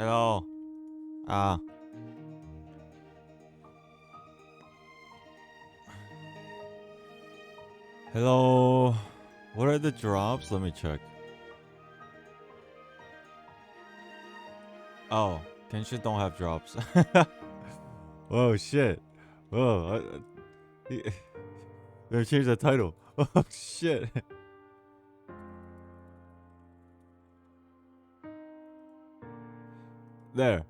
Hello. Ah. Hello. What are the drops? Let me check. Oh, Genshin don't have drops. Oh shit. Oh, they changed the title. Oh shit. There.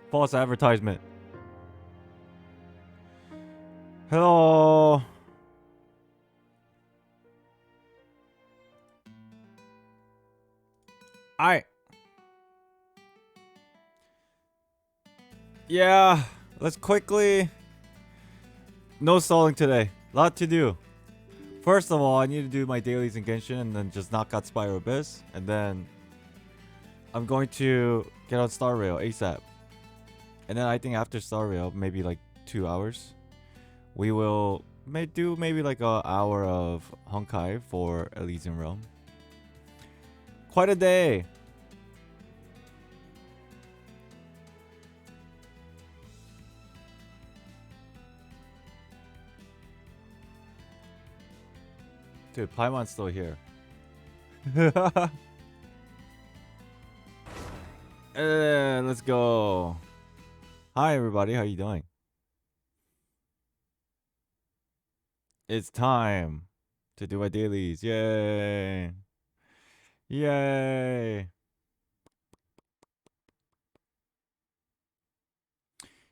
False advertisement. Hello. Yeah, let's quickly. No stalling today. Lot to do. First of all, I need to do my dailies in Genshin and then just knock out Spyro Abyss. And then I'm going to get on Star Rail ASAP. And then I think after Star Rail, maybe like 2 hours, we will do maybe like an hour of Honkai for Elysian Realm. Quite a day. Dude, Paimon's still here. Let's go. Hi everybody, how you doing? It's time to do my dailies. Yay. Yay.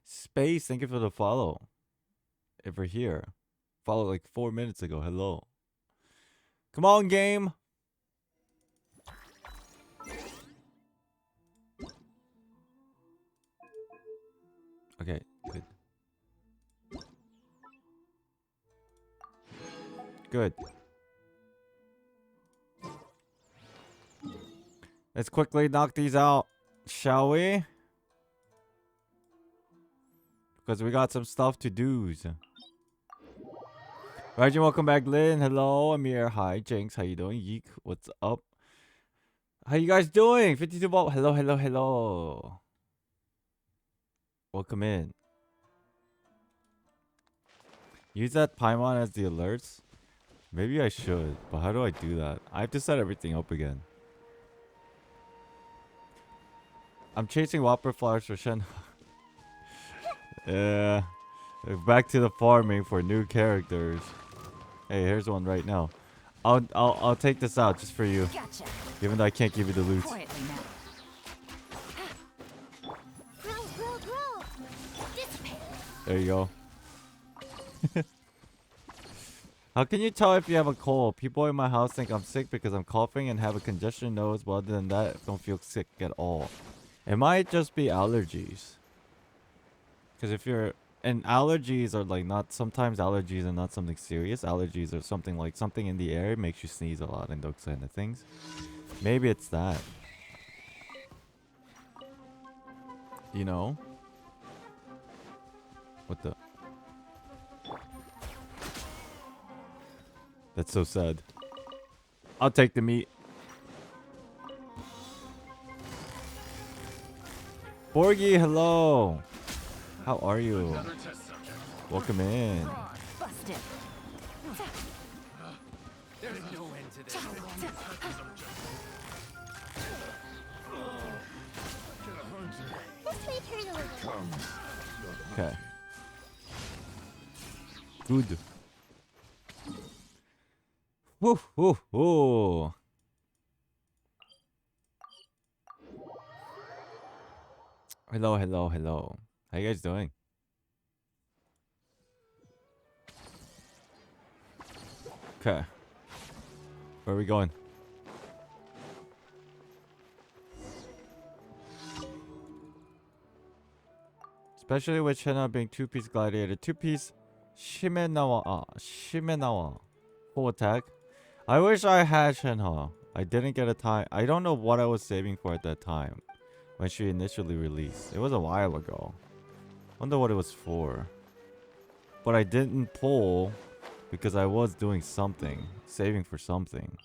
Space, thank you for the follow. If we're here. Follow like 4 minutes ago. Hello. Come on, game. Okay, good. Good. Let's quickly knock these out, shall we? Because we got some stuff to do. Rajan, welcome back. Lynn, hello. Amir, hi. Jinx, how you doing? Yeek, what's up? How you guys doing? 52 volt. Hello, hello, hello. Welcome in. Use that Paimon as the alerts. Maybe I should, but how do I do that? I have to set everything up again. I'm chasing Whopper flowers for Shen. Yeah. Back to the farming for new characters. Hey, here's one right now. I'll take this out just for you. Gotcha. Even though I can't give you the loot. There you go. How can you tell if you have a cold? People in my house think I'm sick because I'm coughing and have a congestion nose, but other than that, I don't feel sick at all. It might just be allergies. Because if you're... And allergies are like not... Sometimes allergies are not something serious. Allergies are something like something in the air makes you sneeze a lot and those kind of things. Maybe it's that. You know? What the... That's so sad. I'll take the meat. Borgie, hello. How are you? Welcome in. Busted. There's no end to this. Okay. Good. Woo, woo, woo. Hello, hello, hello. How you guys doing? Okay. Where are we going? Especially with Shenna being 2-piece gladiator. 2-piece Shimenawa. Shimenawa. Full attack. I wish I had Shenhe. I didn't get a time. I don't know what I was saving for at that time. When she initially released. It was a while ago. Wonder what it was for. But I didn't pull because I was doing something, saving for something.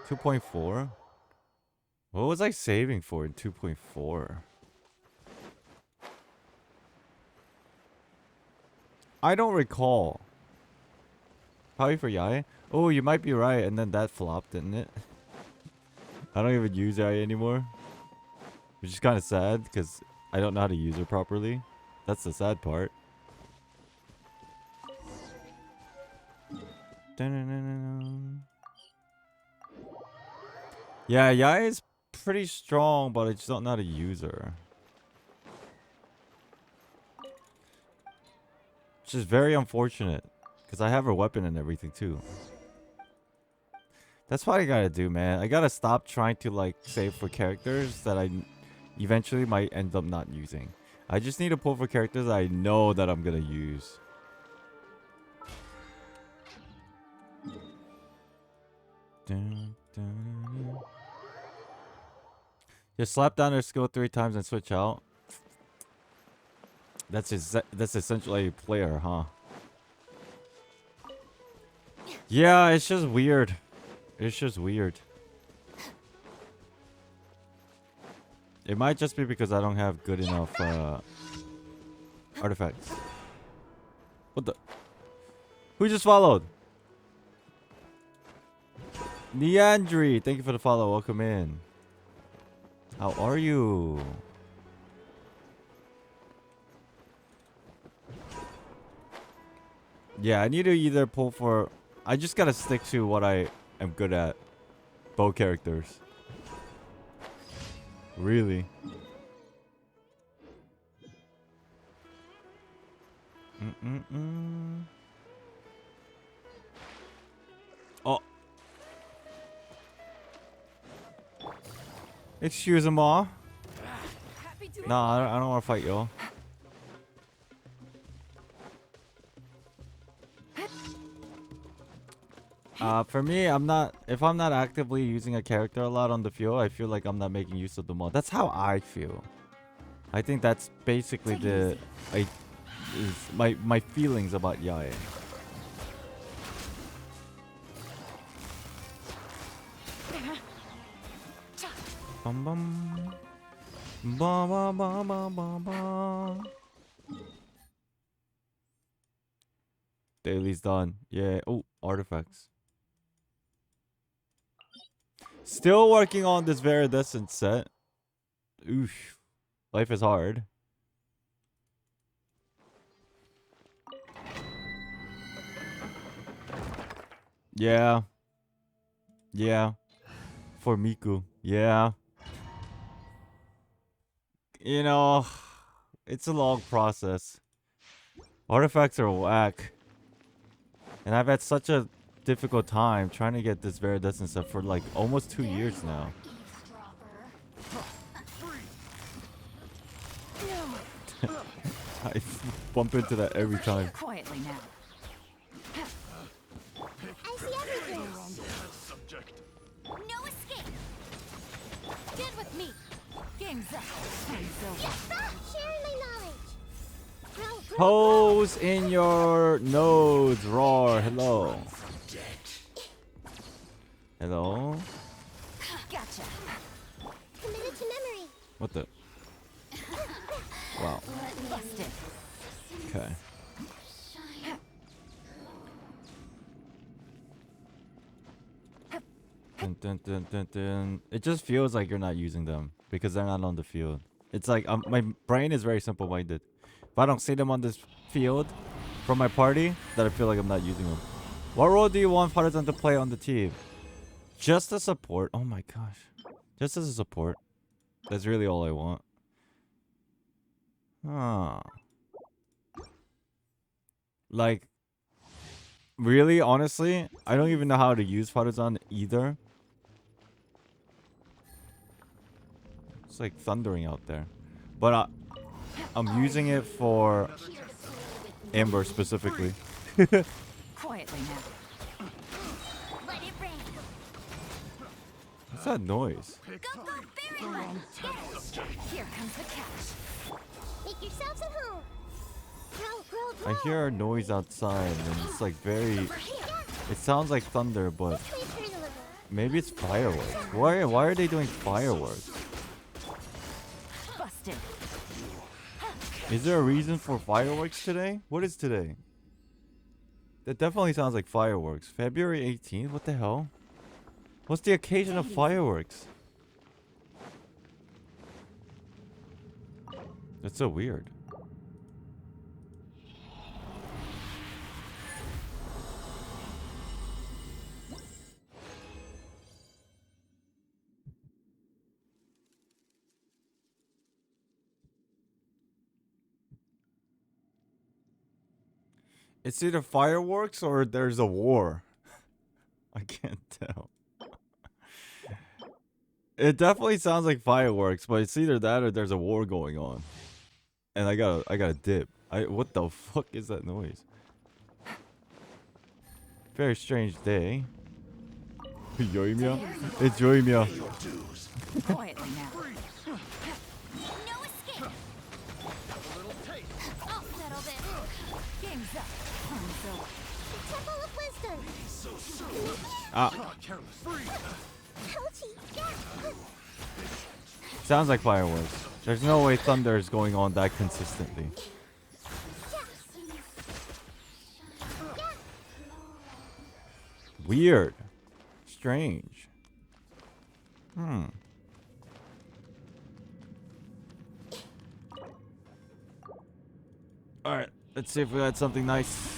2.4? What was I saving for in 2.4? I don't recall. Probably for Yai? Oh, you might be right, and then that flopped, didn't it? I don't even use Yai anymore. Which is kind of sad, because I don't know how to use her properly. That's the sad part. Yeah, Yai is pretty strong, but I just don't know how to use her. Which is very unfortunate, because I have her weapon and everything too. That's what I gotta do, man. I gotta stop trying to like save for characters that I eventually might end up not using. I just need to pull for characters that I know that I'm gonna use. Just slap down her skill 3 times and switch out. That's essentially a player, huh? Yeah, it's just weird. It's just weird. It might just be because I don't have good enough artifacts. What the? Who just followed? Neandri, thank you for the follow. Welcome in. How are you? Yeah, I need to either pull for... I just gotta stick to what I am good at. Bow characters. Really? Oh. Excuse me. Nah, I don't want to fight y'all. For me, if I'm not actively using a character a lot on the field, I feel like I'm not making use of them all. That's how I feel. I think that's basically my feelings about Yai. Bum bum. Ba ba ba ba ba ba. Daily's done. Yeah. Oh, artifacts. Still working on this Viridescent set. Oof. Life is hard. Yeah. Yeah. For Miku. Yeah. You know, it's a long process. Artifacts are whack. And I've had such a difficult time trying to get this Viridescent set for like almost 2 years now. I bump into that every time. Quietly now. I see everything. No escape. Stand with me. Game's up. Time's over. Sharing my knowledge. Holes in your nose, roar. Hello. Hello. Gotcha. Committed to memory. What the? Wow. Busted. Okay. Dun, dun, dun, dun, dun. It just feels like you're not using them because they're not on the field. It's like my brain is very simple-minded. If I don't see them on this field from my party, then I feel like I'm not using them. What role do you want Partisan to play on the team? Just a support. Oh my gosh. Just as a support. That's really all I want. Huh. Like, really, honestly, I don't even know how to use Partisan either. It's like thundering out there. But I'm using it for Amber specifically. Quietly now. Let it rain. What's that noise? Go, go, Barry! Here comes the catch. Make yourselves at home. I hear a noise outside and it's like very... It sounds like thunder, but maybe it's fireworks. Why are they doing fireworks? Busted. Is there a reason for fireworks today? What is today? That definitely sounds like fireworks. February 18th? What the hell? What's the occasion of fireworks? That's so weird. It's either fireworks or there's a war. I can't tell. It definitely sounds like fireworks, but it's either that or there's a war going on. And I gotta dip. What the fuck is that noise? Very strange day. Yoimia? It's Yoimia. Quietly now. No escape. I'll settle this. Game's up. Time's over. Temple of Wisdom. Ah, Careless. Ouchie. sounds like fireworks. There's no way thunder is going on that consistently. Weird. Strange. Alright, let's see if we got something nice.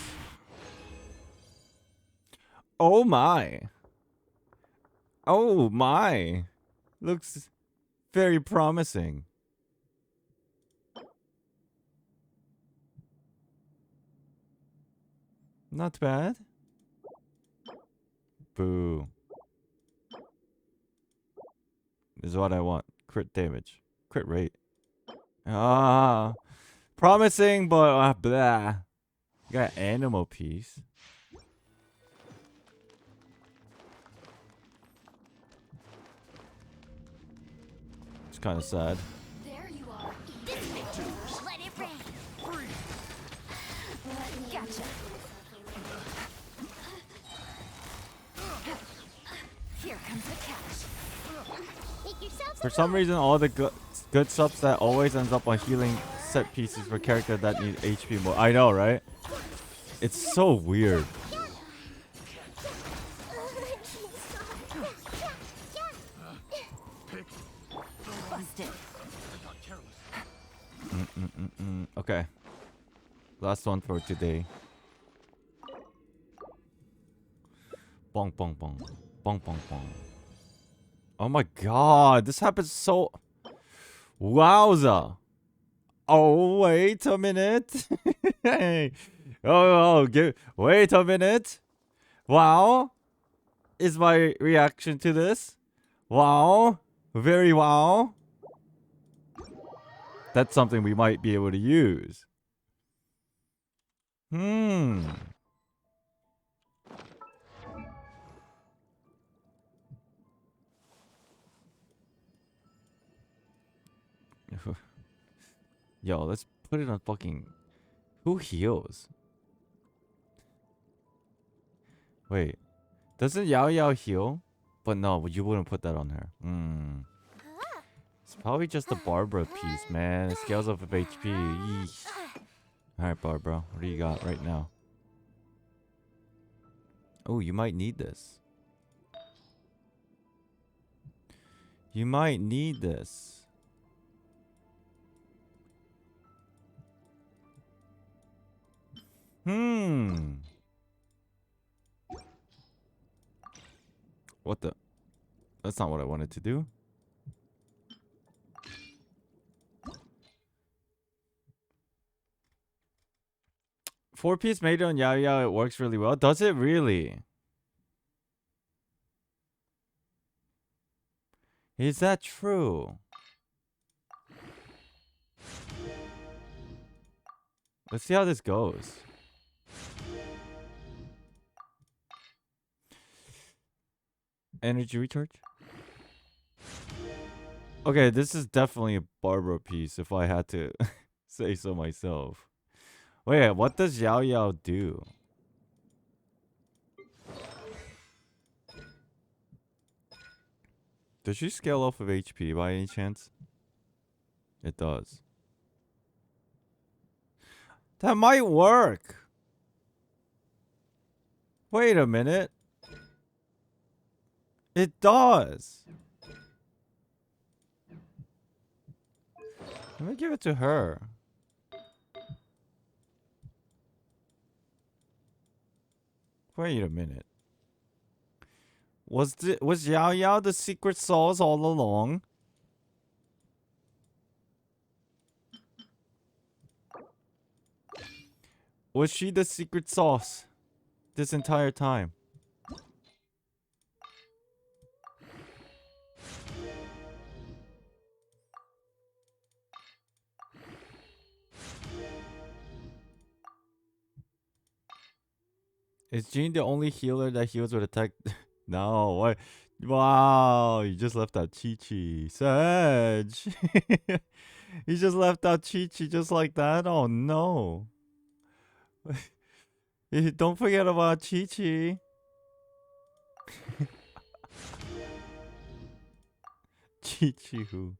Oh my. Oh my. Looks very promising. Not bad. Boo. This is what I want. Crit damage. Crit rate. Ah. Promising, but blah. Got animal piece. It's kind of sad. There you are. Let it rain. Gotcha. Here comes the catch. Make yourselves For some reason, all the good subs that always ends up on healing set pieces for characters that need HP more. I know, right? It's so weird. Busted. Okay. Last one for today. Bong bong bong. Bong bong bong. Oh my god, this happens so... Wowza. Oh, wait a minute. Hey. Wait a minute. Wow. Is my reaction to this. Wow. Very wow. That's something we might be able to use. Yo, let's put it on fucking... Who heals? Wait. Doesn't Yao Yao heal? But no, you wouldn't put that on her. It's probably just a Barbara piece, man. It scales up with HP. Yeesh. Alright, Barbara. What do you got right now? Oh, you might need this. You might need this. What the? That's not what I wanted to do. Four-piece made on Yao Yao, it works really well. Does it really? Is that true? Let's see how this goes. Energy recharge? Okay, this is definitely a Barbara piece if I had to say so myself. Wait, what does Yao Yao do? Does she scale off of HP by any chance? It does. That might work. Wait a minute. It does. Let me give it to her. Wait a minute. Was Yao Yao the secret sauce all along? Was she the secret sauce this entire time? Is Jean the only healer that heals with attack? No, why? Wow, you just left out Chi Chi. Sedge. You just left out Chi Chi just like that? Oh no. Don't forget about Chi Chi. Chi Chi who?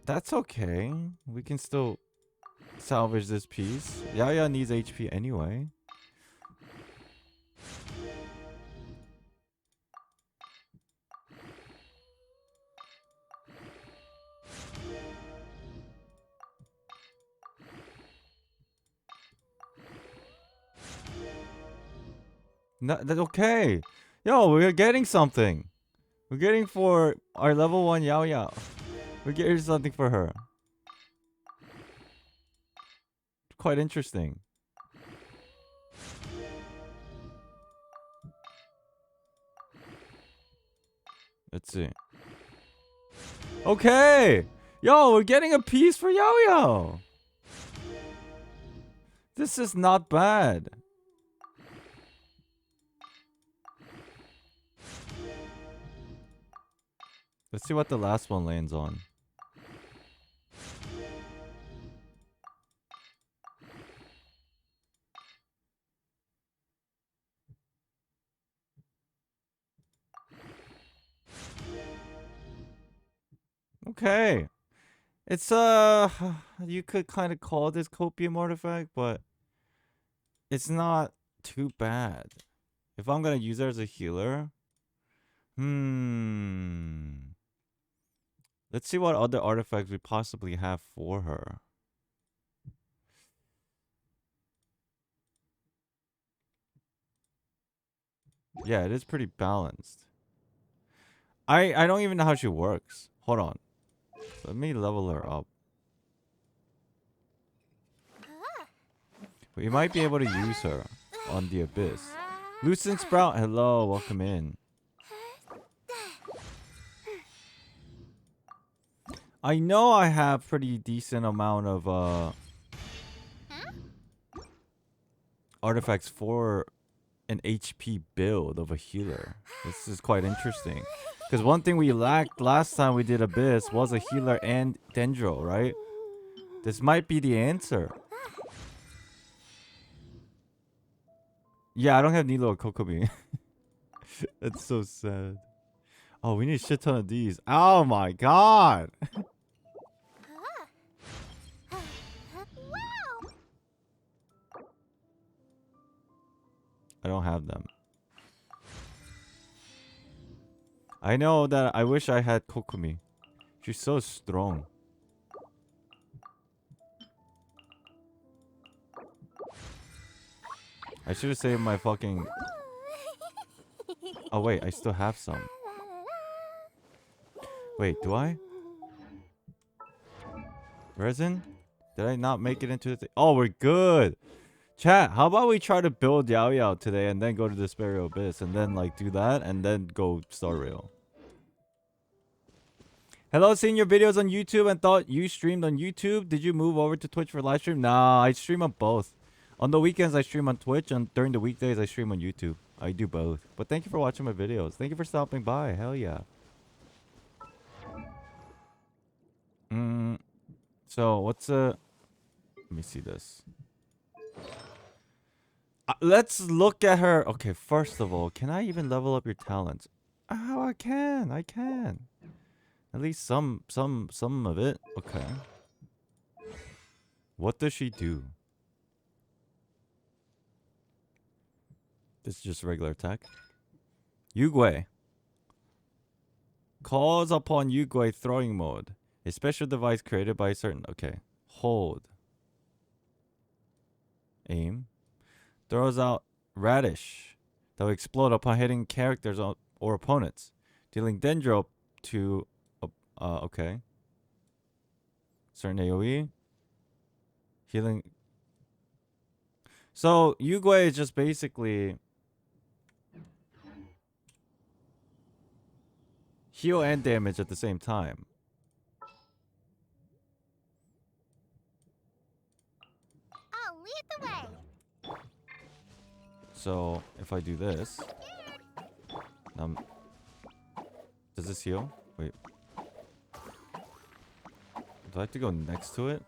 That's okay. We can still salvage this piece. Yao Yao needs HP anyway. No, that's okay. Yo, we're getting something. We're getting for our level 1 Yao Yao. We're getting something for her. Quite interesting. Let's see. Okay! Yo, we're getting a piece for Yao Yao! This is not bad. Let's see what the last one lands on. Okay. It's you could kind of call this copium artifact, but it's not too bad. If I'm gonna use her as a healer, let's see what other artifacts we possibly have for her. Yeah, it is pretty balanced. I don't even know how she works. Hold on. Let me level her up. We might be able to use her on the Abyss. Lucent Sprout, hello, welcome in. I know I have pretty decent amount of artifacts for an HP build of a healer. This is quite interesting. Because one thing we lacked last time we did Abyss was a healer and Dendro, right? This might be the answer. Yeah, I don't have Nilo or Kokomi. That's so sad. Oh, we need a shit ton of these. Oh my god! I don't have them. I know that I wish I had Kokomi. She's so strong. I should have saved my fucking... Oh wait, I still have some. Wait, do I? Resin? Did I not make it into the thing? Oh, we're good! Chat, how about we try to build Yao Yao today and then go to the Sparrow Abyss and then like do that and then go Star Rail. Hello, seen your videos on YouTube and thought you streamed on YouTube. Did you move over to Twitch for live stream? Nah, I stream on both. On the weekends I stream on Twitch and during the weekdays I stream on YouTube. I do both. But thank you for watching my videos. Thank you for stopping by. Hell yeah. So what's a? Let me see this. Let's look at her. Okay, first of all, can I even level up your talents? Oh, I can. I can. At least some of it. Okay. What does she do? This is just regular attack. Yugui. Calls upon Yugui throwing mode. A special device created by a certain... Okay. Hold. Aim. Throws out radish that will explode upon hitting characters or opponents, dealing dendro to okay. Certain AoE. Healing. So Yugui is just basically heal and damage at the same time. I'll lead the way. So if I do this, does this heal? Wait. Do I have to go next to it?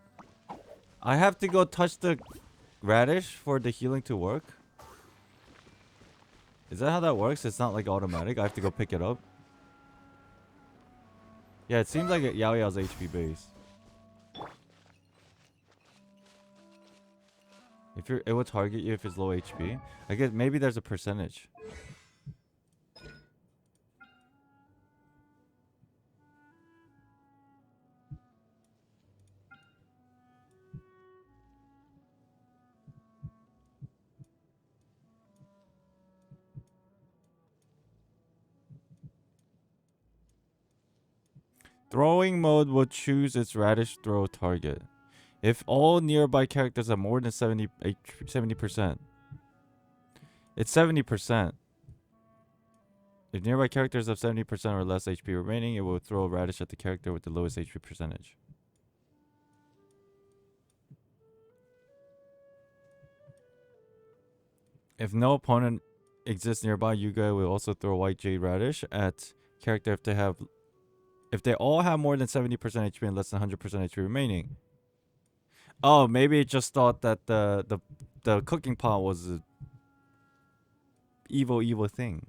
I have to go touch the radish for the healing to work? Is that how that works? It's not like automatic. I have to go pick it up. Yeah, it seems like Yao Yao's HP base. If it will target you if it's low HP. I guess maybe there's a percentage. Throwing mode will choose its radish throw target. If all nearby characters have more than 70%. It's 70%. If nearby characters have 70% or less HP remaining, it will throw a radish at the character with the lowest HP percentage. If no opponent exists nearby, Yuga will also throw white jade radish at character if they all have more than 70% HP and less than 100% HP remaining. Oh, maybe it just thought that the cooking pot was a evil thing.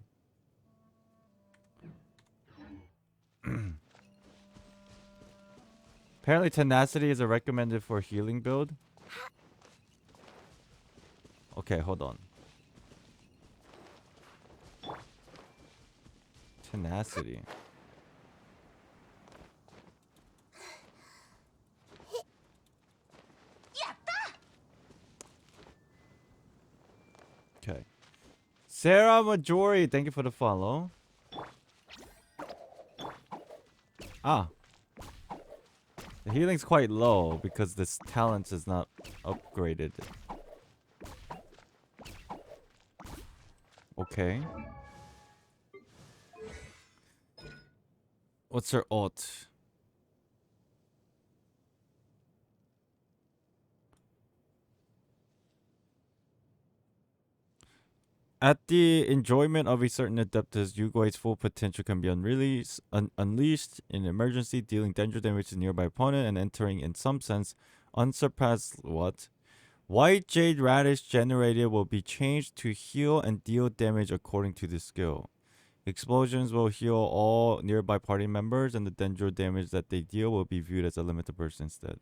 Apparently tenacity is a recommended for healing build. Okay, hold on. Tenacity. Okay. Sarah Majori, thank you for the follow. Ah. The healing's quite low because this talent is not upgraded. Okay. What's her ult? At the enjoyment of a certain Adeptus, Yugui's full potential can be unleashed in emergency, dealing danger damage to nearby opponent and entering, in some sense, unsurpassed what? White Jade Radish generated will be changed to heal and deal damage according to the skill. Explosions will heal all nearby party members, and the dendro damage that they deal will be viewed as a limited burst instead.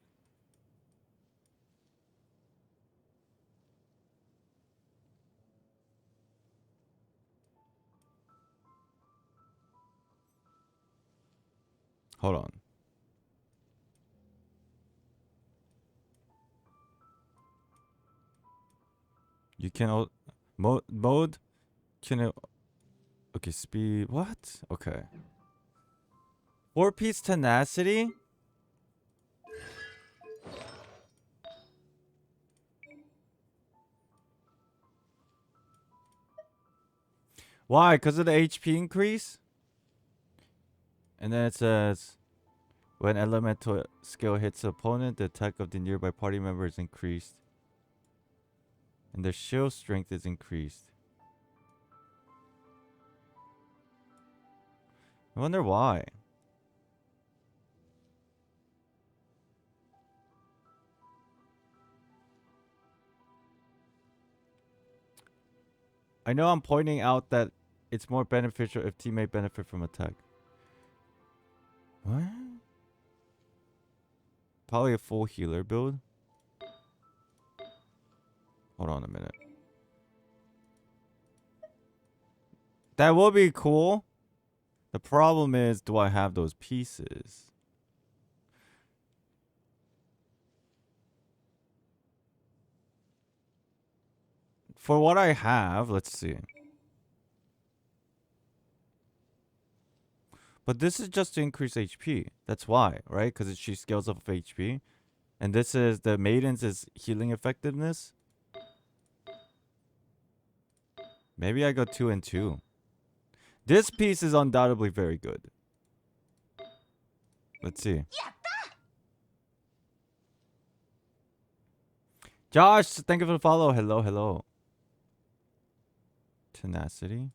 Hold on. You can mode can okay, speed what? Okay. 4-piece tenacity? Why? Because of the HP increase? And then it says when elemental skill hits opponent, the attack of the nearby party member is increased. And their shield strength is increased. I wonder why. I know I'm pointing out that it's more beneficial if teammate benefit from attack. What? Probably a full healer build. Hold on a minute. That will be cool. The problem is, do I have those pieces? For what I have, let's see. But this is just to increase HP. That's why, right? Because she scales up of HP. And this is the Maiden's is healing effectiveness. Maybe I go 2 and 2. This piece is undoubtedly very good. Let's see. Josh, thank you for the follow. Hello, hello. Tenacity.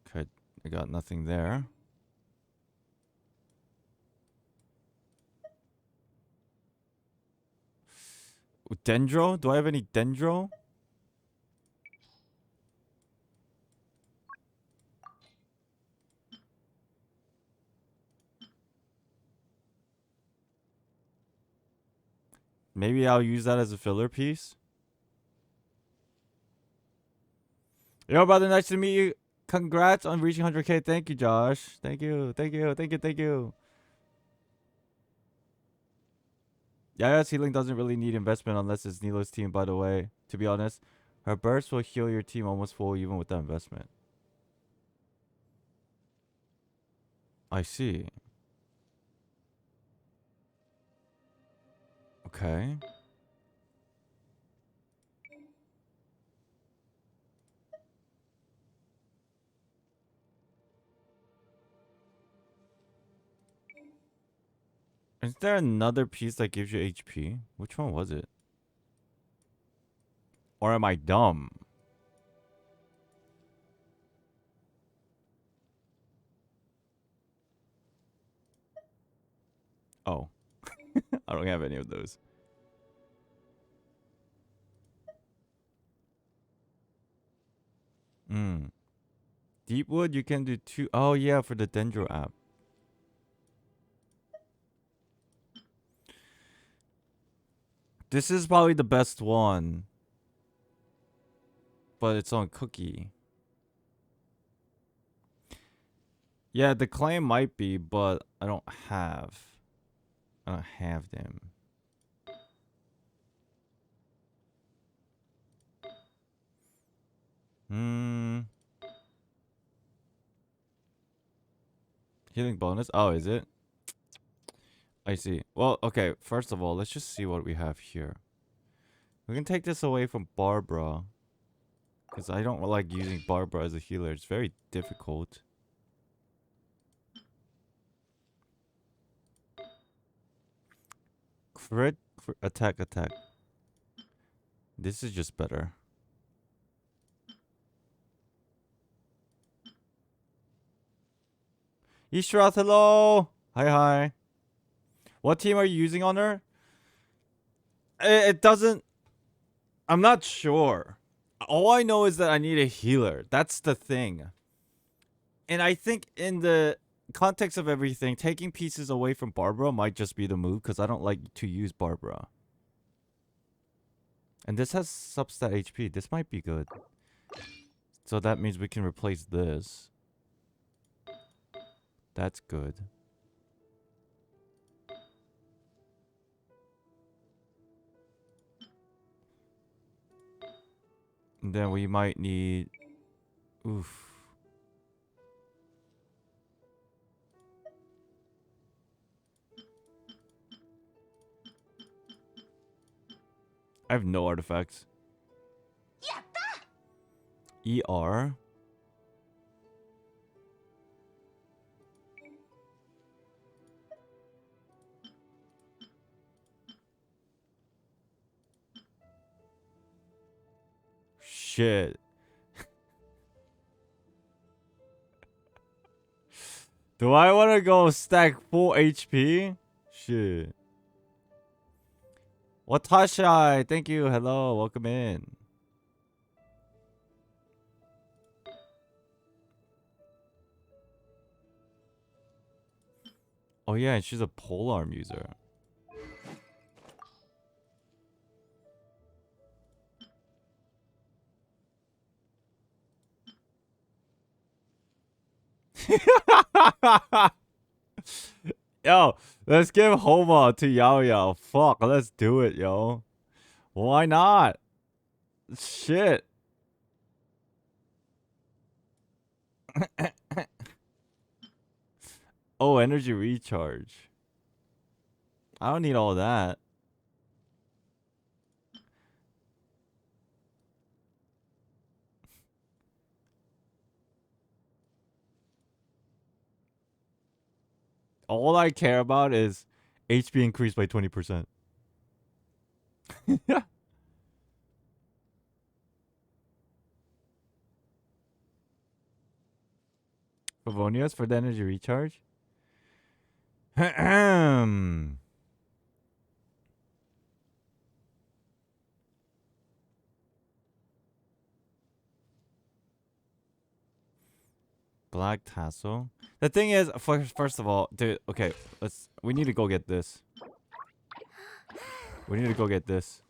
Okay, I got nothing there. Dendro? Do I have any Dendro? Maybe I'll use that as a filler piece. Yo, brother, nice to meet you. Congrats on reaching 100K. Thank you, Josh. Thank you, thank you, thank you, thank you. Yaya's healing doesn't really need investment unless it's Nilo's team, by the way. To be honest, her burst will heal your team almost full even with that investment. I see. Okay. Is there another piece that gives you HP? Which one was it? Or am I dumb? Oh. I don't have any of those. Deepwood, you can do 2. Oh, yeah, for the Dendro app. This is probably the best one. But it's on Cookie. Yeah, the claim might be, but I don't have them. Healing bonus? Oh, is it? I see. Well, okay, first of all, let's just see what we have here. We can take this away from Barbara. Because I don't like using Barbara as a healer. It's very difficult. Crit, attack. This is just better. Ishrath, hello! Hi. What team are you using on her? It doesn't... I'm not sure. All I know is that I need a healer. That's the thing. And I think in the context of everything, taking pieces away from Barbara might just be the move because I don't like to use Barbara. And this has substat HP. This might be good. So that means we can replace this. That's good. And then we might need... Oof. I have no artifacts. ER. Shit. Do I want to go stack full HP? Shit. Watashai, thank you. Hello, welcome in. Oh yeah, and she's a polearm user. Yo, let's give Homa to Yao Yao. Fuck, let's do it, yo. Why not? Shit. Oh, energy recharge. I don't need all that. All I care about is HP increased by 20%. Favonius for the energy recharge? Black tassel. The thing is, first of all, dude, okay, we need to go get this. We need to go get this.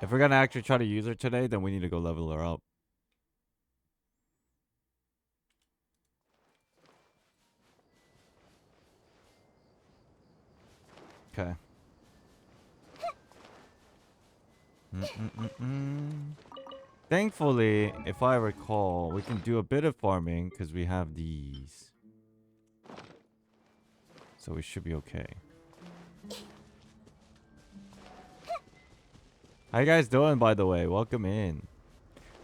If we're gonna actually try to use her today, then we need to go level her up. Okay. Thankfully, if I recall, we can do a bit of farming because we have these. So we should be okay. How you guys doing, by the way? Welcome in.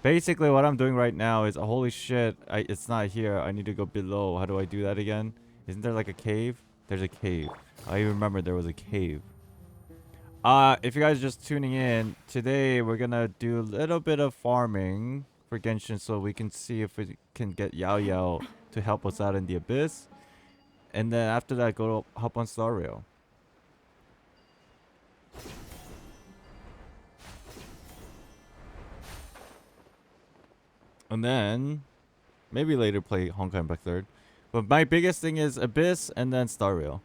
Basically, what I'm doing right now is, holy shit, it's not here. I need to go below. How do I do that again? Isn't there like a cave? There's a cave. I remember there was a cave. If you guys are just tuning in, today we're gonna do a little bit of farming for Genshin so we can see if we can get Yao Yao to help us out in the abyss. And then after that, go hop on Star Rail. And then maybe later play Honkai Impact 3rd. But my biggest thing is Abyss and then Star Rail.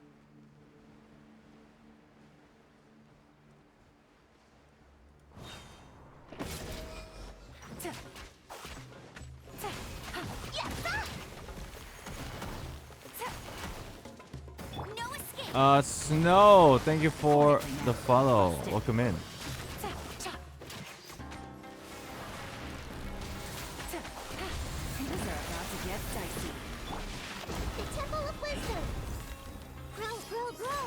Snow, thank you for the follow. Welcome in. Things are about to get dicey. The Temple of Wisdom. Grow, grow, grow.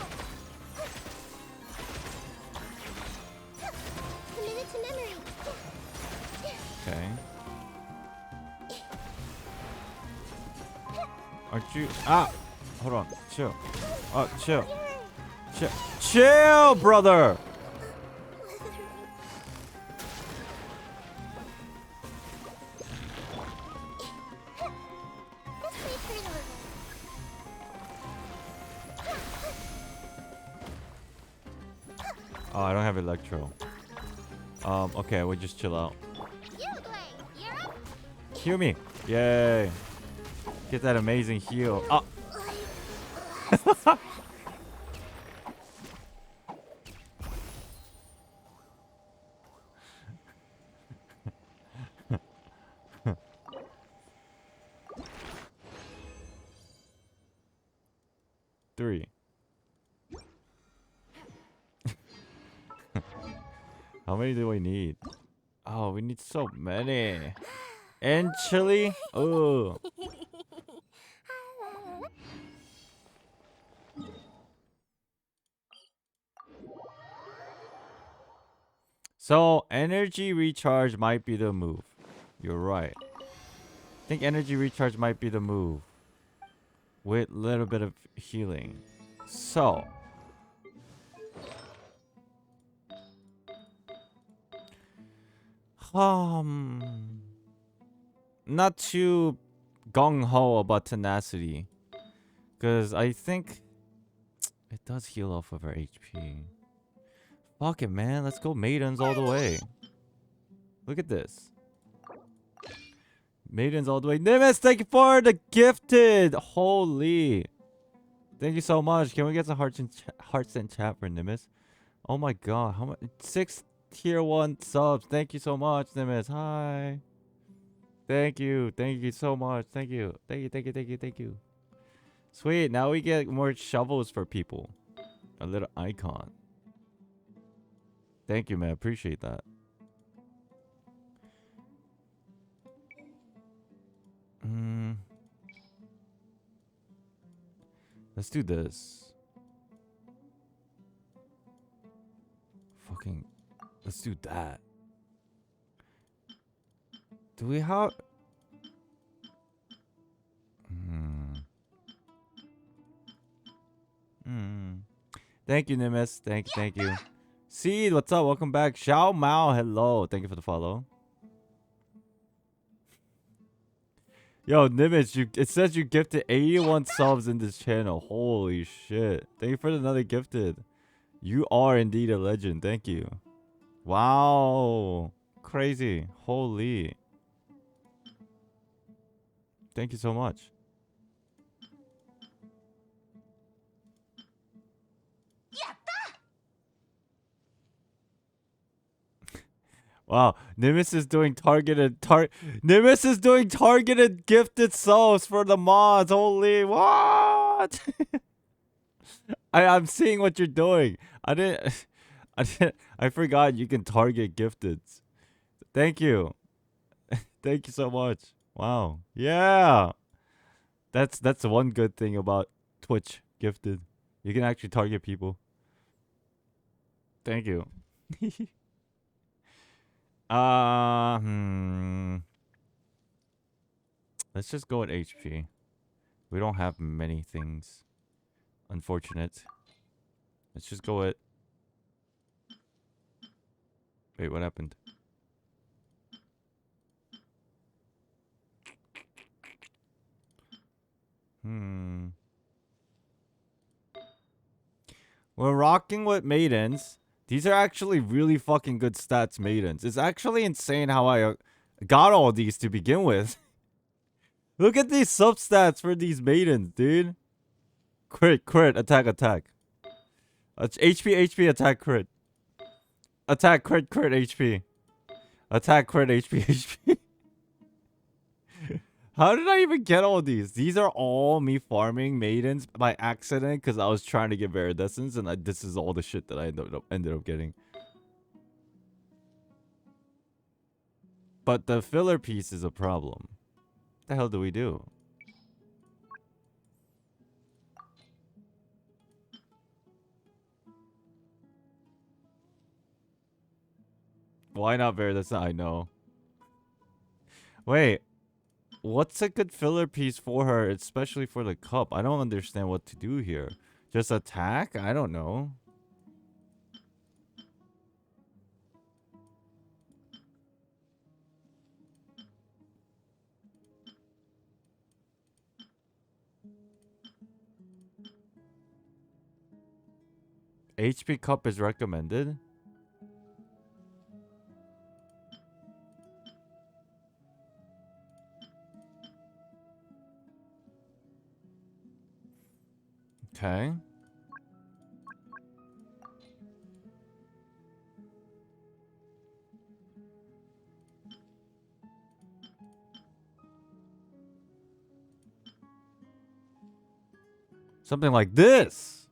Committed to memory. Okay. Aren't you? Ah! Hold on. Chill. Chill. Chill, brother! Oh, I don't have Electro. Okay, we'll just chill out. Heal me! Yay! Get that amazing heal. Ah! Three. How many do we need? Oh, we need so many. And chili? Oh. So, energy recharge might be the move. You're right. I think energy recharge might be the move. With a little bit of healing. So. Not too gung-ho about tenacity. Because I think it does heal off of our HP. Fuck it, man. Let's go maidens all the way. Look at this. Maidens all the way. Nimbus, thank you for the gifted. Holy. Thank you so much. Can we get some hearts in chat for Nimbus? Oh my god. How much? 6 tier 1 subs. Thank you so much, Nimbus. Hi. Thank you. Thank you so much. Thank you. Thank you. Thank you. Thank you. Thank you. Sweet. Now we get more shovels for people. A little icon. Thank you, man. Appreciate that. Let's do this. Fucking. Let's do that. Do we have... Thank you, Nimbus. Thank you. Seed, what's up? Welcome back. Xiao Mao, hello. Thank you for the follow. Yo, Nimbus, it says you gifted 81 subs in this channel. Holy shit. Thank you for another gifted. You are indeed a legend. Thank you. Wow. Crazy. Holy. Thank you so much. Wow, Nimbus is doing targeted gifted subs for the mods. Holy what? I'm seeing what you're doing. I forgot you can target gifted. Thank you. Thank you so much. Wow. Yeah. That's one good thing about Twitch gifted. You can actually target people. Thank you. Let's just go with HP. We don't have many things. Unfortunate. Let's just go with... Wait, what happened? We're rocking with maidens. These are actually really fucking good stats, maidens. It's actually insane how I got all these to begin with. Look at these substats for these maidens, dude. Crit, attack. HP, attack, crit. Attack, crit, HP. Attack, crit, HP. How did I even get all these? These are all me farming maidens by accident because I was trying to get Viridescence, and this is all the shit that I ended up getting. But the filler piece is a problem. What the hell do we do? Why not Viridescence? I know. Wait. What's a good filler piece for her, especially for the cup? I don't understand what to do here. Just attack? I don't know. HP cup is recommended? Okay. Something like this.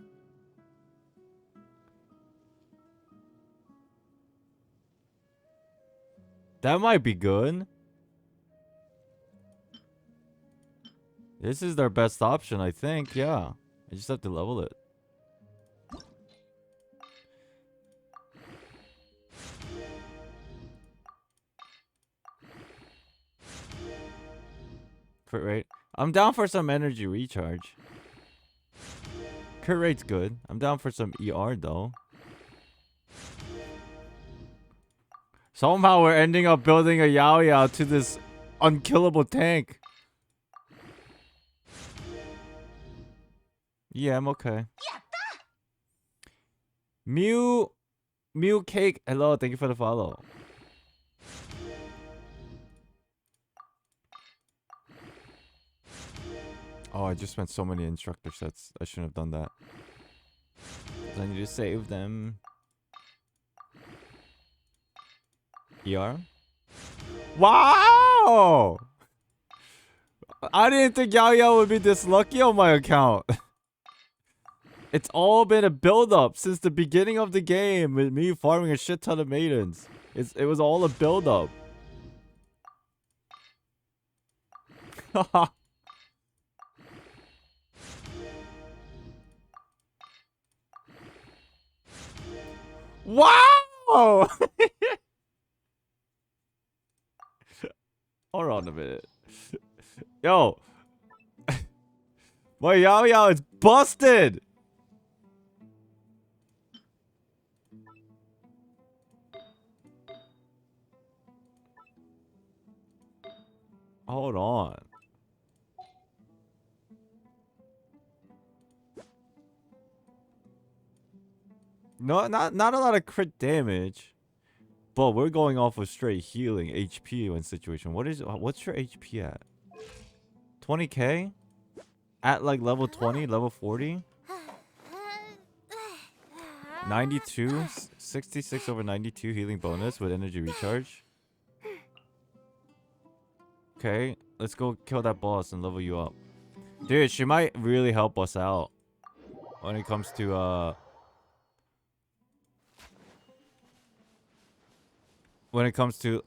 That might be good. This is their best option, I think. Yeah. I just have to level it. Crit rate. I'm down for some energy recharge. Crit rate's good. I'm down for some ER though. Somehow we're ending up building a Yao Yao to this unkillable tank. Yeah, I'm okay. Mew Cake, hello, thank you for the follow. Oh, I just spent so many instructor sets. I shouldn't have done that. 'Cause I need to save them. ER? Wow! I didn't think Yao Yao would be this lucky on my account. It's all been a build-up since the beginning of the game with me farming a shit ton of maidens. It was all a build-up. Wow! Hold on a minute. Yo. My Yao Yao is busted! Hold on. No, not a lot of crit damage. But we're going off of straight healing HP in situation. What's your HP at? 20k? At like level 20, level 40? 92? 66 over 92 healing bonus with energy recharge. Okay, let's go kill that boss and level you up. Dude, she might really help us out when it comes to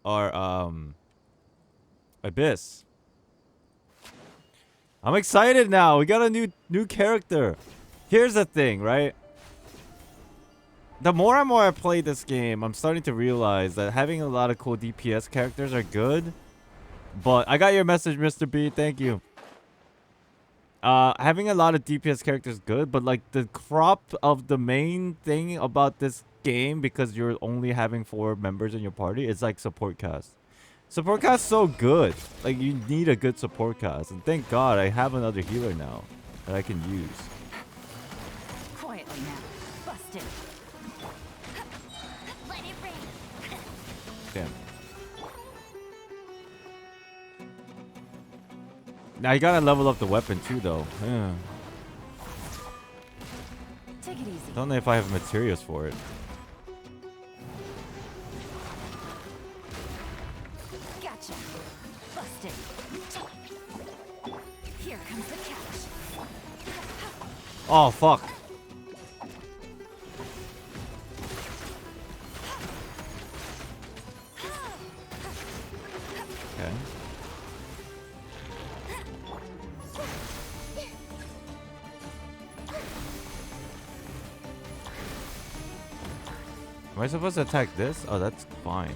our Abyss. I'm excited now. We got a new character. Here's the thing, right? The more and more I play this game, I'm starting to realize that having a lot of cool DPS characters are good. But I got your message, Mr. B. Thank you. Having a lot of DPS characters is good, but like the crop of the main thing about this game, because you're only having 4 members in your party, is like support cast. Support cast so good. Like you need a good support cast, and thank God I have another healer now that I can use. Quietly now. Busted. Let it rain. Damn. Now you gotta level up the weapon too, though. Yeah. Take it easy. Don't know if I have materials for it. Gotcha. Busted. Here comes the catch. Oh fuck. Okay. Am I supposed to attack this? Oh, that's fine.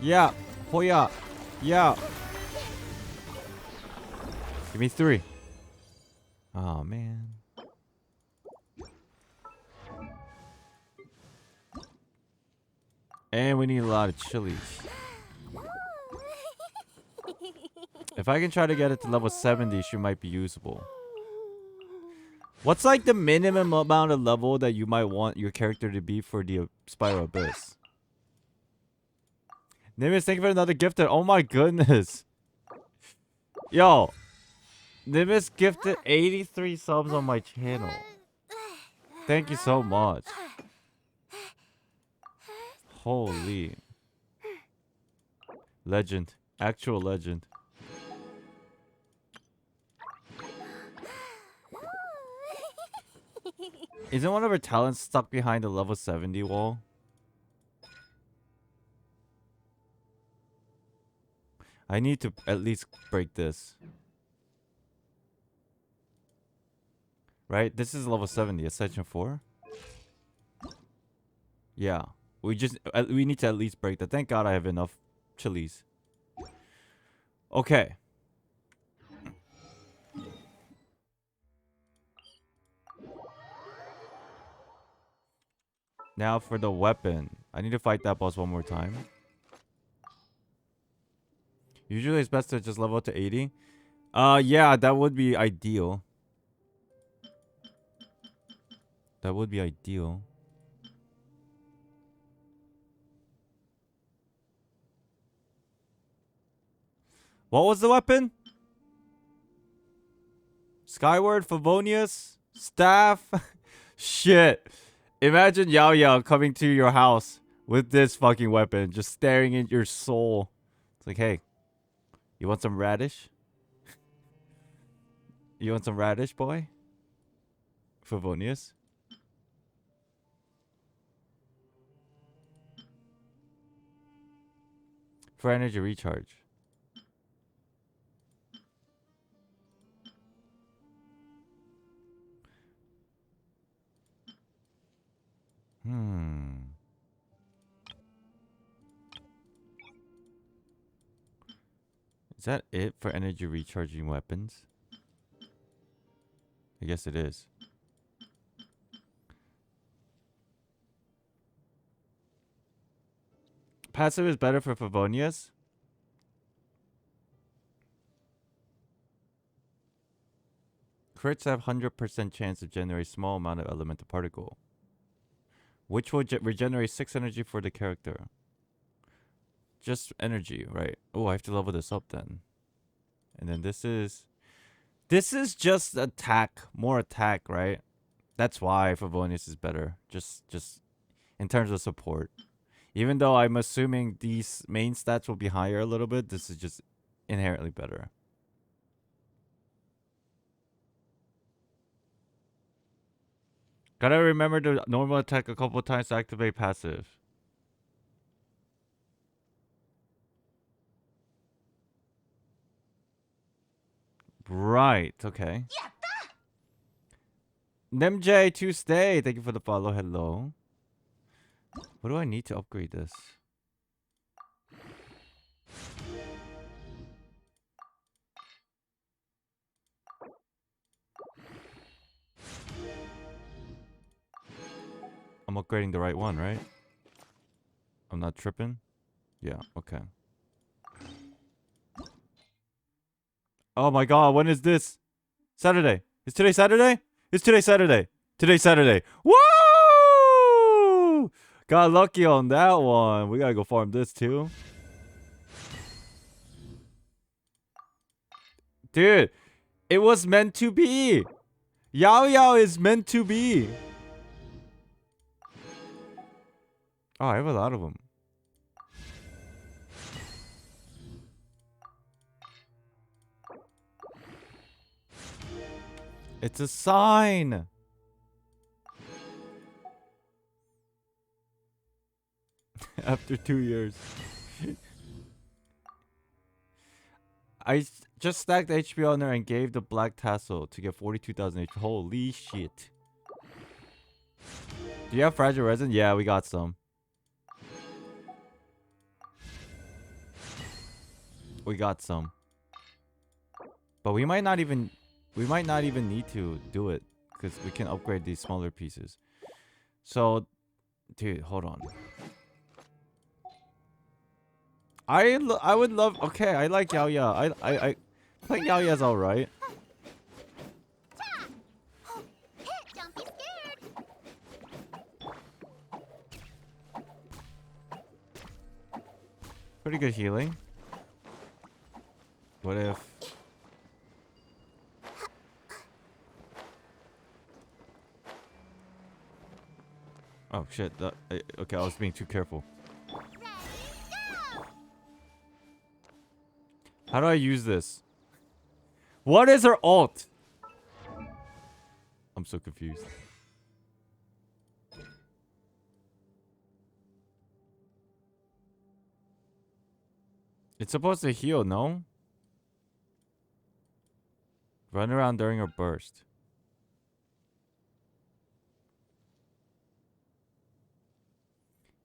Yeah. Hoya. Yeah. Give me 3. Oh, man. And we need a lot of chilies. If I can try to get it to level 70, she might be usable. What's like the minimum amount of level that you might want your character to be for the Spiral Abyss? Nimbus, thank you for another gifted. Oh my goodness. Yo. Nimbus gifted 83 subs on my channel. Thank you so much. Holy. Legend. Actual legend. Isn't one of her talents stuck behind the level 70 wall? I need to at least break this. Right? This is level 70. Ascension 4? Yeah. We need to at least break that. Thank God I have enough chilies. Okay. Now for the weapon. I need to fight that boss one more time. Usually it's best to just level up to 80. Yeah, that would be ideal. That would be ideal. What was the weapon? Skyward, Favonius, staff. Shit. Imagine Yao Yao coming to your house with this fucking weapon, just staring at your soul. It's like, hey, you want some radish? You want some radish, boy? Favonius. For energy recharge. Is that it for energy recharging weapons? I guess it is. Passive is better for Favonius. Crits have 100% chance of generating small amount of elemental particle, which will regenerate 6 energy for the character. Just energy, right? Oh, I have to level this up then. And then this is just attack, more attack, right? That's why Favonius is better. Just in terms of support. Even though I'm assuming these main stats will be higher a little bit, this is just inherently better. Gotta remember to normal attack a couple times to activate passive. Right, okay. NemJ to stay. Thank you for the follow. Hello. What do I need to upgrade this? I'm upgrading the right one, right? I'm not tripping? Yeah, okay. Oh my god, when is this? Saturday. Is today Saturday? It's today Saturday. Today's Saturday. Woo! Got lucky on that one. We gotta go farm this too. Dude, it was meant to be. Yao Yao is meant to be. Oh, I have a lot of them. It's a sign. After 2 years. I just stacked HP on her and gave the black tassel to get 42,000 HP. Holy shit. Do you have fragile resin? Yeah, we got some. We got some. But we might not even need to do it because we can upgrade these smaller pieces. So, dude, hold on. I would love. Okay, I like Yao Yao. I think Yao Yao's all right. Don't be scared. Pretty good healing. What if? Oh shit! Okay, I was being too careful. How do I use this? What is her ult? I'm so confused. It's supposed to heal, no? Run around during her burst.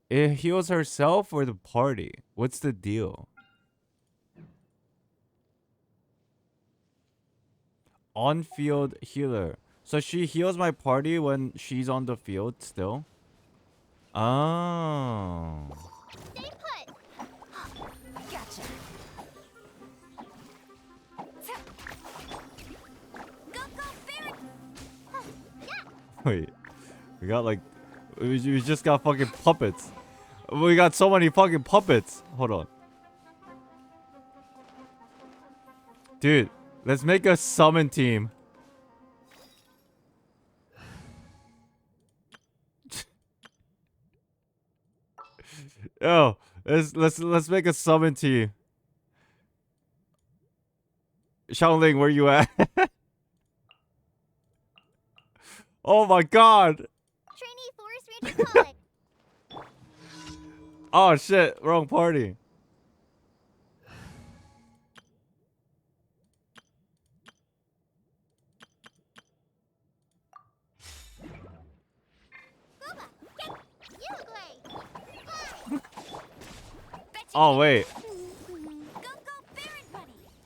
It heals herself or the party? What's the deal? On-field healer. So she heals my party when she's on the field still? Oh. Stay put. Gotcha. Go, Barret. Wait. We got like... We just got fucking puppets. We got so many fucking puppets. Hold on. Dude, let's make a summon team. Yo, let's make a summon team. Xiangling, where you at? Oh my god. Trainee Forest Ranger calling. Oh shit, wrong party. Oh wait,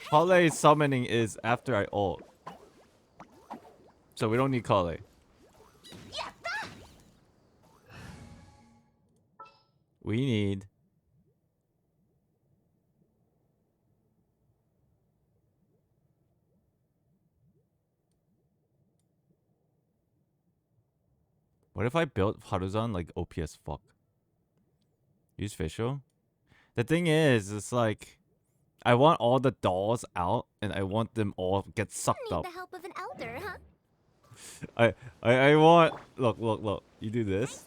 Kale summoning is after I ult. So we don't need Kale. We need... What if I built Haruzan like OPS fuck? Use facial? The thing is, it's like... I want all the dolls out, and I want them all get sucked Need up. the help of an elder, huh? I want... Look. You do this.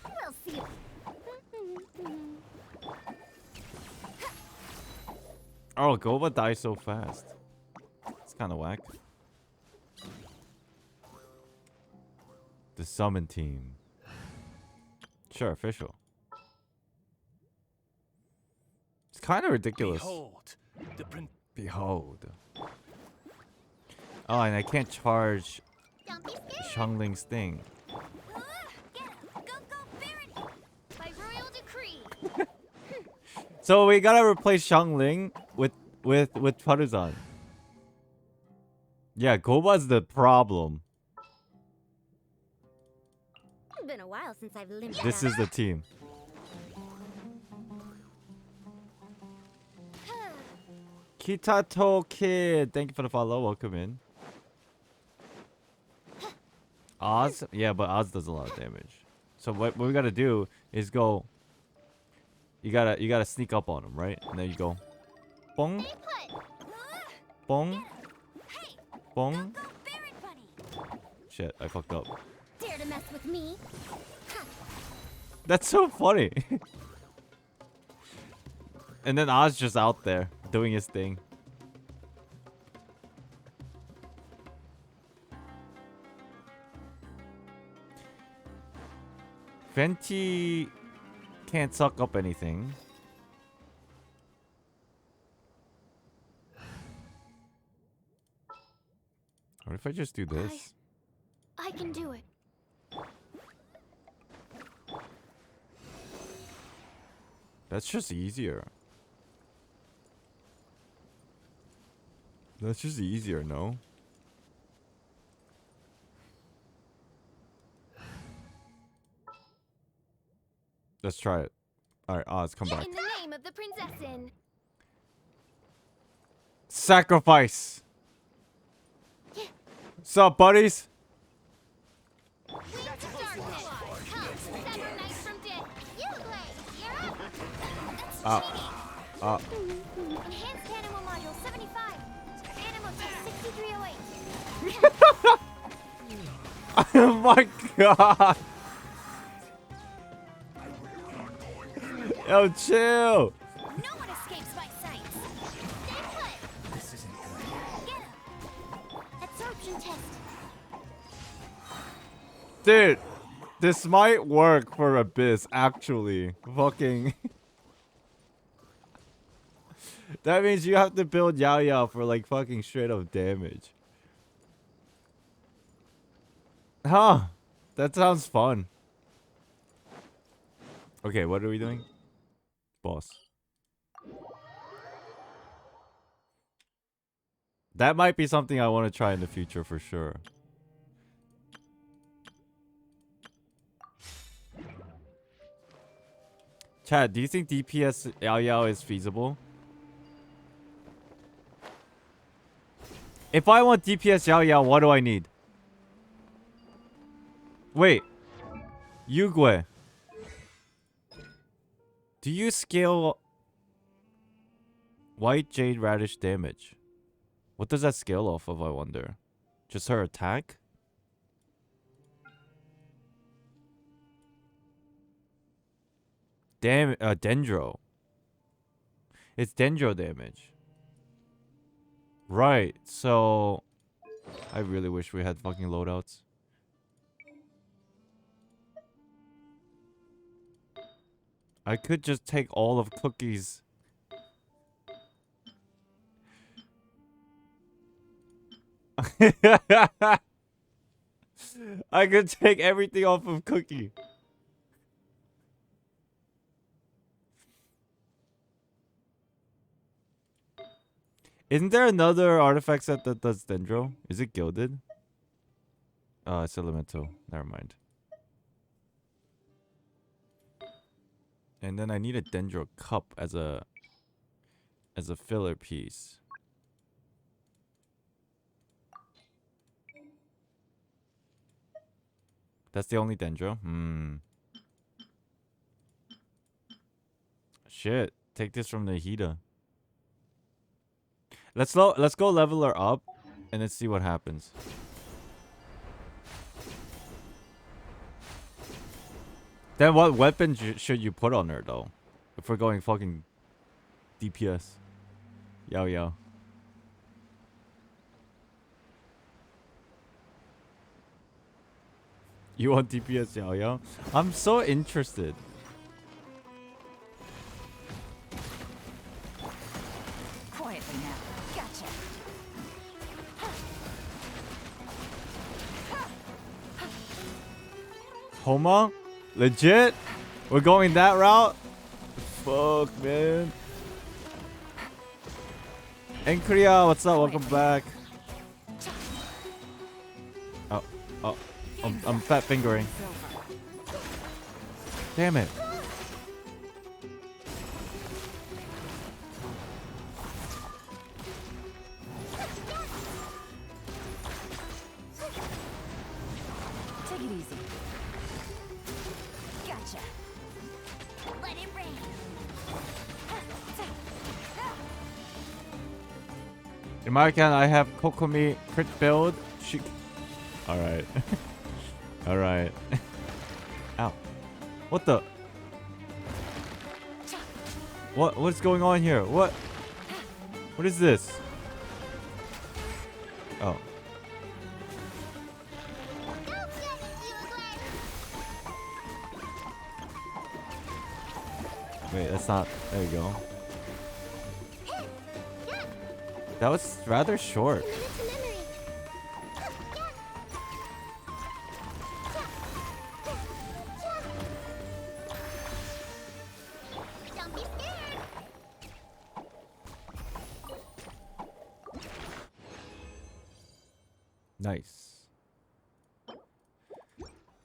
We'll see. Oh, Goba dies so fast. It's kind of whack. The summon team. Sure, official. It's kind of ridiculous. Behold, the prince. Behold. Oh, and I can't charge Don't be scared. Xiangling's thing. Get him. Go, Baron. By royal decree. So we gotta replace Xiangling with Paruzan. Yeah, Goba's the problem. It's been a while since I've limped. This is the team. Kitato Kid, thank you for the follow. Welcome in. Oz? Yeah, but Oz does a lot of damage. So what we gotta do is go. You gotta sneak up on him, right? And then you go, bong, Stay put. bong, Hey, bong. go, Baron Bunny. Shit, I fucked up. Dare to mess with me? That's so funny. And then Oz just out there doing his thing. Venti can't suck up anything. What if I just do this? I can do it. That's just easier. That's just easier, no? Let's try it. Alright, Oz, come back. In the name of the princessin. Sacrifice! Sup, buddies? Darkness. Come, sever night from death. Uruguay, you're up. That's cheating. Enhanced animal module 75. Animal test 6308. Oh my god! Yo, chill! No one escapes my sight. Stay put. This isn't good. Get him. Absorption test. Dude, this might work for Abyss, actually. Fucking... That means you have to build Yao Yao for like fucking straight up damage. Huh. That sounds fun. Okay, what are we doing? Boss. That might be something I want to try in the future for sure. Chad, do you think DPS Yao Yao is feasible? If I want DPS Yao Yao, what do I need? Wait. Yugue. Do you scale... White Jade Radish damage. What does that scale off of, I wonder? Just her attack? Damn, Dendro. It's Dendro damage. Right, so... I really wish we had fucking loadouts. I could just take all of Cookie's... I could take everything off of Cookie. Isn't there another artifact set that does Dendro? Is it gilded? Oh, it's elemental. Never mind. And then I need a Dendro cup as a filler piece. That's the only Dendro? Shit. Take this from the Hida. Let's go level her up and let's see what happens. Then what weapon should you put on her though? If we're going fucking DPS. Yao Yao. You want DPS Yao Yao? I'm so interested. Quietly now. Gotcha. Homa? Legit? We're going that route? Fuck, man. Enkria, what's up? Welcome back. Oh, I'm fat fingering. Damn it. Take it easy. Gotcha. Let it rain. In my account, I have Kokomi crit build. Alright. Alright. Ow. What the? What's going on here? What is this? Oh. Wait, that's not. There you go. That was rather short. Don't be scared. Nice.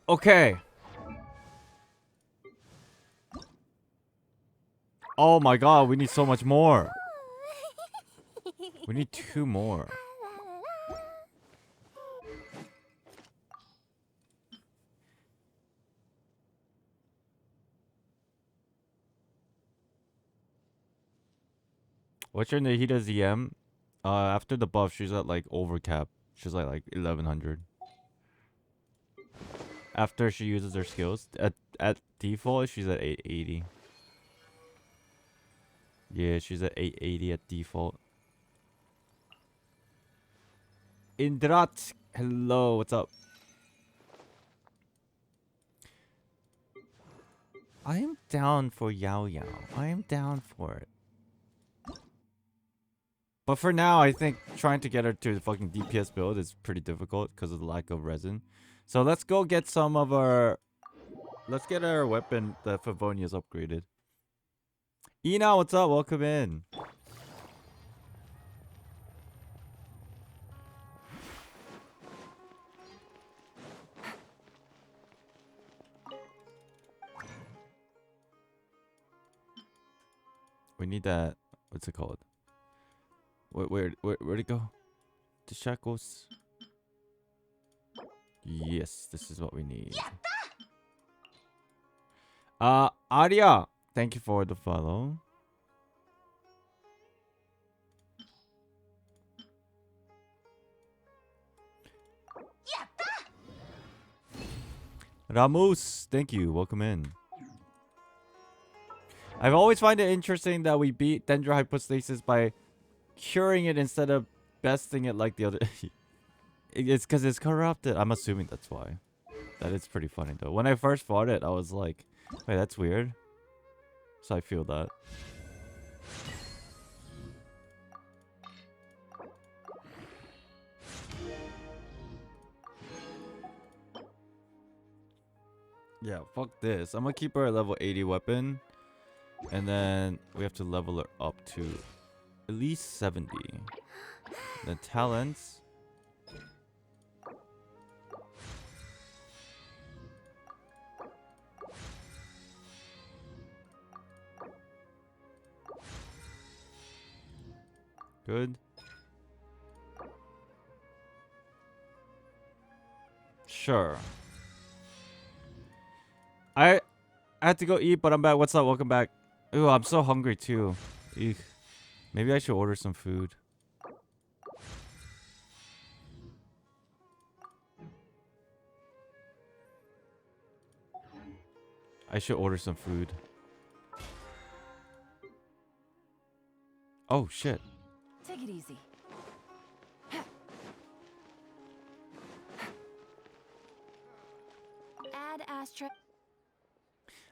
Okay. Oh my god, we need so much more. We need 2 more. What's your Nahida ZM? After the buff, she's at like overcap. She's like 1100. After she uses her skills, at default, she's at 880. Yeah, she's at 880 at default. Indrat, hello, what's up? I am down for Yao Yao. I am down for it. But for now, I think trying to get her to the fucking DPS build is pretty difficult because of the lack of resin. So let's go get some of our... Let's get our weapon, the Favonia's upgraded. Ina, what's up? Welcome in. We need that. What's it called? Where'd it go? The shackles. Yes, this is what we need. Arya, thank you for the follow. Ramus, thank you. Welcome in. I've always find it interesting that we beat Dendro Hypostasis by curing it instead of besting it like the other. It's because it's corrupted. I'm assuming that's why. That is pretty funny though. When I first fought it, I was like, wait, that's weird. So I feel that. Yeah, fuck this. I'm gonna keep her at level 80 weapon. And then we have to level her up to at least 70. The talents. Good. Sure. I had to go eat, but I'm back. What's up? Welcome back. Ooh, I'm so hungry too. Eek. Maybe I should order some food. I should order some food. Oh shit. Take it easy. Add astra.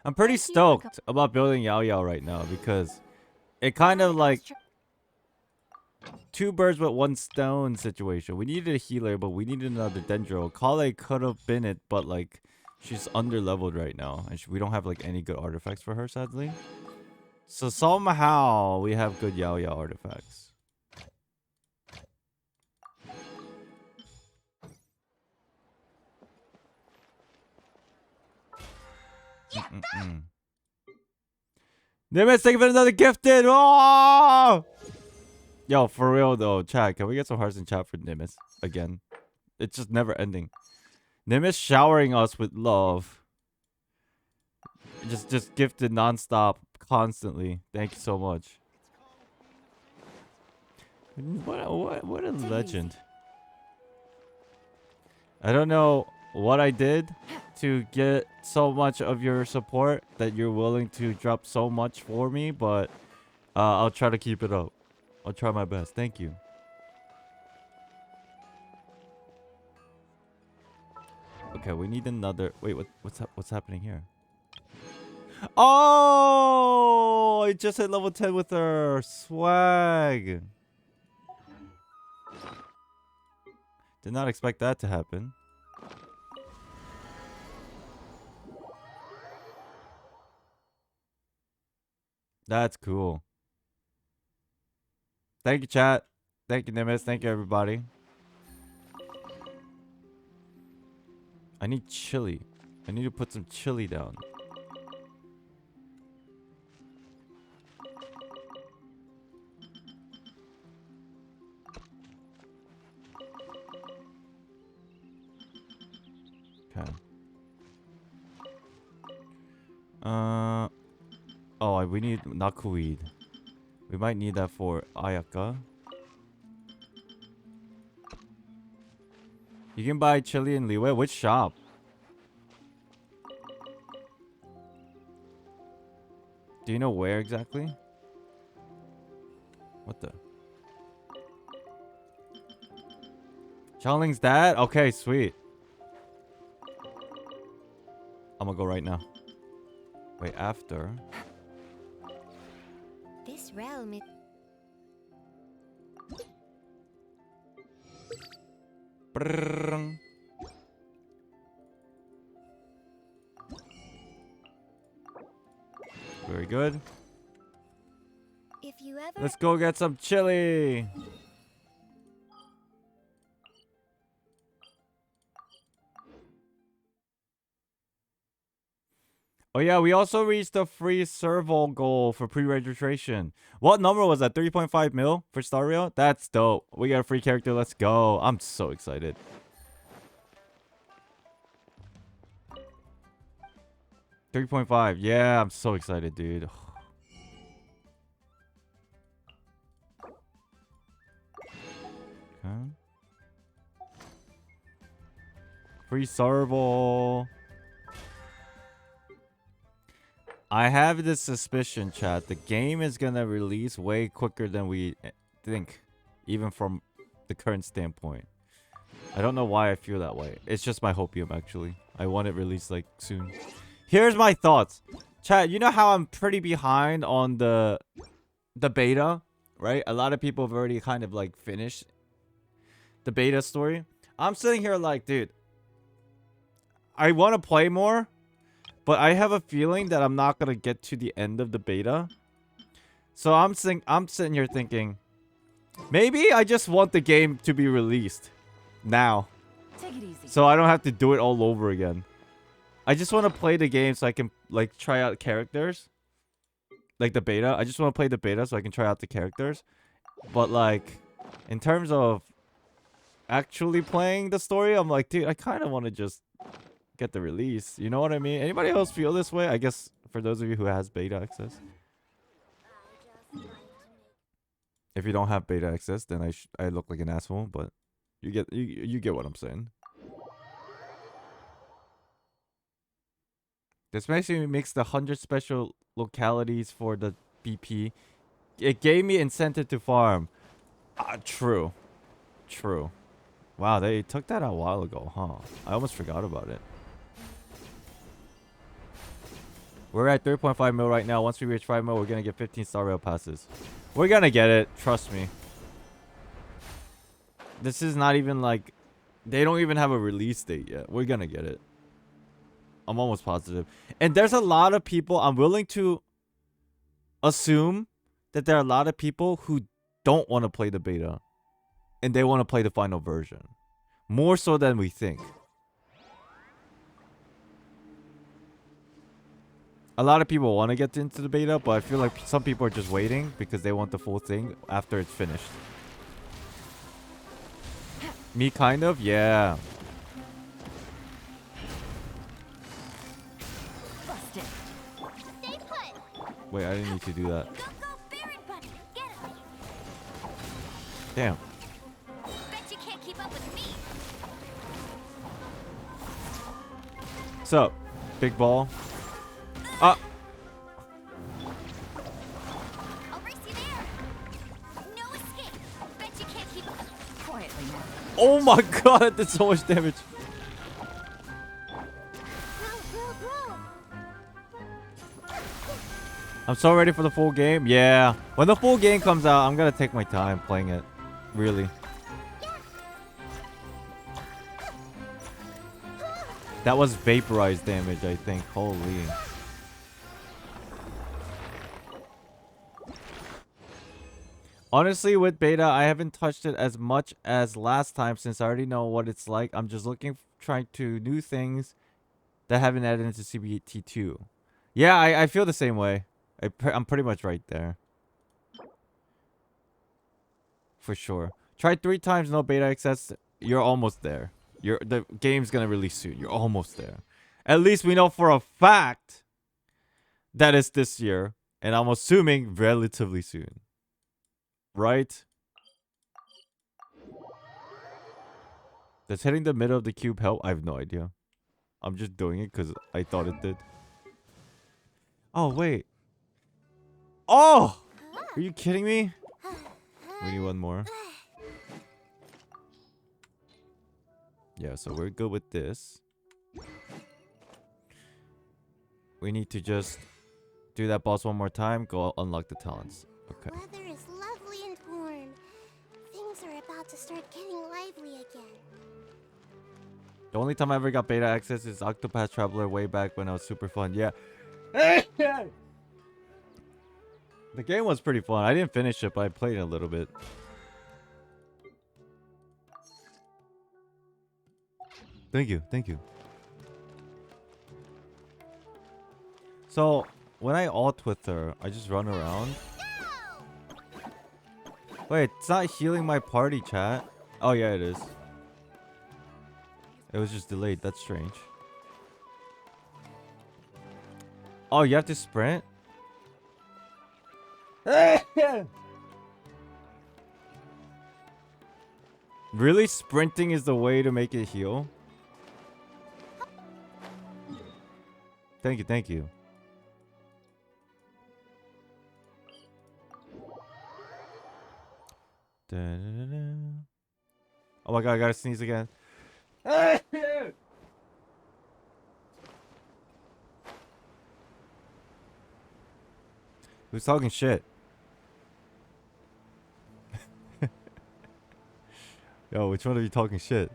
I'm pretty stoked about building Yao Yao right now because it kind of like two birds with one stone situation. We needed a healer, but we needed another Dendro. Kale could have been it, but like she's under leveled right now, and we don't have like any good artifacts for her, sadly. So somehow we have good Yao Yao artifacts. Nimitz, thank you for another gifted. Oh! Yo, for real though, chat. Can we get some hearts in chat for Nimitz again? It's just never ending. Nimitz showering us with love. Just gifted nonstop, constantly. Thank you so much. What a legend. I don't know what I did to get so much of your support that you're willing to drop so much for me, but I'll try to keep it up. I'll try my best. Thank you. Okay, we need another. Wait, what's happening here? Oh, I just hit level 10 with her swag. Did not expect that to happen. That's cool. Thank you, chat. Thank you, Nimitz. Thank you, everybody. I need chili. I need to put some chili down. Okay. Oh, we need nakuweed. We might need that for Ayaka. You can buy chili in Liwe. Which shop? Do you know where exactly? What the? Xiaoling's dad? Okay, sweet. I'm gonna go right now. Wait, after. This realm is. Brrrr. Very good. If you ever. Let's go get some chili. Oh yeah, we also reached the free servo goal for pre-registration. What number was that? 3.5 mil for Star Rail? That's dope. We got a free character. Let's go. I'm so excited. $3.5. Yeah, I'm so excited, dude. Okay. Free servo. I have this suspicion, chat. The game is gonna release way quicker than we think, even from the current standpoint. I don't know why I feel that way. It's just my hopium, actually. I want it released like soon. Here's my thoughts, chat. You know how I'm pretty behind on the beta, right? A lot of people have already kind of like finished the beta story. I'm sitting here like, dude, I want to play more. But I have a feeling that I'm not gonna get to the end of the beta. So I'm sitting here thinking, maybe I just want the game to be released now, Take it easy. so I don't have to do it all over again. I just want to play the game so I can like try out characters, like the beta. I just want to play the beta so I can try out the characters. But like, in terms of actually playing the story, I'm like, dude, I kind of want to just get the release. You know what I mean? Anybody else feel this way? I guess for those of you who has beta access. If you don't have beta access, then I look like an asshole, but you get what I'm saying. This basically makes the 100 special localities for the BP. It gave me incentive to farm. True. True. Wow, they took that a while ago, huh? I almost forgot about it. We're at 3.5 mil right now. Once we reach 5 mil, we're gonna get 15 star rail passes. We're gonna get it. Trust me. This is not even like... They don't even have a release date yet. We're gonna get it. I'm almost positive. And there's a lot of people... I'm willing to assume that there are a lot of people who don't want to play the beta. And they want to play the final version. More so than we think. A lot of people want to get into the beta, but I feel like some people are just waiting because they want the full thing after it's finished. Me, kind of? Yeah. Busted. Stay put. Wait, I didn't need to do that. Go, Baron Bunny. Get him. Damn. Bet you can't keep up with me. So, big ball. I'll race you there. No escape. Bet you can't keep up. Quietly now. Oh my god, that did so much damage. Bro. I'm so ready for the full game. Yeah. When the full game comes out, I'm gonna take my time playing it. Really. That was vaporized damage, I think. Holy. Honestly, with beta, I haven't touched it as much as last time since I already know what it's like. I'm just trying to new things that haven't added into CBT2. Yeah, I feel the same way. I'm pretty much right there. For sure. Try 3 times, no beta access. You're almost there. The game's gonna release soon. You're almost there. At least we know for a fact that it's this year. And I'm assuming relatively soon. Right? Does hitting the middle of the cube help? I have no idea. I'm just doing it because I thought it did. Oh, wait. Oh! Are you kidding me? We need one more. Yeah, so we're good with this. We need to just do that boss one more time. Go unlock the talents. Okay. Weather is lovely and warm. Things are about to start getting lively again. The only time I ever got beta access is Octopath Traveler way back when I was super fun. Yeah. The game was pretty fun. I didn't finish it, but I played it a little bit. Thank you. Thank you. So, when I ult with her, I just run around. Wait, it's not healing my party, chat. Oh, yeah, it is. It was just delayed. That's strange. Oh, you have to sprint? Really? Sprinting is the way to make it heal? Thank you, thank you. Da-da-da-da. Oh my god, I gotta sneeze again. Who's talking shit? Yo, which one of you talking shit?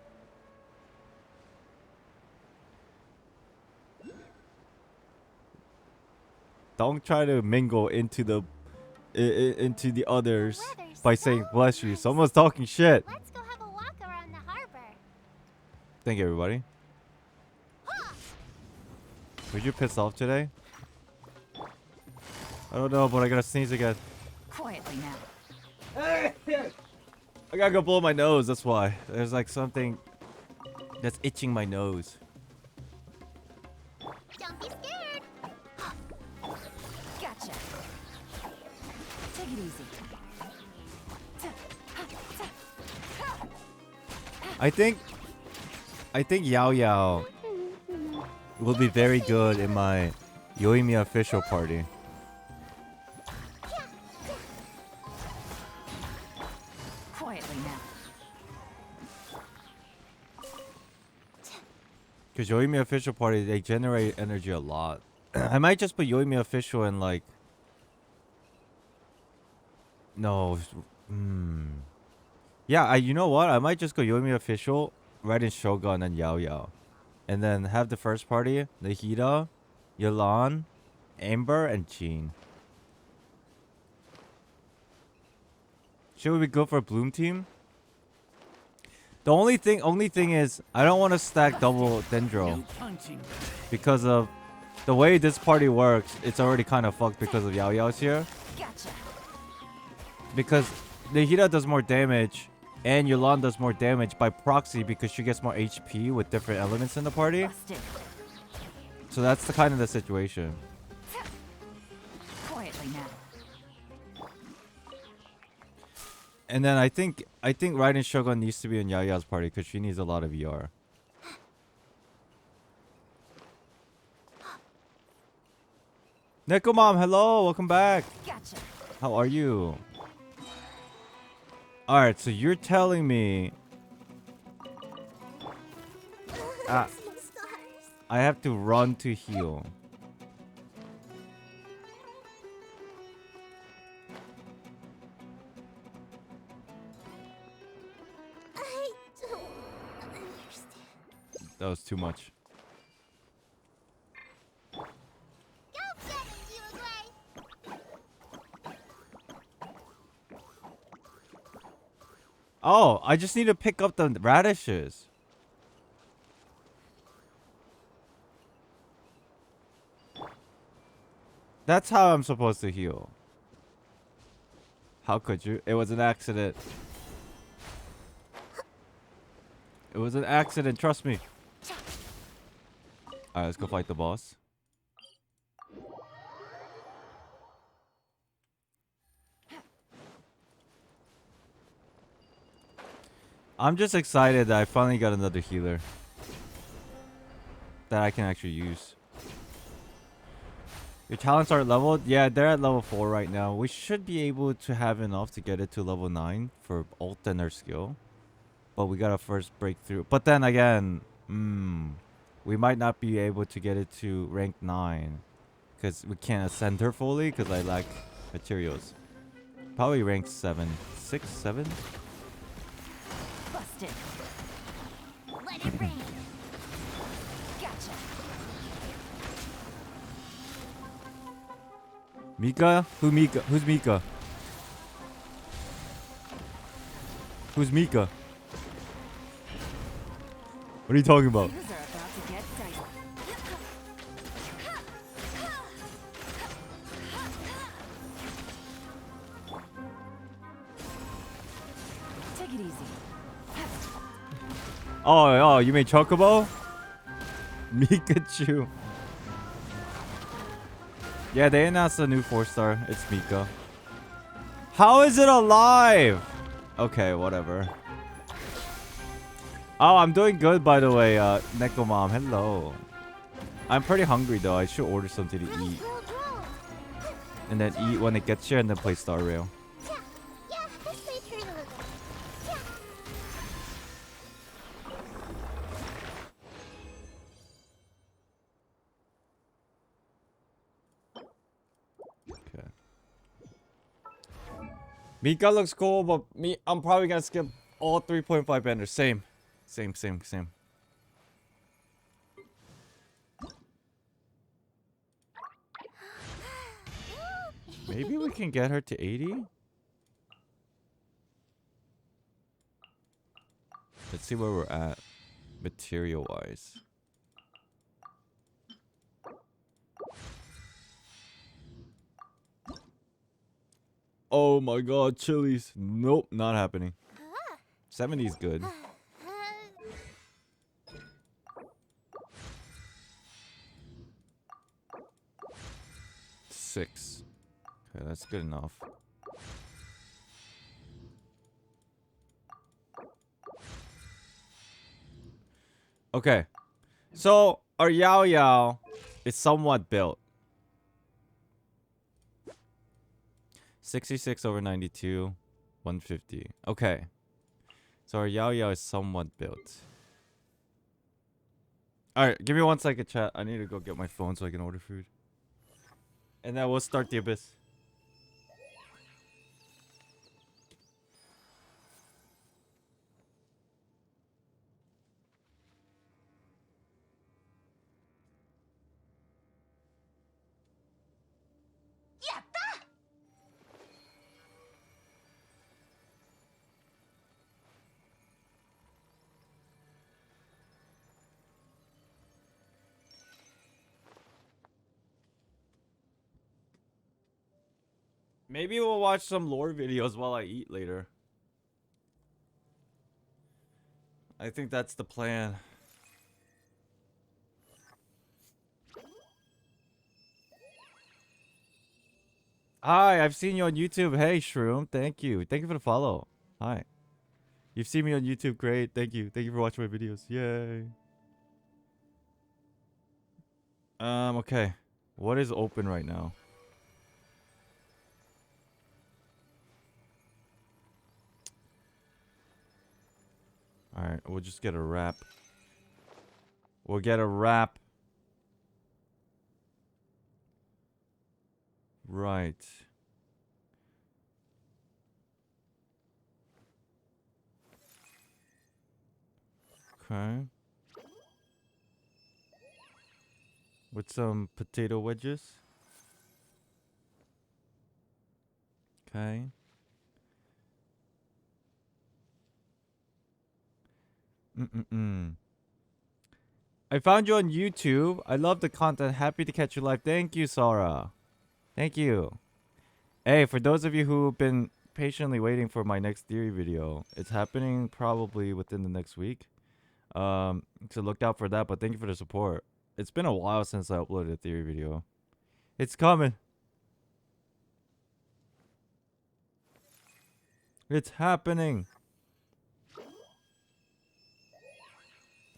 Don't try to mingle into the into the others Weather's by so saying bless you. nice. Someone's talking shit. Let's go have a walk around the harbor. Thank you, everybody. Were you pissed off today? I don't know, but I gotta sneeze again. Quietly now. I gotta go blow my nose, that's why. There's like something that's itching my nose. Don't be scared. Gotcha. Take it easy. I think Yao Yao will be very good in my Yoimiya official party. Quietly now. Because Yoimiya official party, they generate energy a lot. I might just put Yoimiya official in like... No. Yeah, you know what? I might just go Yoimiya official, right in Shogun and Yao Yao. And then have the first party, Nahida, Yalan, Amber, and Jean. Should we be good for a Bloom team? The only thing is, I don't want to stack double Dendro. Punching. Because of the way this party works, it's already kind of fucked because of Yao Yao's here. Gotcha. Because Nahida does more damage, and Yalan does more damage by proxy because she gets more HP with different elements in the party. Busted. So that's the kind of the situation. Quietly now. And then I think Raiden Shogun needs to be in Yao Yao's party because she needs a lot of ER. Neko Mom, hello, welcome back. Gotcha. How are you? Alright, so you're telling me Some stars. I have to run to heal. I don't understand. That was too much. Go get it, Yao. Oh, I just need to pick up the radishes. That's how I'm supposed to heal. How could you? It was an accident. It was an accident, trust me. Alright, let's go fight the boss. I'm just excited that I finally got another healer that I can actually use. Your talents are leveled? Yeah, they're at level 4 right now. We should be able to have enough to get it to level 9 for ult and our skill. But we gotta first break through. But then again, we might not be able to get it to rank 9. Because we can't ascend her fully because I lack materials. Probably rank 7. 6, 7? Busted. Let it rain. Gotcha. Mika? Who Mika? Who's Mika? Who's Mika? What are you talking about? Things are about to get dicey. Take it easy. Oh, you mean Chocobo? Mikachu. Yeah, they announced a new 4-star. It's Mika. How is it alive? Okay, whatever. Oh, I'm doing good, by the way, Neko Mom. Hello. I'm pretty hungry, though. I should order something to eat. Roll. And then eat when it gets here and then play Star Rail. Yeah, this may turn a little. Mika looks cool, but I'm probably gonna skip all 3.5 benders. Same. Maybe we can get her to 80? Let's see where we're at, material-wise. Oh my god, chilies. Nope, not happening. 70's good. 6. Okay, that's good enough. Okay. So, our Yao Yao is somewhat built. 66 over 92. 150. Okay. So, our Yao Yao is somewhat built. Alright, give me 1 second, chat. I need to go get my phone so I can order food. And then we'll start the abyss. Maybe we'll watch some lore videos while I eat later. I think that's the plan. Hi, I've seen you on YouTube. Hey, Shroom. Thank you. Thank you for the follow. Hi. You've seen me on YouTube. Great. Thank you. Thank you for watching my videos. Yay. Okay. What is open right now? Alright, we'll just get a wrap. We'll get a wrap. Right. Okay. With some potato wedges. Okay. I found you on YouTube. I love the content. Happy to catch you live. Thank you, Sarah. Thank you. Hey, for those of you who've been patiently waiting for my next theory video, it's happening probably within the next week. So look out for that, but thank you for the support. It's been a while since I uploaded a theory video. It's coming. It's happening.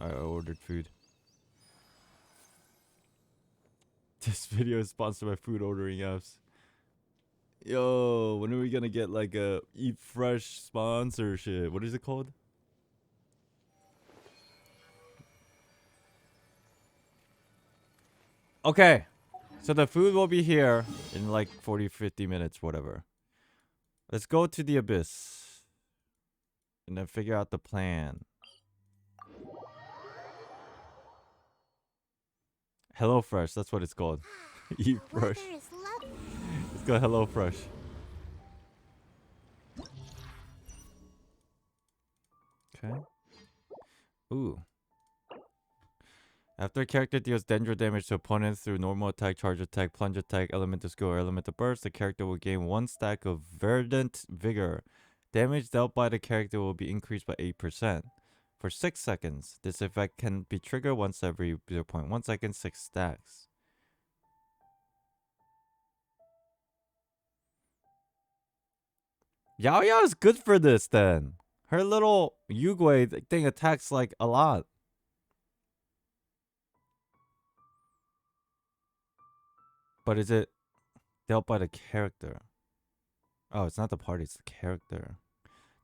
I ordered food. This video is sponsored by food ordering apps. Yo, when are we gonna get like a Eat Fresh sponsorship? What is it called? Okay. So the food will be here in like 40-50 minutes, whatever. Let's go to the abyss. And then figure out the plan. Hello Fresh, that's what it's called. Eat Fresh. Let's go Hello Fresh. Okay. Ooh. After a character deals danger damage to opponents through normal attack, charge attack, plunge attack, elemental skill, or elemental burst, the character will gain 1 stack of verdant vigor. Damage dealt by the character will be increased by 8%. For 6 seconds, this effect can be triggered once every 0.1 second, 6 stacks. Yao Yao is good for this then. Her little Yugui thing attacks like a lot. But is it dealt by the character? Oh, it's not the party, it's the character.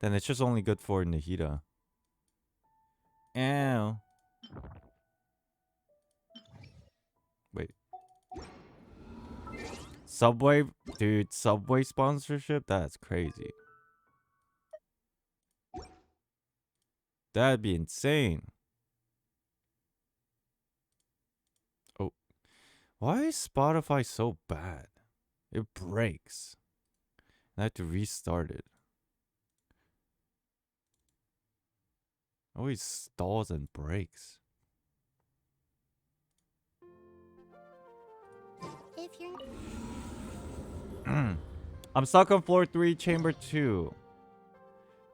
Then it's just only good for Nahida. Ow. Wait. Subway? Dude, Subway sponsorship? That's crazy. That'd be insane. Oh, why is Spotify so bad? It breaks. I have to restart it. Always stalls and breaks. If you're I'm stuck on floor 3, chamber 2.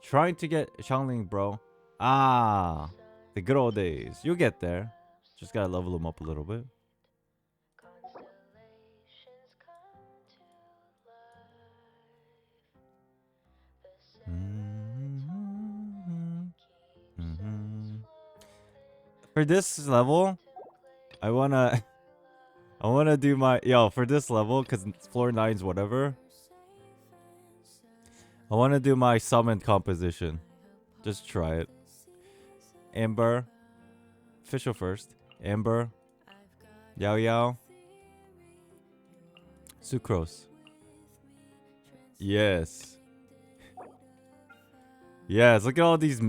Trying to get Xiangling, bro. Ah, the good old days. You'll get there. Just gotta level them up a little bit. For this level, I wanna do my for this level, cause floor 9's whatever. I wanna do my summon composition. Just try it. Amber, official first. Amber, Yao Yao, Sucrose. Yes. Yes. Look at all these.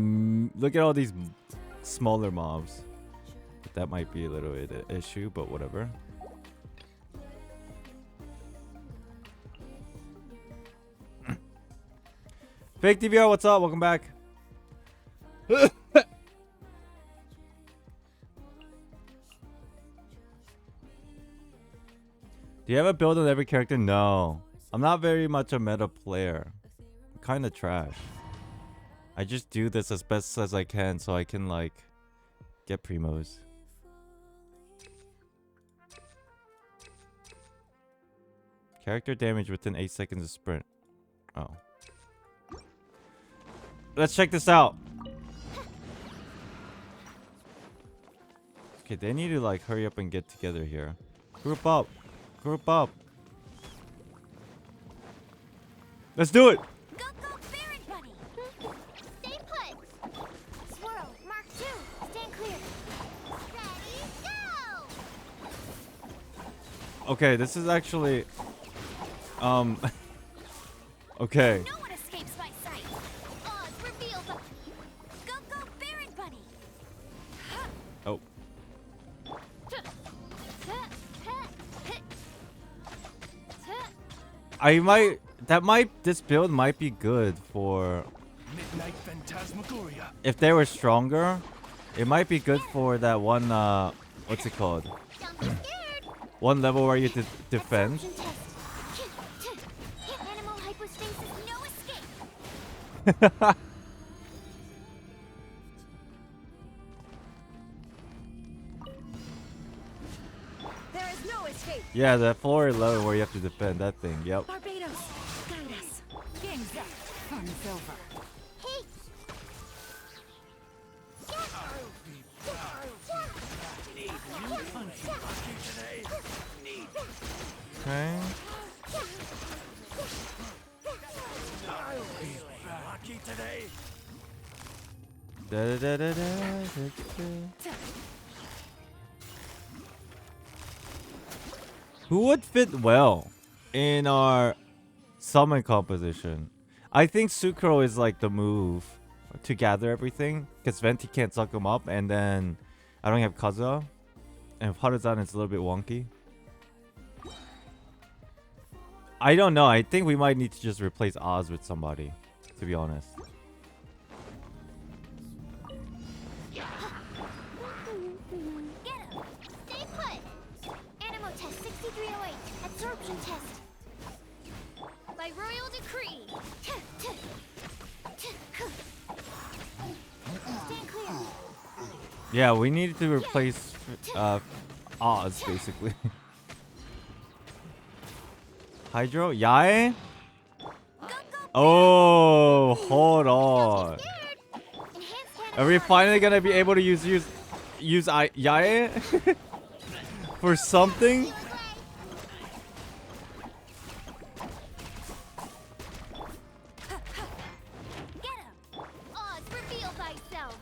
Smaller mobs. But that might be a little bit an issue, but whatever. Fake DVR, what's up? Welcome back. Do you have a build on every character? No. I'm not very much a meta player. I'm kind of trash. I just do this as best as I can so I can, like, get primos. Character damage within 8 seconds of sprint. Oh. Let's check this out. Okay, they need to, like, hurry up and get together here. Group up. Group up. Let's do it. Go, Baron Bunny! Stay put! Swirl, Mark 2, stand clear. Ready, go! Okay, this is actually... okay. No one escapes my sight. Oz reveal the... Go, Baron Bunny! Oh. This build might be good for... Midnight Phantasmagoria. If they were stronger, it might be good for that one, what's it called? Don't be scared! One level where you defend. Absorption test. Animal hypostasis, no escape! There is no escape! Yeah, that floor 11 where you have to defend that thing. Yep. Barbados, guide us. Game's up. Fun's over. Hey! Okay. Lucky today. Who would fit well in our summon composition? I think Sucro is like the move to gather everything, because Venti can't suck him up, and then I don't have Kazuha, and Haruzan is a little bit wonky. I don't know. I think we might need to just replace Oz with somebody, to be honest. Get him! Stay put! Animal test 6308. Absorption test. By royal decree. Stand clear. Yeah, we needed to replace Oz, basically. Hydro? Yae? Oh, hold on. Are we finally gonna be able to use Yae for something? Get him! Oz, reveal thyself!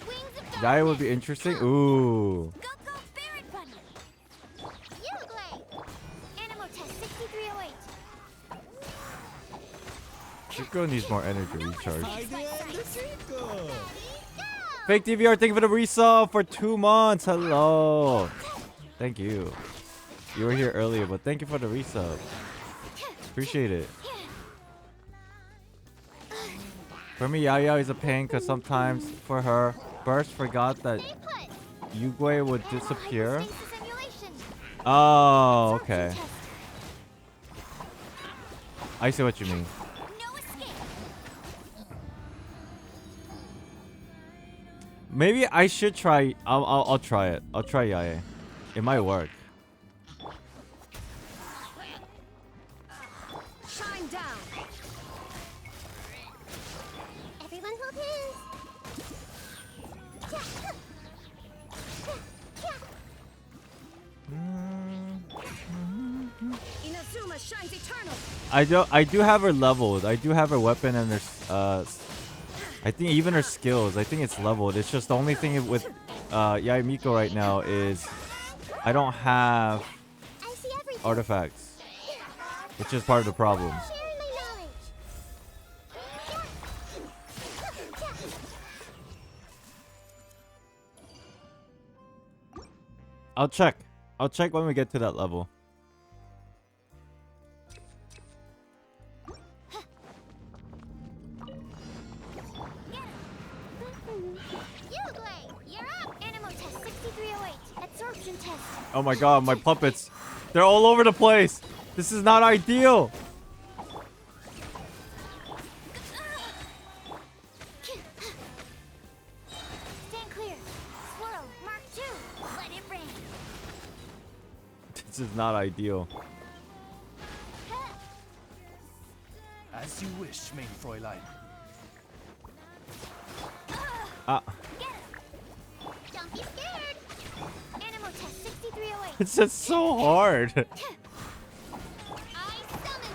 Wings of Yae would darkness. be interesting. Ooh. Go, Baron Bunny! You, Glade! Animal test 6308. Chico needs more energy recharge. Go! Fake DVR, thank you for the resub for 2 months. Hello. Thank you. You were here earlier, but thank you for the resub. Appreciate it. For me, Yao Yao is a pain because sometimes for her, Burst forgot that Stay put. Yugwe would disappear. Hyperstasis simulation. Oh, okay. Absorption test. I see what you mean. No escape. Maybe I should try. I'll try it. I'll try Yae. It might work. Shine down. Everyone hold hands. Inazuma shines eternal. I do have her leveled. I do have her weapon and her I think even her skills. I think it's leveled. It's just the only thing with Yae Miko right now is I don't have I see everything. artifacts. It's just part of the problem. Sharing my knowledge. I'll check. I'll check when we get to that level. Yugwe, you're up. Animal test 6308. Absorption test. Oh my god, my puppets. They're all over the place. This is not ideal. Stand clear. Swirl. Mark 2. Let it rain. This is not ideal. As you wish, main Fräulein. Ah, Don't be scared. Animal test 6308. it's just so hard. I summon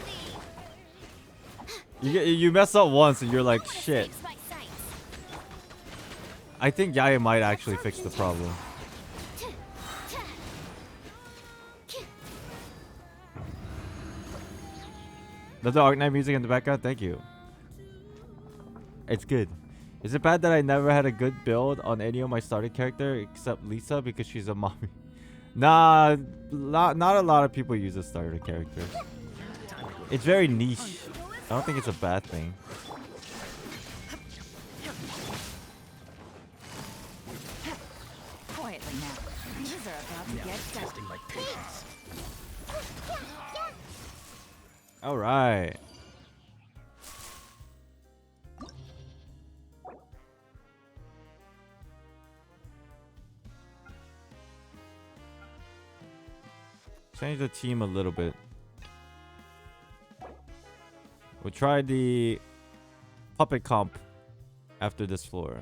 thee. You mess up once and you're like, shit. Fix my sights. I think Yaya might actually fix the problem. Another Arknight music in the background? Thank you. It's good. Is it bad that I never had a good build on any of my started character except Lisa because she's a mommy? Nah, not a lot of people use a starter character. It's very niche. I don't think it's a bad thing. Quietly now. These are about to get dicey. Testing my patience. All right. Change the team a little bit. We'll try the puppet comp after this floor.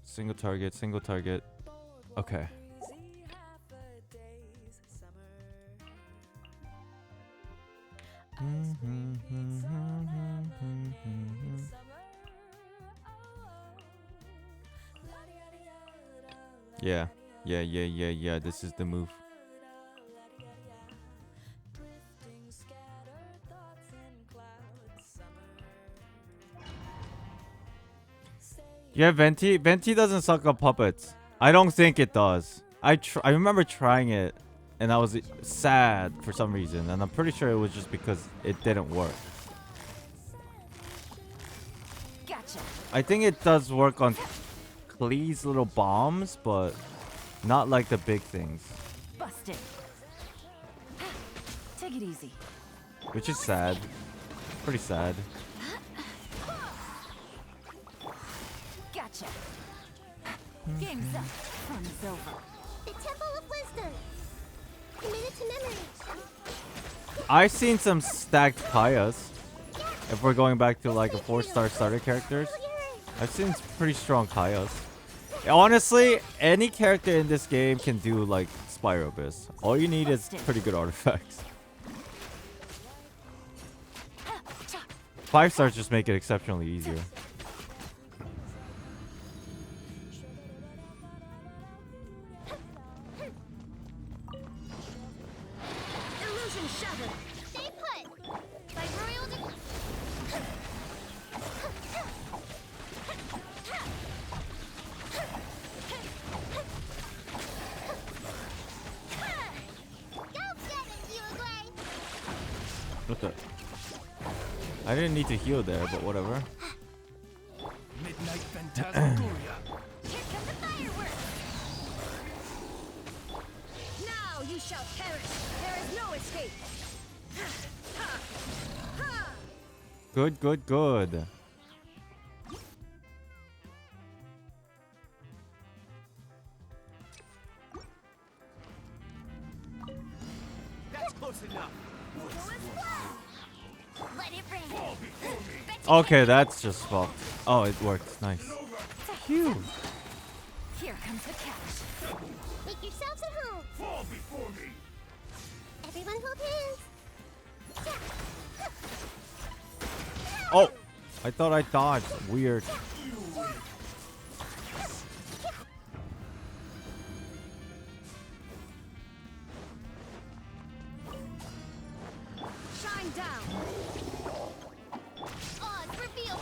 Single target, single target. Okay. Yeah. Yeah. This is the move. Yeah, Venti. Venti doesn't suck up puppets. I don't think it does. I remember trying it, and I was sad for some reason, and I'm pretty sure it was just because it didn't work. Gotcha. I think it does work on Klee's little bombs, but not like the big things, Busted. Take it easy. which is sad. Pretty sad. Gotcha. Game's up. Fun's over. The Temple of Wisdom. Committed to memory. I've seen some stacked Kayas. If we're going back to like a 4-star starter characters, I've seen pretty strong Kayas. Honestly, any character in this game can do like Spyro Abyss. All you need is pretty good artifacts. 5 stars just make it exceptionally easier. Illusion shattered. Stay put. What the? I didn't need to heal there, but whatever. Midnight Phantasmagoria. Here come the fireworks! Now you shall perish. There is no escape. Good, good, good. That's close enough. Let it rain. Okay, that's just fucked. Oh, it worked. Nice. Phew. Here comes the catch. Make yourselves at home. Fall before me. Everyone hold hands. Oh, I thought I dodged. Weird. Shine down. Odds reveal.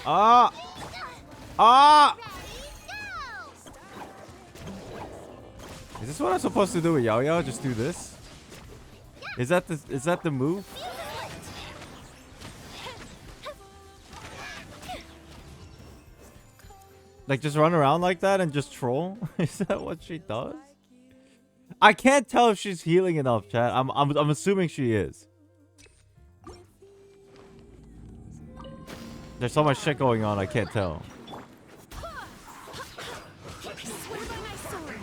Ah! Ah! Is this what I'm supposed to do with Yao Yao? Just do this? Is that the move? Like just run around like that and just troll? Is that what she does? I can't tell if she's healing enough, chat. I'm assuming she is. There's so much shit going on, I can't tell. Swear by my sword.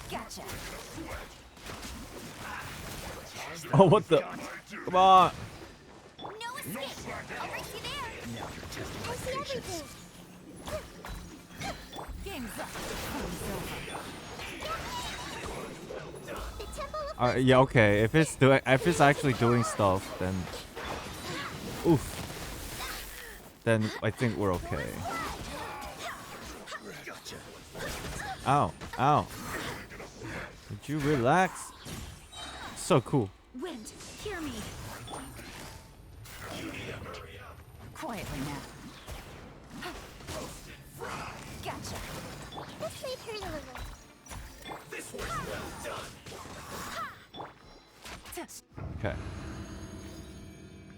Gotcha. Oh, what the? Come on. No escape. I'll race you there. I see everything. Game's up. The temple of Yeah, okay. If it's actually doing stuff, then oof. Then I think we're okay. Ow, ow. Would you relax? So cool. Wind, hear me. Quietly now. Gotcha. this made her little. Okay.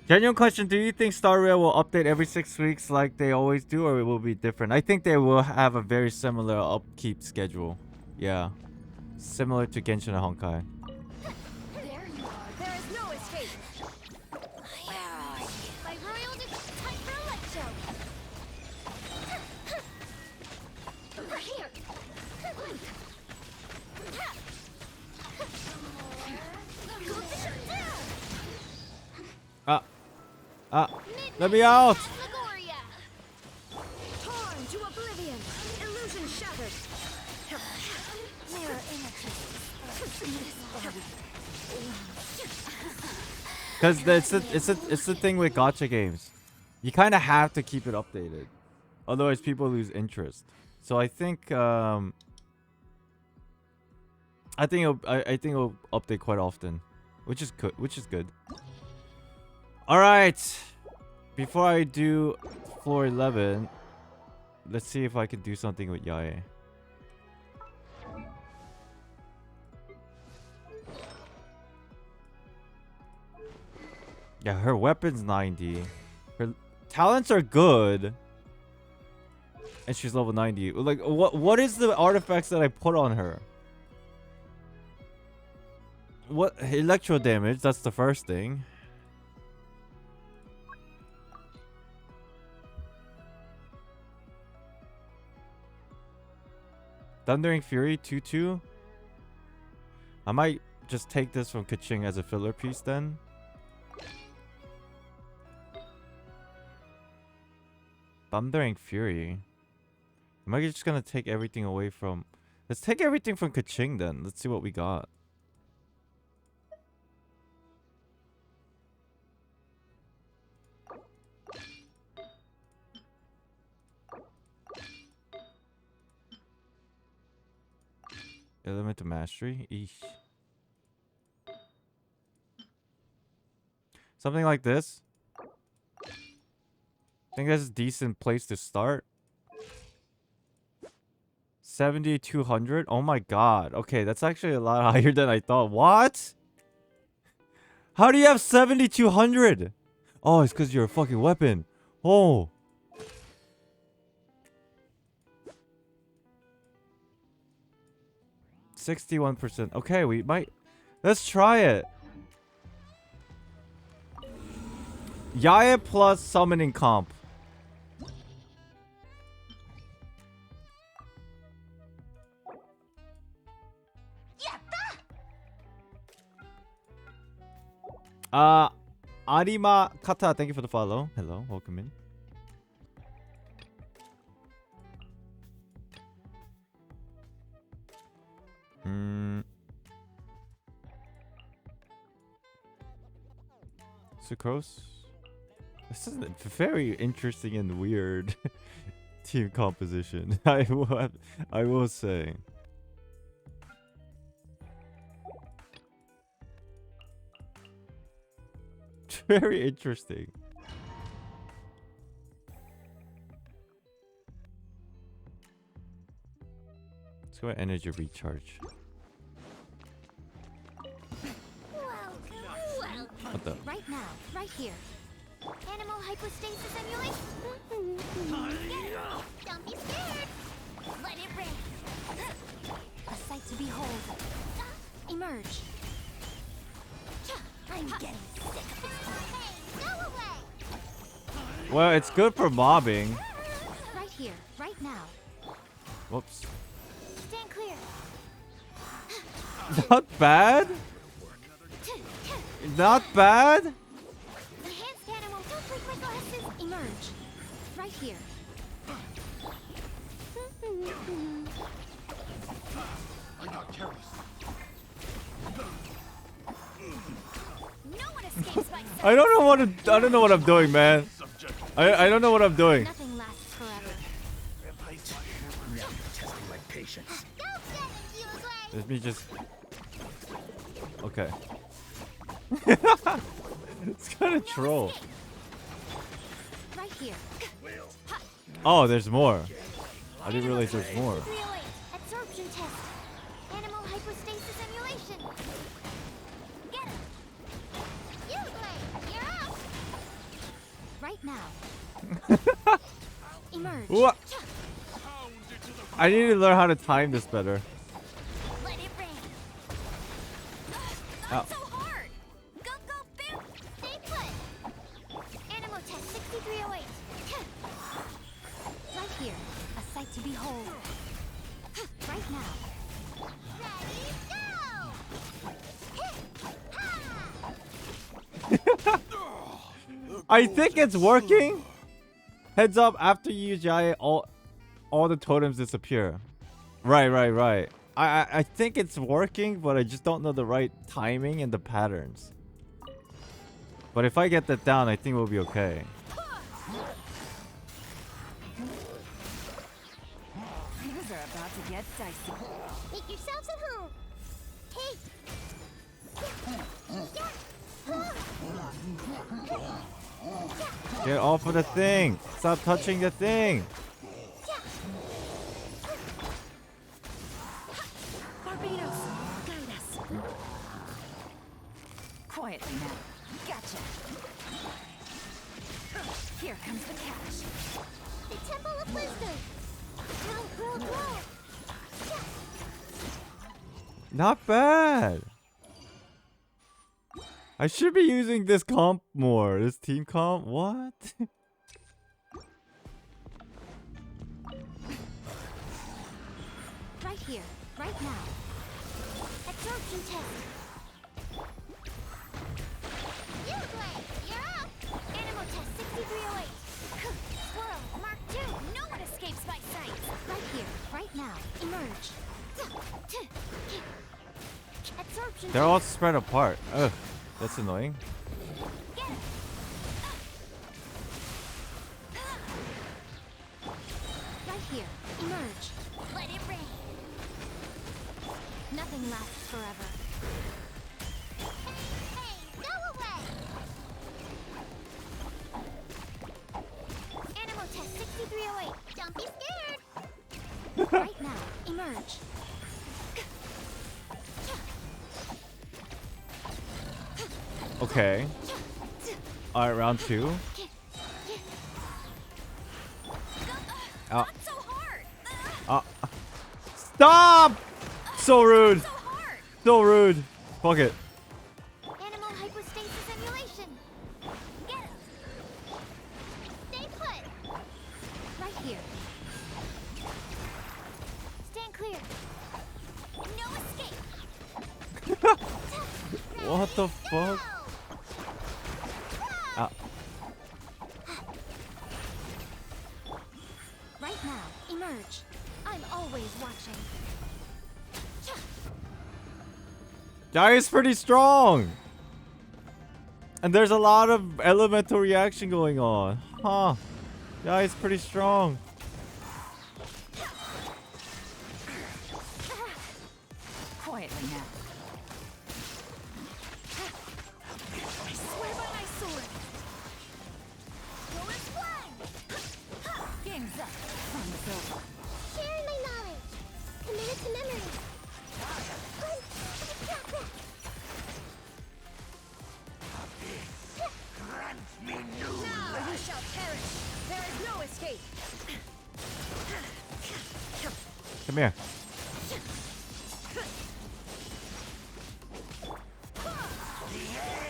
Genuine question, do you think Star Rail will update every 6 weeks like they always do, or it will be different? I think they will have a very similar upkeep schedule. Yeah. Similar to Genshin and Honkai. There you are. There is no escape. Where are you? My royal time for a light show. Over here. Go to shut down. Let me out! Phantasmagoria. Torn to oblivion. Illusion shattered. Mirror Because it's the thing with gacha games. You kind of have to keep it updated. Otherwise people lose interest. So I think I think it'll update quite often, which is good. All right. Before I do floor 11, let's see if I can do something with Yae. Yeah, her weapon's 90. Her talents are good. And she's level 90. Like, what is the artifacts that I put on her? What? Electro damage, that's the first thing. Thundering Fury 2-2. I might just take this from Kaching as a filler piece then. Thundering Fury. Am I just gonna take everything away from... Let's take everything from Kaching then. Let's see what we got. Element of Mastery. Eesh. Something like this. I think that's a decent place to start. 7,200. Oh my god. Okay, that's actually a lot higher than I thought. What? How do you have 7,200? Oh, it's because you're a fucking weapon. Oh. %61%. Okay, we might. Let's try it. Yaya plus summoning comp. Arima Kata, thank you for the follow. Hello, welcome in. Sucrose. This is a very interesting and weird team composition. I will say. Very interesting. Let's go energy recharge. What the? Right now, right here. Animal hypostasis emulation. Don't be scared. Let it rain. A sight to behold. Emerge. I'm getting sick of this. Hey, go away. Well, it's good for mobbing. Right here, right now. Whoops. Stand clear. Not bad. Not bad. Enhanced animal complete glasses. Emerge. Right here. I got careless. No one escapes my sight. I don't know what I'm doing, man. I don't know what I'm doing. Nothing lasts forever. Now you're testing my patience. Go get it, you way. Let me just. Okay. It's kind of troll. Right here. Oh, there's more. I didn't realize there's more. 308. Absorption test. Animal hypostasis emulation. Get him. You way. You're up. Right now. Emerge. What? I need to learn how to time this better. Let it rain. Ow. So hard. Go, go, bam. Stay put. Animal test 6308. Right here. A sight to behold. Right now. Ready, go. I think it's working. Heads up, after you use Yaya, all the totems disappear. Right. I think it's working, but I just don't know the right timing and the patterns. But if I get that down, I think we'll be okay. Things are about to get dicey. Make yourselves at home. Hey. Get off of the thing. Stop touching the thing. Barbados, guide us. Quietly now. Gotcha. Here comes the cash. The Temple of Wisdom. Grow. Not bad. I should be using this comp more. This team comp. What? Right here, right now. Absorption test. You play. You're up. Animal test 6308. Squirrel, Mark 2. No one escapes my sight. Right here, right now. Emerge. Absorption They're all spread apart. Ugh, that's annoying. Get it. Right here. Emerge. Let it rain. Nothing lasts forever. Hey, go away. 6308. Don't be scared. Right now, emerge. Okay. Alright, round 2. Ow. So hard. Stop! So rude. So hard. So rude. Fuck it. Animal hypostasis emulation. Get him. Stay put. Right here. Stand clear. No escape. What the fuck? Ah. Right now, emerge. I'm always watching. Guy is pretty strong. And there's a lot of elemental reaction going on. Huh. Guy is pretty strong. Quietly now. I swear by my sword. Go and fly. Game's up. Fun is over. Sharing my knowledge. Committed to memory. Now you shall perish. There is no escape. Come here.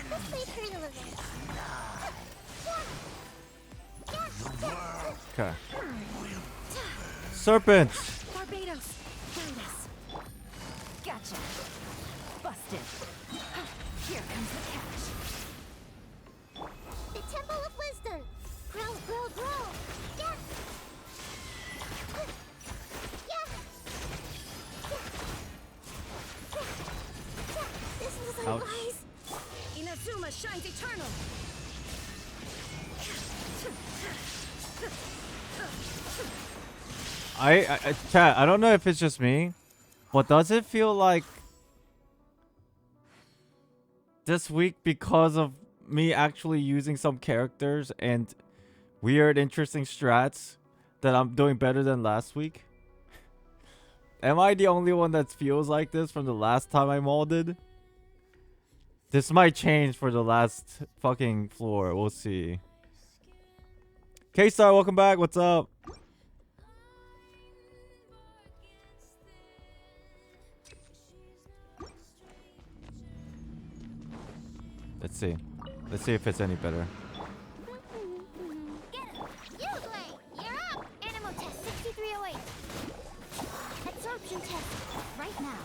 Let's play through a little. Okay. Serpent. Barbados. Find us. Gotcha. Busted. Here comes the catch. The Temple of Wisdom. Grow, grow, grow. Yeah. Yeah. This was Ouch. unwise. Inazuma shines eternal. Chat, I don't know if it's just me, but does it feel like this week, because of me actually using some characters and weird, interesting strats, that I'm doing better than last week? Am I the only one that feels like this from the last time I molded? This might change for the last fucking floor. We'll see. K-Star, welcome back. What's up? Let's see. Let's see if it's any better. Get him. Uruguay, you're up. Animal test 6308. Absorption test. Right now.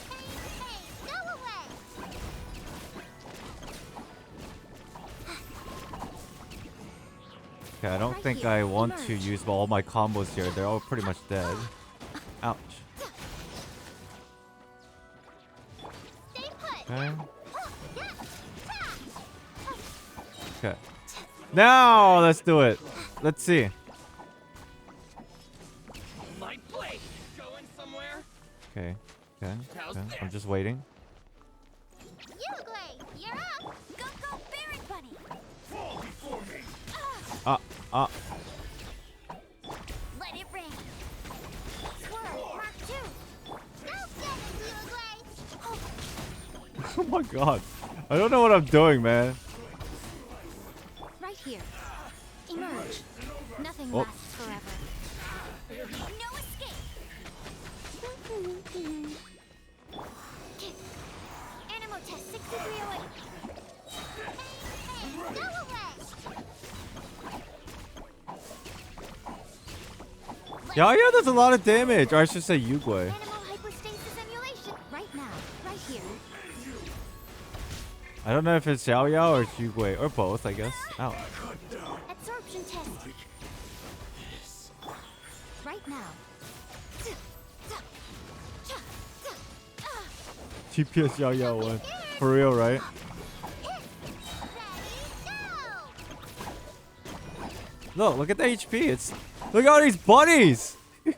Hey, go away. Okay, I don't think I want to use all my combos here. They're all pretty much dead. Ouch. Stay put. Okay. Okay. Now let's do it. Let's see. My blade going somewhere? Okay. Okay. Okay. I'm just waiting. Uruguay, you're up. Go, go, Baron Bunny. Fall before me. Let it rain. Swirl, Mark 2. Go get it, Uruguay. Oh my god. I don't know what I'm doing, man. Right here. Emerge. Nothing Oh. lasts forever. No escape. Animal test 6308. Hey, go away. Yao Yao does a lot of damage. Or I should say Yugui. Animal hypostasis emulation. Right now. Right here. I don't know if it's Yao Yao or it's Yugui. Or both, I guess. Ow. Absorption test. Right now. TPS Yao Yao won. For real, right? Look at the HP. Look at all these bunnies. No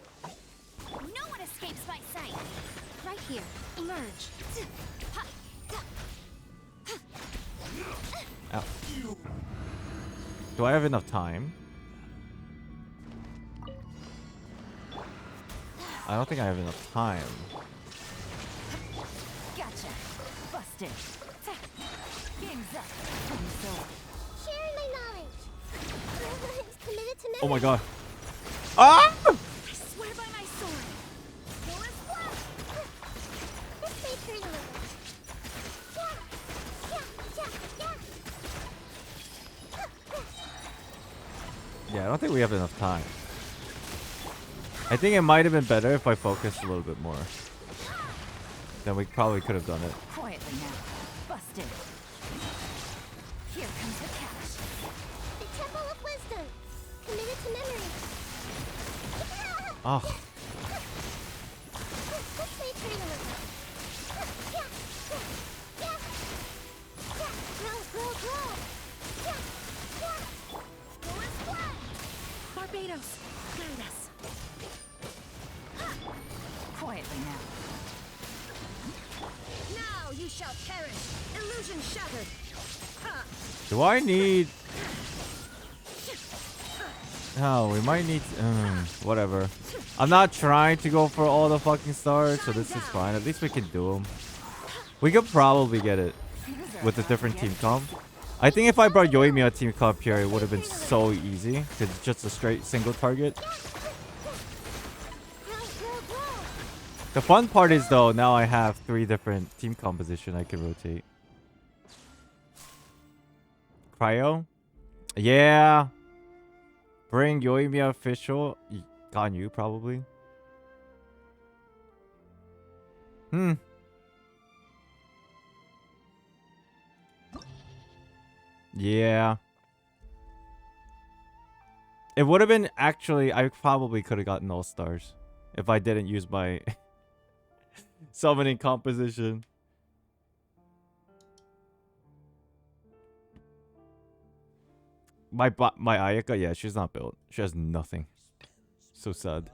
one escapes my sight. Right here. Emerge. Ow. Do I have enough time? I don't think I have enough time. Gotcha. Busted. Game's up. So Sharing my knowledge. Committed to memory. Oh my god. Ah! I swear by my sword. Forest blood. This may turn a little. Yeah, I don't think we have enough time. I think it might have been better if I focused a little bit more. Then we probably could have done it. quietly now. Busted. Here comes the catch. The Temple of Wisdom. Committed to memory. Ah. This may turn a little. Grow. Forest blood. Barbados. Guide us. Quietly now. Now you shall perish. Illusion shattered. Do I need... Oh, we might need... whatever. I'm not trying to go for all the fucking stars, so this is fine. At least we can do them. We could probably get it with a different team comp. I think if I brought Yoimiya team comp here, it would have been so easy. Because it's just a straight single target. The fun part is, though, now I have 3 different team composition I can rotate. Cryo? Yeah. Bring Yoimiya official. Ganyu, probably. Yeah. It would have been actually... I probably could have gotten all stars if I didn't use my summoning composition. My Ayaka, yeah, she's not built. She has nothing. So sad.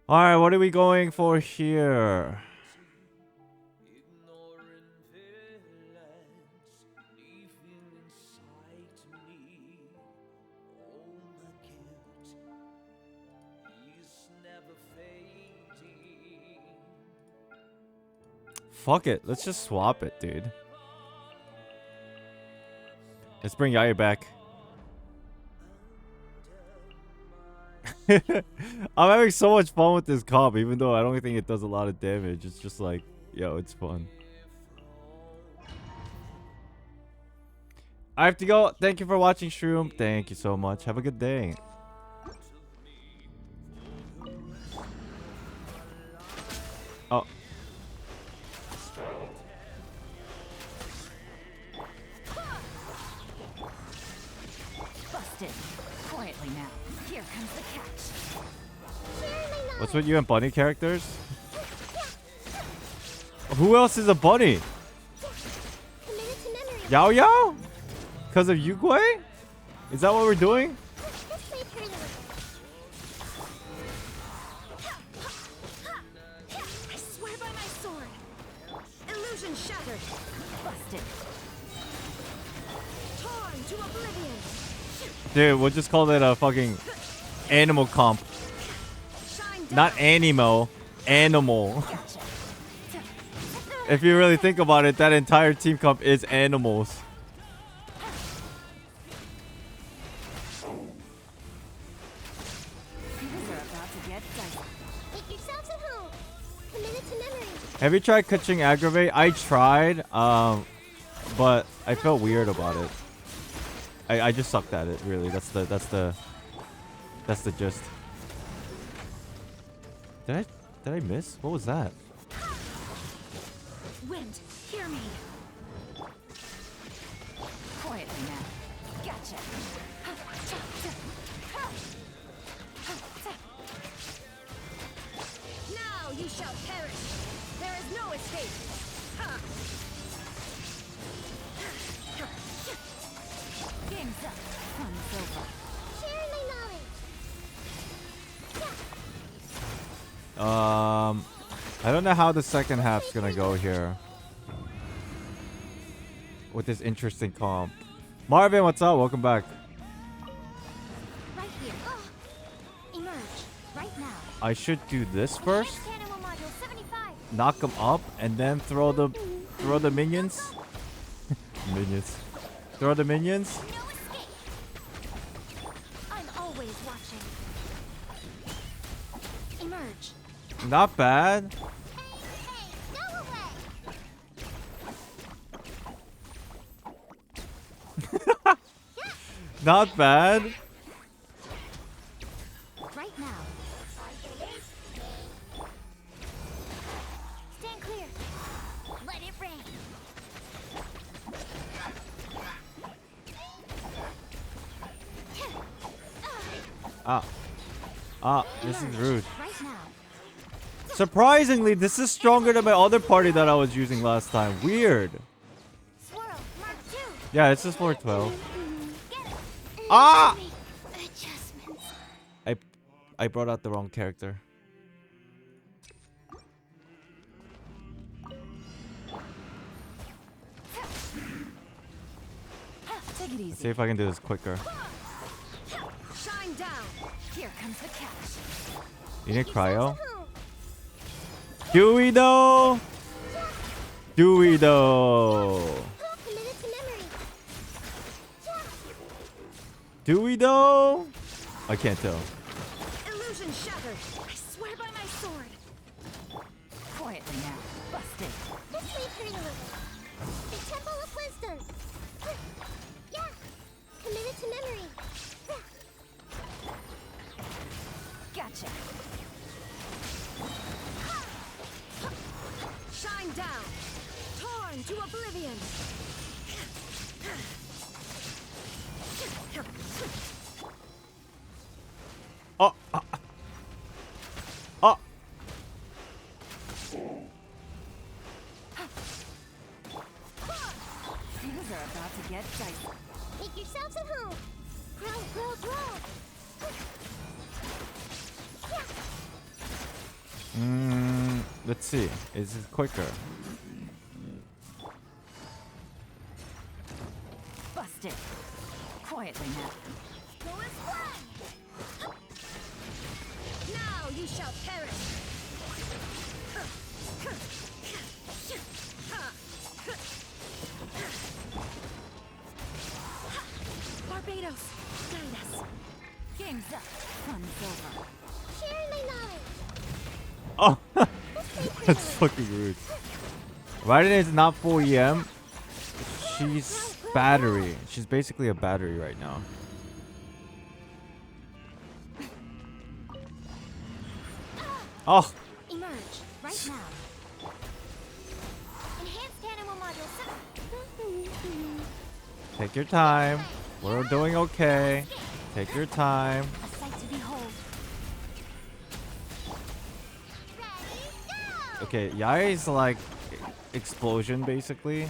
Alright, what are we going for here? Fuck it. Let's just swap it, dude. Let's bring Yaya back. I'm having so much fun with this comp, even though I don't think it does a lot of damage. It's just like, yo, it's fun. I have to go. Thank you for watching, Shroom. Thank you so much. Have a good day. Oh. Busted. Quietly now. Here comes the catch. What's with you and bunny characters? Who else is a bunny? Yao Yao? Because of Yugui? Is that what we're doing? I swear by my sword. Illusion shattered. Busted. Torn to oblivion. Dude, we'll just call it a fucking animal comp. Not animo, animal. If you really think about it, that entire team comp is animals. Have you tried catching aggravate? I tried, but I felt weird about it. I just sucked at it, really. That's the gist. Did I miss? What was that? Wind, hear me. Quietly now. Gotcha. Now you shall perish. There is no escape. Game's up. Fun's over. Sharing my knowledge. I don't know how the second half's gonna go here. With this interesting comp. Marvin, what's up? Welcome back. right now. I should do this first. Enhanced animal module 75. Knock them up and then throw the minions. Minions. Throw the minions. No escape. I'm always watching. Emerge. Not bad. Hey, go away. Not bad. Right now. Stand clear. Let it rain. This is rude. Right now. Surprisingly, this is stronger than my other party that I was using last time. Weird. Swirl. Mark 2. Yeah, it's just 412. Get it. Ah! Adjustments. I brought out the wrong character. Take it easy. See if I can do this quicker. Shine down. Here comes the catch. You need cryo? Do we though? Do we though? Committed to memory. Do we though? I can't tell. Illusion shattered. I swear by my sword. Quietly now. Busted. This way, pretty little. The Temple of Wisdom. Yeah. Committed to memory. Gotcha. Shine down. Torn to oblivion. Oh. Oh. Things are about to get dicey. Make yourselves at home. Growl, growl, growl. Let's see. Is it quicker? Busted. Quietly now. Now you shall perish. Barbados, guide us. Game's up. Fun's over. Sharing my knowledge. Oh. That's fucking rude. Right, it's not full EM. She's battery. She's basically a battery right now. Oh. Emerge right now. Enhanced animal module 7. Take your time. We're doing okay. Take your time. A sight to behold. Okay, Yai's like explosion basically.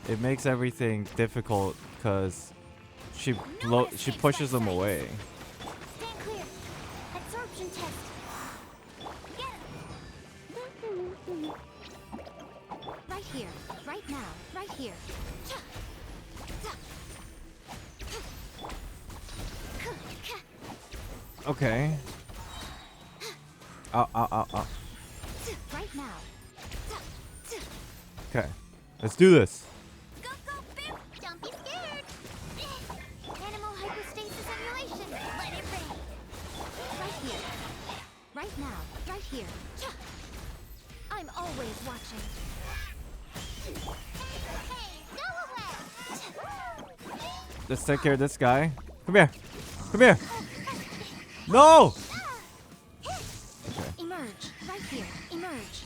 It makes everything difficult because she pushes them away. Stand clear. Absorption test. Get it. Right here. Right now. Right here. Okay. Ow, ow, ow, ow. Right now. Okay. Let's do this. Go, go, Bim! Don't be scared! Animal hypostasis emulation. Let it rain. Right here. Right now. Right here. I'm always watching. Hey, go away! Let's take care of this guy. Come here. Come here. No! Okay. Emerge. Right here. Emerge.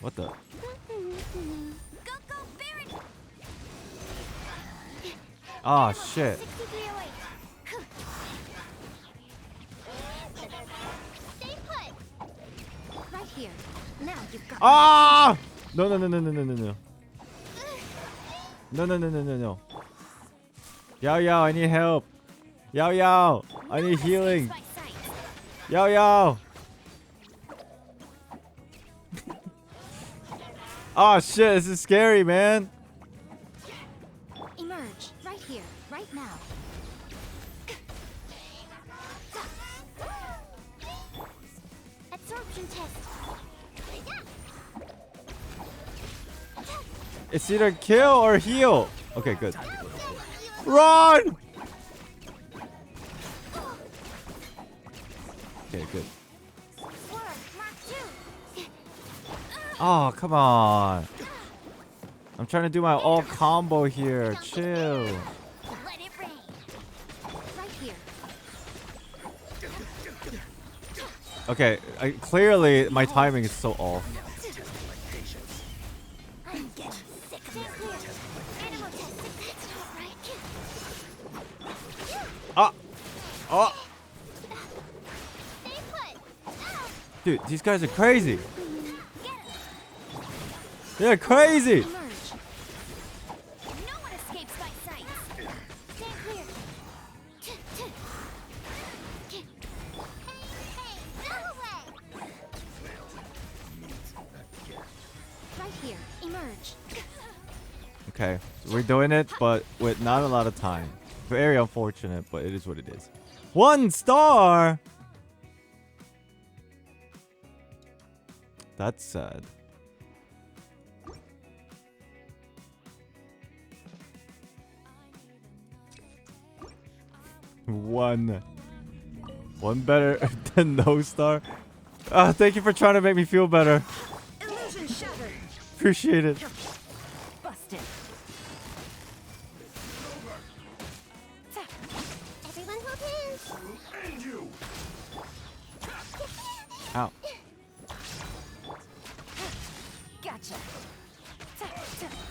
What the? Go, go, Baron! Oh shit. 6308. Stay put. Right here. Now you've got. Ah! No, no, no, no, no, no, no, no. No, no, no, no, no, no. Yao Yao, I need help. Yao Yao, I need healing. By sight. Yao Yao. Oh shit, this is scary, man. Emerge. Right here. Right now. Illusion test. It's either kill or heal. Okay, good. Run! Okay, good. Swerve, Mark 2. Oh, come on. I'm trying to do my all combo here. Chill. Let it rain. Right here. Okay, clearly my timing is so off. I'm getting sick of this. Animal test. That's not right. Ah! Oh! Stay put. Dude, these guys are crazy. Get him. They're crazy. Emerge. No one escapes my sight. Stand clear. Hey, go away. Right here. Emerge. Okay, we're doing it, but with not a lot of time. Very unfortunate, but it is what it is. 1 star. That's sad. One better than no star. Thank you for trying to make me feel better. Illusion shattered. Appreciate it. Busted. Everyone hold hands. Ow. Gotcha.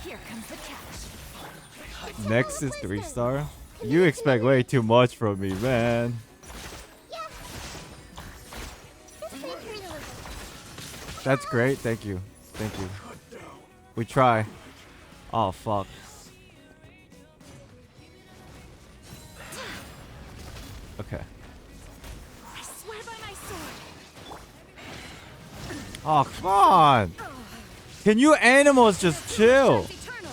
Here comes the catch. Next is 3 star. You expect way too much from me, man. That's great. Thank you. Thank you. We try. Oh, fuck. Okay. I swear by my sword. Oh, come on. Can you animals just chill? Eternal.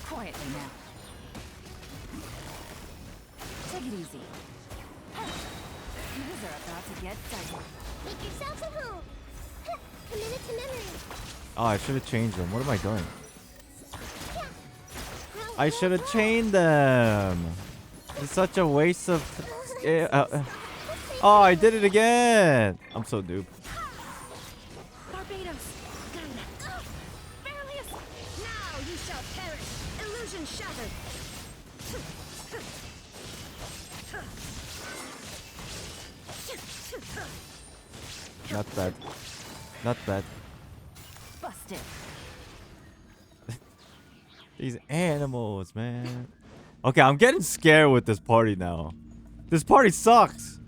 Quietly now. Take it easy. These are about to get dicey. Make yourselves at home. Commit to memory. Oh, I should have changed them. What am I doing? I should have chained them. It's such a waste of... Oh, I did it again. I'm so noob. Barbados. Gaia. Berlius. Now you shall perish. Illusion shattered. Not bad. Not bad. Busted. These animals, man. Okay, I'm getting scared with this party now. This party sucks.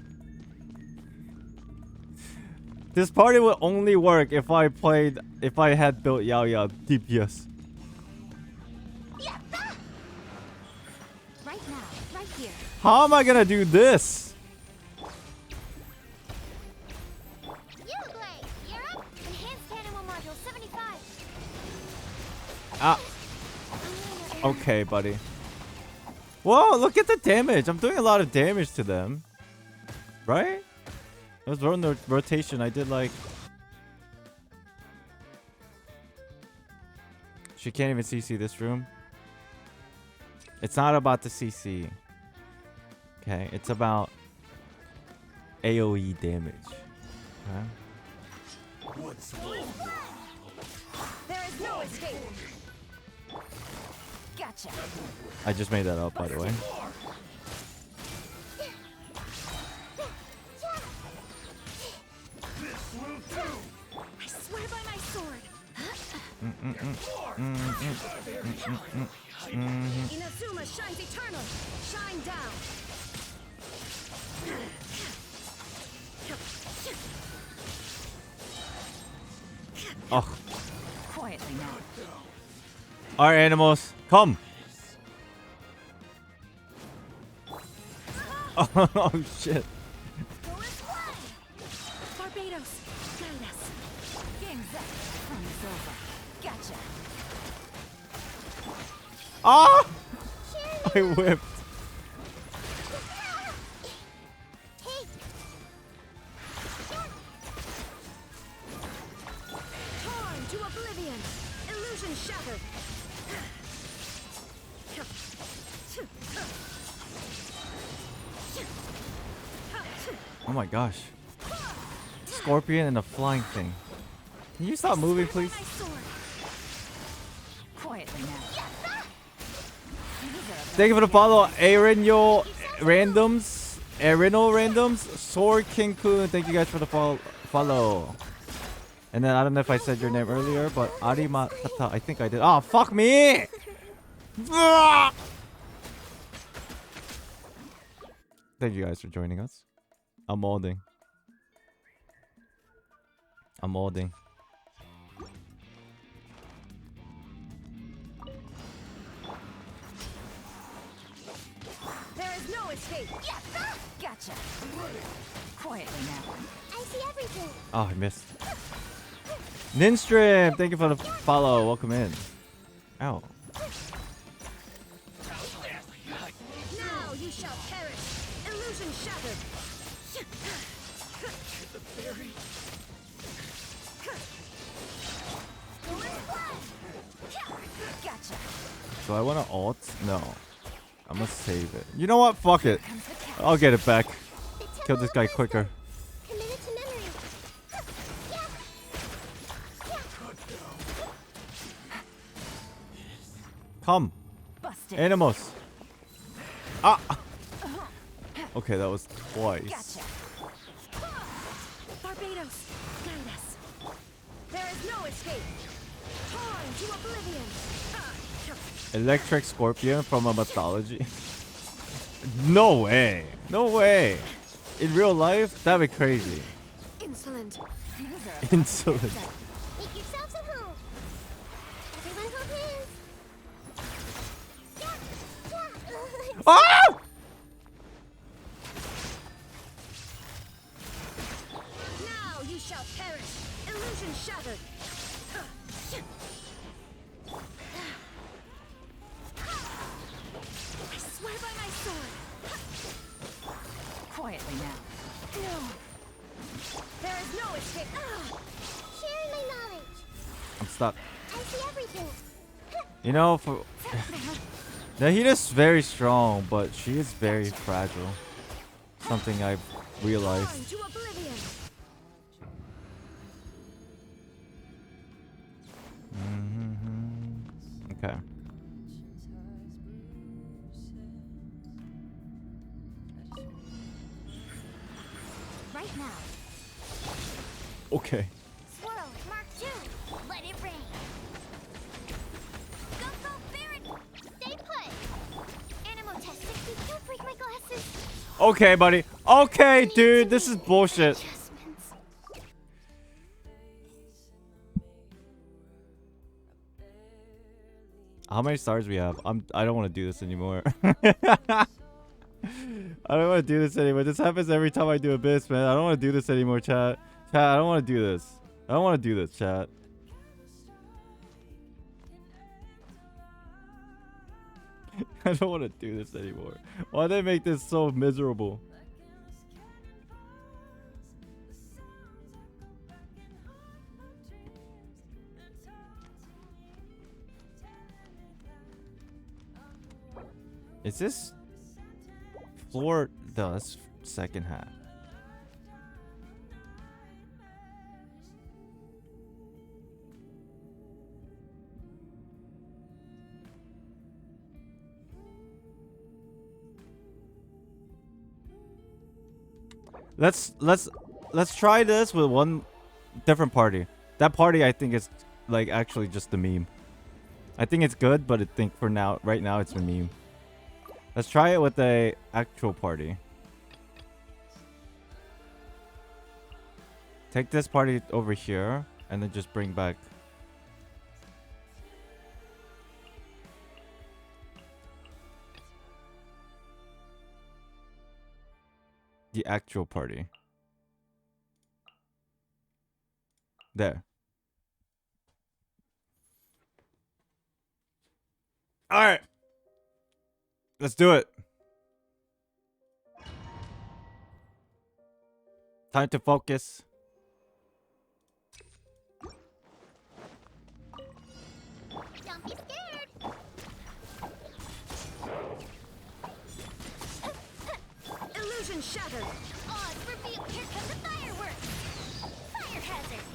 This party would only work if I had built Yao Yao DPS. Right now. Right here. How am I gonna do this? Uruguay. You're up. Enhanced animal module 75. Ah. Okay, buddy. Whoa, look at the damage. I'm doing a lot of damage to them. Right? It was on the rotation. I did like... She can't even CC this room. It's not about the CC. Okay, it's about AoE damage. Okay? There is no escape. Gotcha. I just made that up, by the way. I swear by my sword. Inazuma shines eternal. Shine down. Oh, Quietly now. our animals, come! Oh shit! Barbados, guide us. Game's up. Fun is over. Gotcha. Ah! whipped. Torn to oblivion. Illusion shattered. Oh my gosh. Scorpion and a flying thing. Can you stop moving, please? Quietly now. Thank you for the follow, Erinyo Randoms. Erino Randoms. Sword King Kun. Thank you guys for the follow. And then I don't know if I said your name earlier, but Arimakata. I think I did. Oh, fuck me! Thank you guys for joining us. I'm molding. I'm molding. There is no escape. Yes, gotcha. Quietly now. I see everything. Oh, I missed. Ninstream, thank you for the follow. Welcome in. Ow. Now you shall perish. Illusion shattered. Gotcha. Do I want to ult? No. I'm gonna save it. You know what? Fuck it. I'll get it back. Kill this guy quicker. Committed to memory. Come. Busted. Animals. Ah. Okay, that was twice. Gotcha. Barbados, guide us. There is no escape. Torn to oblivion. Electric scorpion from a mythology. No way. No way. In real life, that'd be crazy. Insolent. Insolent. Make yourselves at home. Everyone hold hands. Yeah. Ah! Now you shall perish. Illusion shattered. I swear by my sword. Quietly now. No. There is no escape. Sharing my knowledge. I'm stuck. I see everything. You know, for Nahida's very strong, but she is very fragile. Something I've realized. Torn to oblivion. Okay. Right now. Okay. Swirl, Mark 2. Let it rain. Go, Baron. Stay put. Animal test 60. Don't break my glasses. Okay, buddy. Okay, dude. This is bullshit. Adjustments. How many stars we have? I don't want to do this anymore. I don't want to do this anymore. This happens every time I do Abyss, man. I don't want to do this anymore, chat. Chat, I don't want to do this. I don't want to do this, chat. I don't want to do this anymore. Why did they make this so miserable? Is this floor? No, that's second half. Let's try this with one different party. That party I think is like actually just a meme. I think it's good, but I think for now, right now, it's a meme. Let's try it with a actual party. Take this party over here and then just bring back. The actual party. There. All right. Let's do it. Time to focus. Don't be scared. Illusion shattered. Odds reveal. Here come the fireworks. Fire hazard.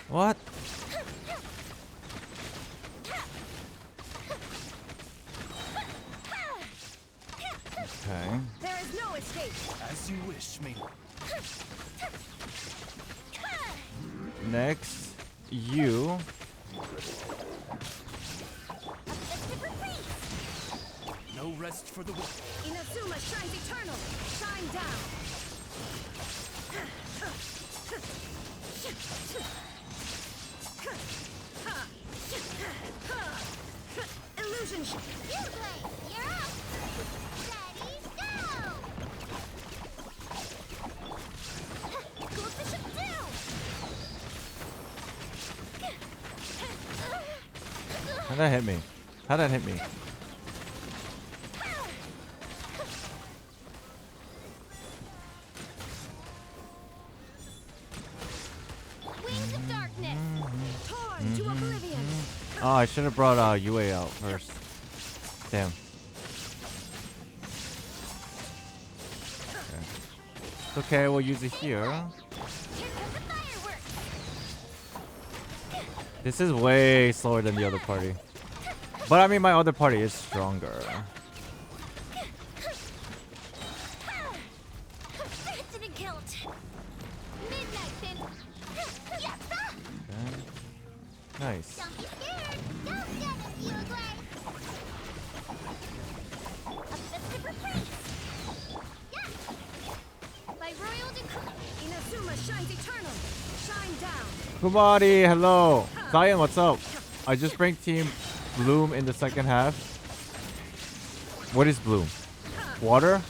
What? Okay. There is no escape. As you wish, main. Next, you. No rest for the wicked. Inazuma shines eternal. Shine down. Illusion You play. You're up. Ready, go. Go Bishop down. How'd that hit me? How'd that hit me? Wings of darkness. torn to oblivion. Oh, I should have brought Yue out first. Damn. Okay. It's okay, we'll use it here. Here come the fireworks. This is way slower than the other party. But I mean, my other party is stronger. Didn't count. Midnight then. Yes. Okay. Nice. Don't be scared. Don't get us, you away. A festive reprise. Yes. By royal decree. Inazuma shines eternal. Shine down. Kumari, hello. Zion, what's up? I just bring Team Bloom in the second half. What is Bloom? Water?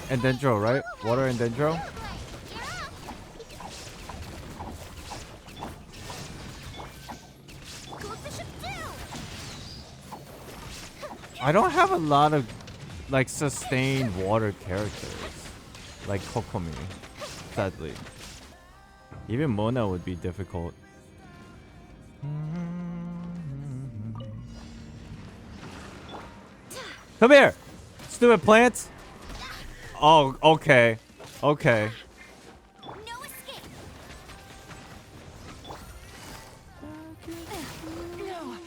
And Dendro, right? Water and Dendro? You're up. Go Bishop down. I don't have a lot of like sustained water characters like Kokomi, sadly. Even Mona would be difficult. Come here, stupid plants. Oh, okay, okay. No escape. No.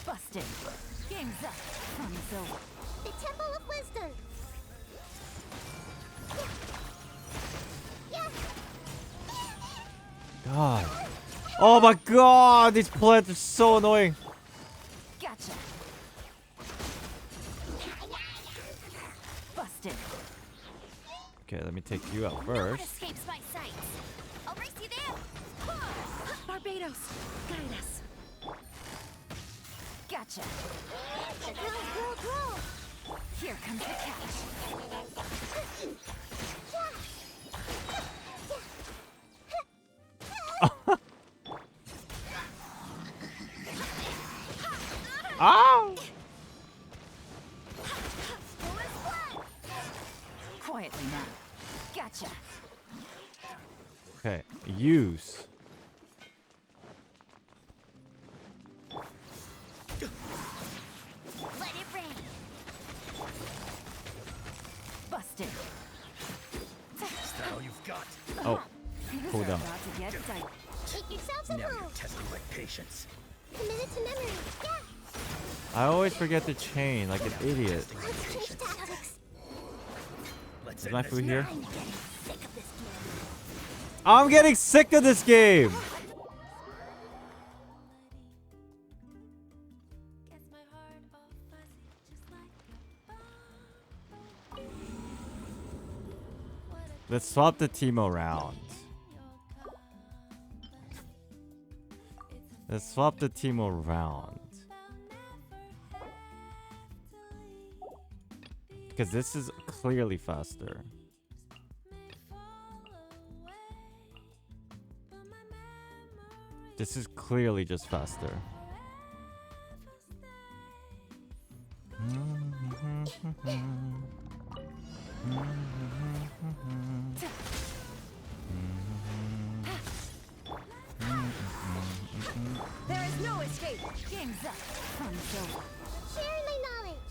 Busted. Game's up. Fun's over. The Temple of Wisdom. Yeah. God. Oh my God, these plants are so annoying. Gotcha. Busted. Okay, let me take you out No one first. escapes my sight. I'll race you there. Barbados, guide us. Gotcha. Roll. Here comes the catch. Ow! Quietly now. Gotcha. Okay, use. Let it rain. Busted. Is that all you've got? Oh, cool down. About to get tight. Make yourselves Now at you're home. testing my patience. Commit to memory. Yeah. I always forget to chain like an idiot. Let's change tactics. Let's Is end my this food here? I'm getting sick of this game. I'm getting sick of this game. Let's swap the team around. Let's swap the team around. Because this is clearly faster. This is clearly just faster. There is no escape. Game's up. Fun's over. Share my knowledge.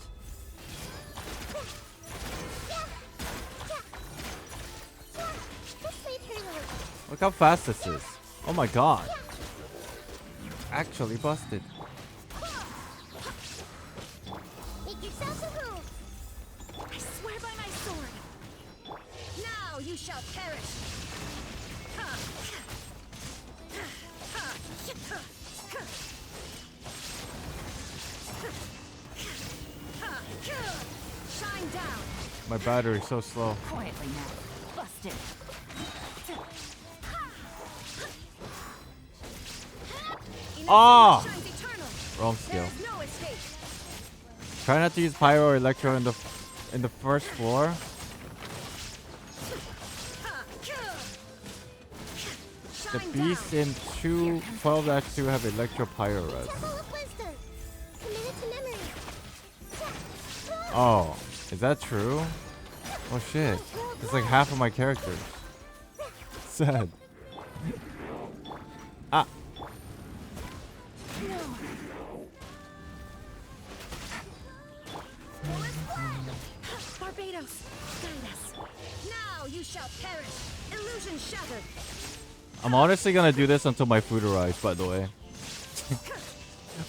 Just leave her alone. Look how fast this is. Oh my god. Actually busted. Make yourself a home. I swear by my sword. Now you shall perish. Shine down. My battery's so slow. Quietly now. Busted. Ah! Shines eternal. Wrong There skill. is no escape. Try not to use pyro or electro in the first floor. The Shine beasts down. in 12-2 have electro pyro res. Temple of Wisdom. Committed to memory. Oh, is that true? Oh shit. It's like half of my characters. Sad. Ah. Barbados, guide us. Now you shall perish. Illusion shattered. I'm honestly gonna do this until my food arrives, by the way.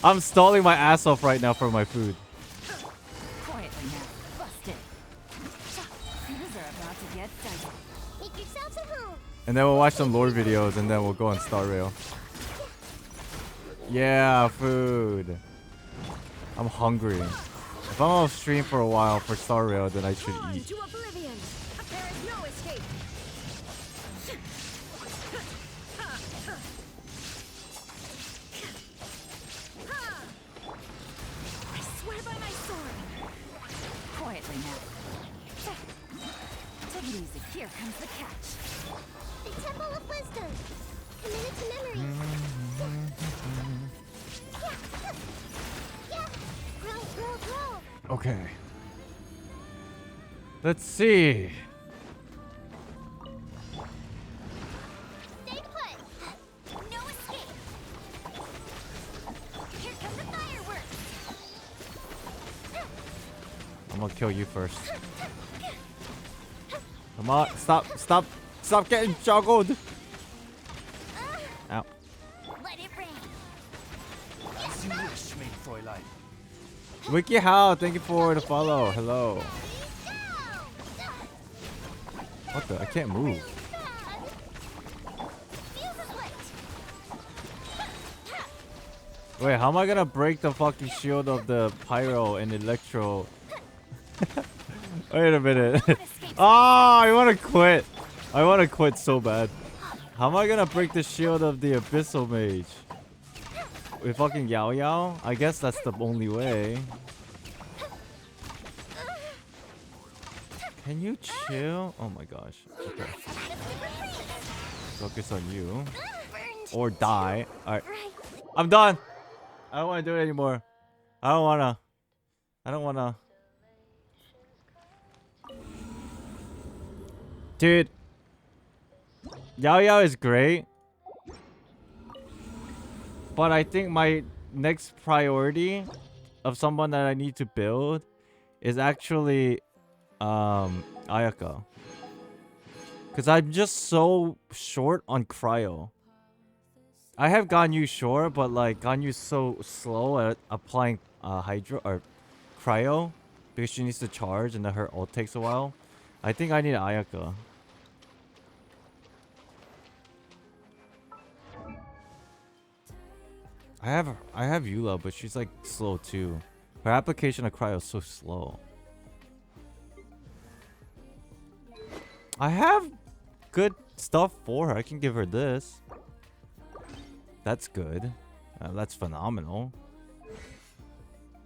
I'm stalling my ass off right now for my food. Quietly now. Busted. Things are about to get dicey. Make yourselves a home. And then we'll watch some lore videos and then we'll go on Star Rail. Yeah, food. I'm hungry. If I'm off stream for a while for Star Rail, then I should On eat. to oblivion. There is no escape. I swear by my sword. Quietly now. Take it easy. Here comes the catch. The Temple of Wisdom. Committed to memory. Yeah. Grow, grow, grow. Okay. Let's see. Stay put. No escape. Here come the fireworks. I'm gonna kill you first. Come on, stop getting juggled. Ow. Let it rain. As you wish, main Fräulein. Wiki How, thank you for the follow. Hello. What the? I can't move. Wait, how am I gonna break the fucking shield of the pyro and electro? Wait a minute. Ah, I wanna quit. I wanna quit so bad. How am I gonna break the shield of the abyssal mage? With fucking Yao Yao? I guess that's the only way. Can you chill? Oh my gosh. Okay. Focus on you. Or die. Alright. I'm done. I don't want to do it anymore. I don't wanna. Dude. Yao Yao is great. But I think my next priority of someone that I need to build is actually Ayaka. Because I'm just so short on cryo. I have Ganyu sure, but like Ganyu's so slow at applying hydro or cryo because she needs to charge and then her ult takes a while. I think I need Ayaka. I have Eula, but she's like slow too. Her application of cryo is so slow. I have good stuff for her. I can give her this. That's good. That's phenomenal.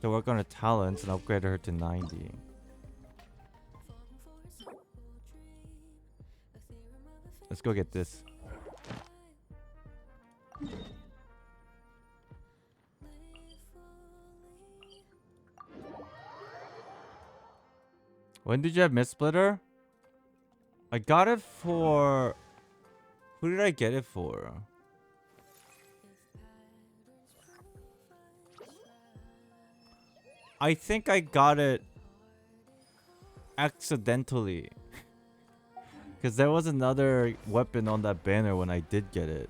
To work on her talents and upgrade her to 90. Let's go get this. When did you have Mist Splitter? I got it for... Who did I get it for? I think I got it accidentally. Because there was another weapon on that banner when I did get it.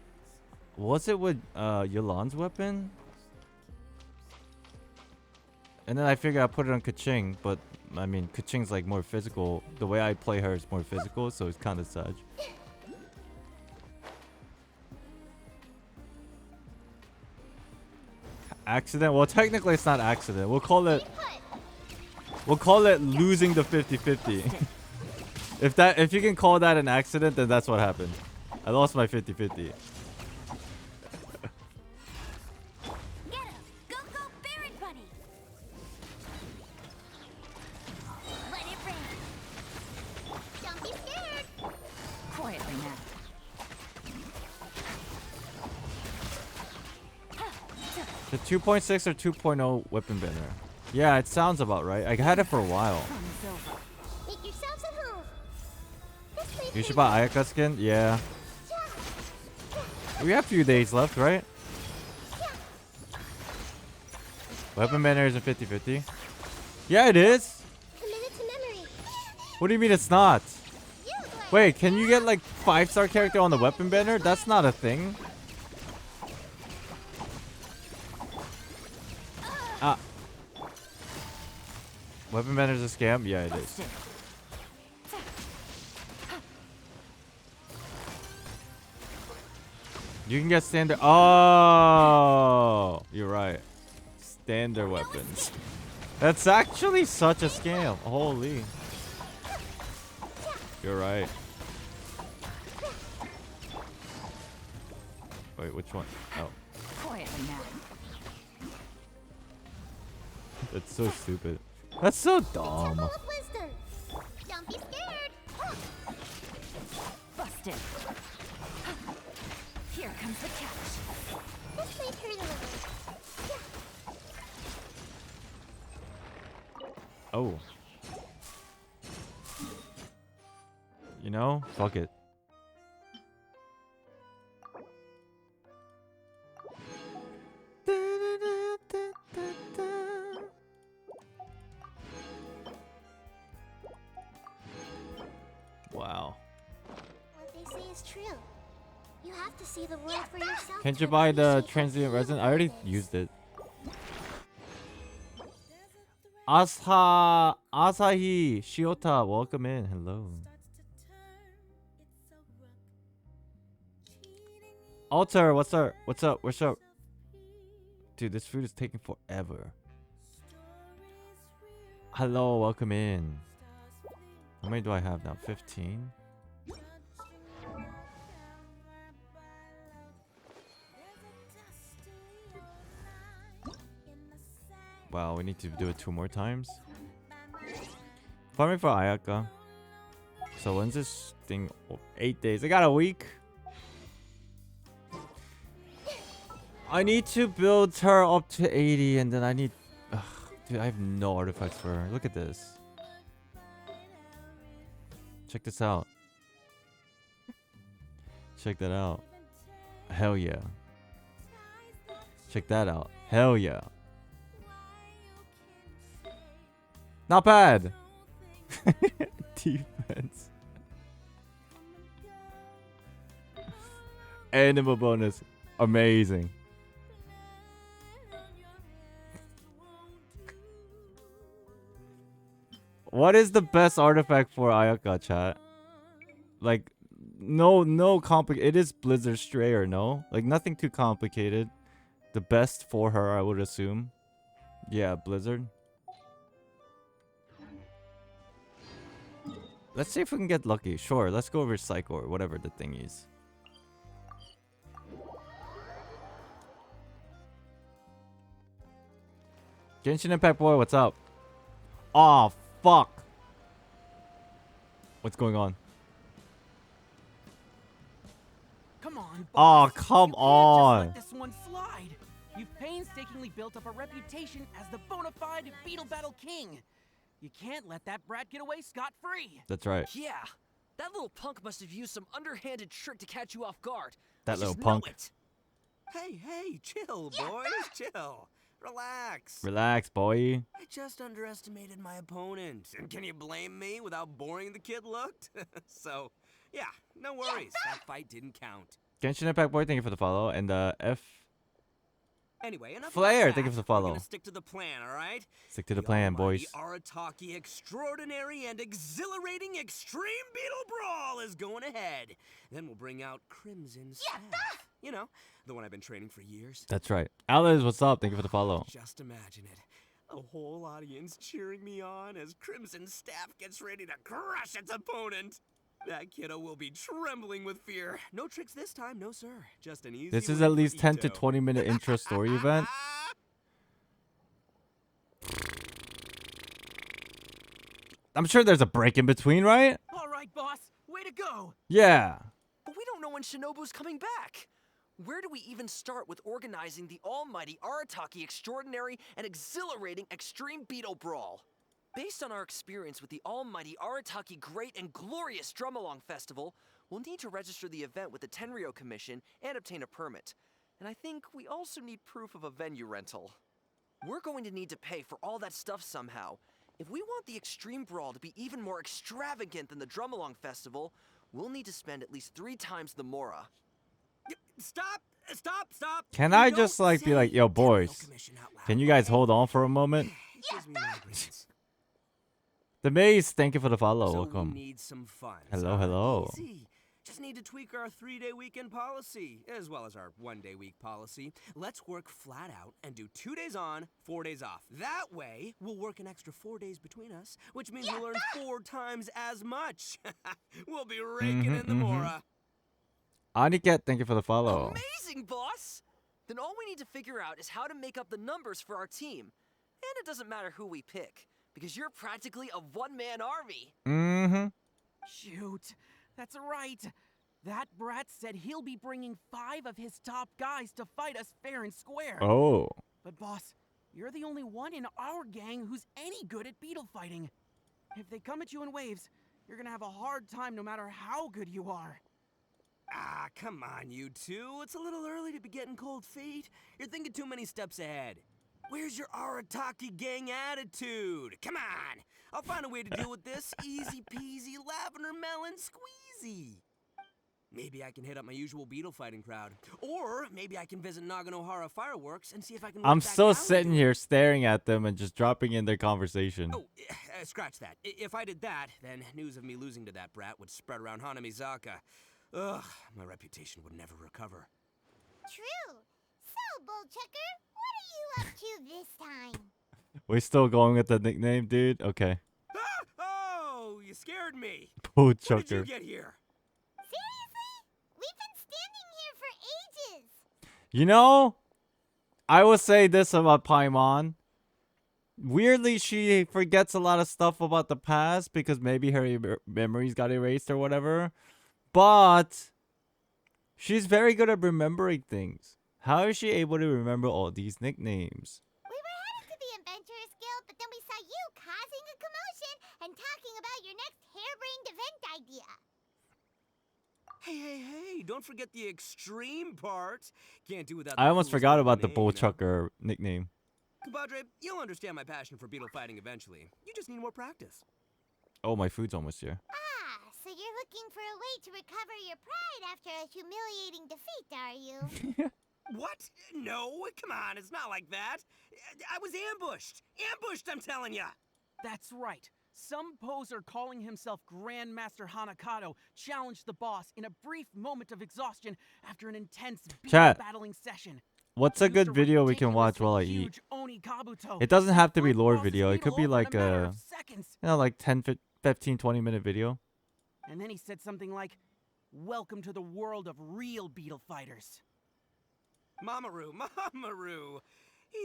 Was it with Yolan's weapon? And then I figured I'd put it on Kaching, but I mean, Kaching's like more physical. The way I play her is more physical, so it's kind of sad. Accident? Well, technically it's not accident. We'll call it losing the 50-50. If you can call that an accident, then that's what happened. I lost my 50-50. The 2.6 or 2.0 weapon banner. Yeah, it sounds about right. I had it for a while. Make yourselves at home. You should buy Ayaka skin? Yeah. We have a few days left, right? Weapon banner isn't 50-50. Yeah, it is. Committed to memory. What do you mean it's not? Wait, can you get like 5-star character on the weapon banner? That's not a thing. Weapon banner's a scam? Yeah, it is. You can get standard. Oh, you're right. Standard weapons. That's actually such a scam. Holy. You're right. Wait, which one? Oh. Quietly now. That's so stupid. That's so dumb. Temple of Wisdom. Don't be scared. Busted. Here comes the catch. This may hurt a little. Oh. You know? Fuck it. Wow. What they say is true. You have to see the world for yourself. Can't you buy the transient resin? I already used it. Asahi Shiota, welcome in. Hello. Alter, what's up? What's up? What's up? Dude, this food is taking forever. Hello, welcome in. How many do I have now? 15? Wow, we need to do it 2 more times. Farming for Ayaka. So when's this thing? Oh, 8 days. I got a week. I need to build her up to 80 and then I need... Ugh, dude, I have no artifacts for her. Look at this. Check this out. Check that out. Hell yeah. Check that out. Hell yeah. Not bad. Defense. Animal bonus. Amazing. What is the best artifact for Ayaka, chat? Like, no complicated. It is Blizzard Strayer, no? Like, nothing too complicated. The best for her, I would assume. Yeah, Blizzard. Let's see if we can get lucky. Sure, let's go over Psycho or whatever the thing is. GenshinImpact boy, what's up? Aw, fuck. What's going on? Come on, Oh, boss. come You can't on. just let this one slide. You've painstakingly built up a reputation as the bona fide beetle battle king. You can't let that brat get away scot-free. That's right. Yeah, that little punk must have used some underhanded trick to catch you off guard. That I little just know punk. it. Hey, chill, boys, chill. Relax. Relax, boy. I just underestimated my opponent. And can you blame me with how boring the kid looked? So, yeah, no worries. That fight didn't count. Genshin Impact boy, thank you for the follow. And F Anyway, enough Flair, about thank you for that. the follow. We're gonna stick to the plan, all right? Stick to the plan, almighty boys. Arataki extraordinary and exhilarating Extreme Beetle Brawl is going ahead. Then we'll bring out Crimson Staff. You know, the one I've been training for years. That's right. Alice, what's up? Thank you for the follow. Just imagine it. A whole audience cheering me on as Crimson Staff gets ready to crush its opponent. That kiddo will be trembling with fear. No tricks this time, no sir. Just an easy This is win at for least 10 to Ito. 20 minute intro story event. I'm sure there's a break in between, right? All right, boss. Way to go. Yeah. But we don't know when Shinobu's coming back. Where do we even start with organizing the almighty Arataki extraordinary and exhilarating Extreme Beetle Brawl? Based on our experience with the almighty Arataki Great and Glorious Drum-Along Festival, we'll need to register the event with the Tenryo Commission and obtain a permit. And I think we also need proof of a venue rental. We're going to need to pay for all that stuff somehow. If we want the Extreme Brawl to be even more extravagant than the Drum-Along Festival, we'll need to spend at least 3 times the Mora. Stop! Can I just like be like, yo, boys, can you guys hold on for a moment? The Maze, thank you for the follow. So Welcome. we need some fun. Hello, hello. Easy. Just need to tweak our 3-day weekend policy, as well as our 1-day week policy. Let's work flat out and do 2 days on, 4 days off. That way, we'll work an extra 4 days between us, which means we'll earn 4 times as much. We'll be raking in the Mora. Aniket, thank you for the follow. Amazing, boss! Then all we need to figure out is how to make up the numbers for our team. And it doesn't matter who we pick, because you're practically a one-man army. Mm-hmm. Shoot. That's right. That brat said he'll be bringing 5 of his top guys to fight us fair and square. Oh. But boss, you're the only one in our gang who's any good at beetle fighting. If they come at you in waves, you're gonna have a hard time no matter how good you are. Ah, come on, you two. It's a little early to be getting cold feet. You're thinking too many steps ahead. Where's your Arataki gang attitude? Come on. I'll find a way to deal with this. Easy peasy, lavender melon squeezy. Maybe I can hit up my usual beetle fighting crowd. Or maybe I can visit Naganohara Fireworks and see if I can... I'm work back still out sitting with here staring at them and just dropping in their conversation. Oh, scratch that. If I did that, then news of me losing to that brat would spread around Hanamizaka. Ugh, my reputation would never recover. True. So, Bullchucker, what are you up to this time? We're still going with the nickname, dude? Okay. Ah! Oh, you scared me. Bull When did you Chucker. get here? Seriously? We've been standing here for ages. You know, I will say this about Paimon. Weirdly, she forgets a lot of stuff about the past because maybe her memories got erased or whatever. But she's very good at remembering things. How is she able to remember all these nicknames? We were headed to the Adventurers Guild, but then we saw you causing a commotion and talking about your next harebrained event idea. Hey, don't forget the extreme part. Can't do without I the almost coolest forgot part about the name, Bull you know? Chucker nickname. Compadre, you'll understand my passion for beetle fighting eventually. You just need more practice. Oh, my food's almost here. Ah, so you're looking for a way to recover your pride after a humiliating defeat, are you? What? No, come on, it's not like that. I was ambushed. Ambushed, I'm telling ya. That's right. Some poser calling himself Grandmaster Hanakato challenged the boss in a brief moment of exhaustion after an intense beetle Chat. battling session. What's a Used good a video we can watch while I ridiculously eat? huge Oni Kabuto It doesn't have to be and lore boss's video. It could be beetle in like matter a, of seconds. you know, like 10, 15, 20 minute video. And then he said something like, "Welcome to the world of real beetle fighters." Mamaru.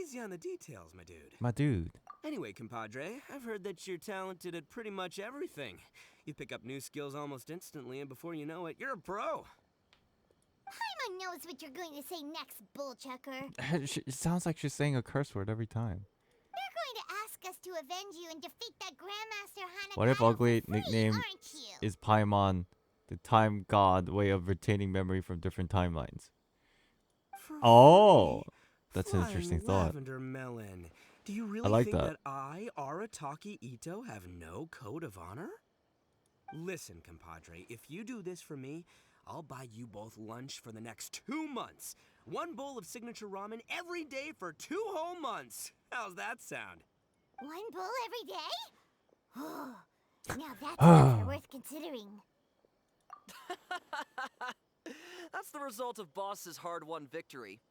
Easy on the details, my dude. My dude. Anyway, compadre, I've heard that you're talented at pretty much everything. You pick up new skills almost instantly, and before you know it, you're a pro. Paimon knows what you're going to say next, Bullchucker. It sounds like she's saying a curse word every time. We're going to ask ask us to avenge you and defeat that Grandmaster Hanagata. What if ugly for free, nickname aren't you? is Paimon, the time god way of retaining memory from different timelines? For Oh, free? that's an interesting Flying thought. Lavender Melon. Do you really like think that. that I, Arataki Ito, have no code of honor? Listen, compadre, if you do this for me, I'll buy you both lunch for the next 2 months. 1 bowl of signature ramen every day for 2 whole months. How's that sound? 1 bowl every day? Oh, now that's an offer worth considering. That's the result of Boss's hard-won victory.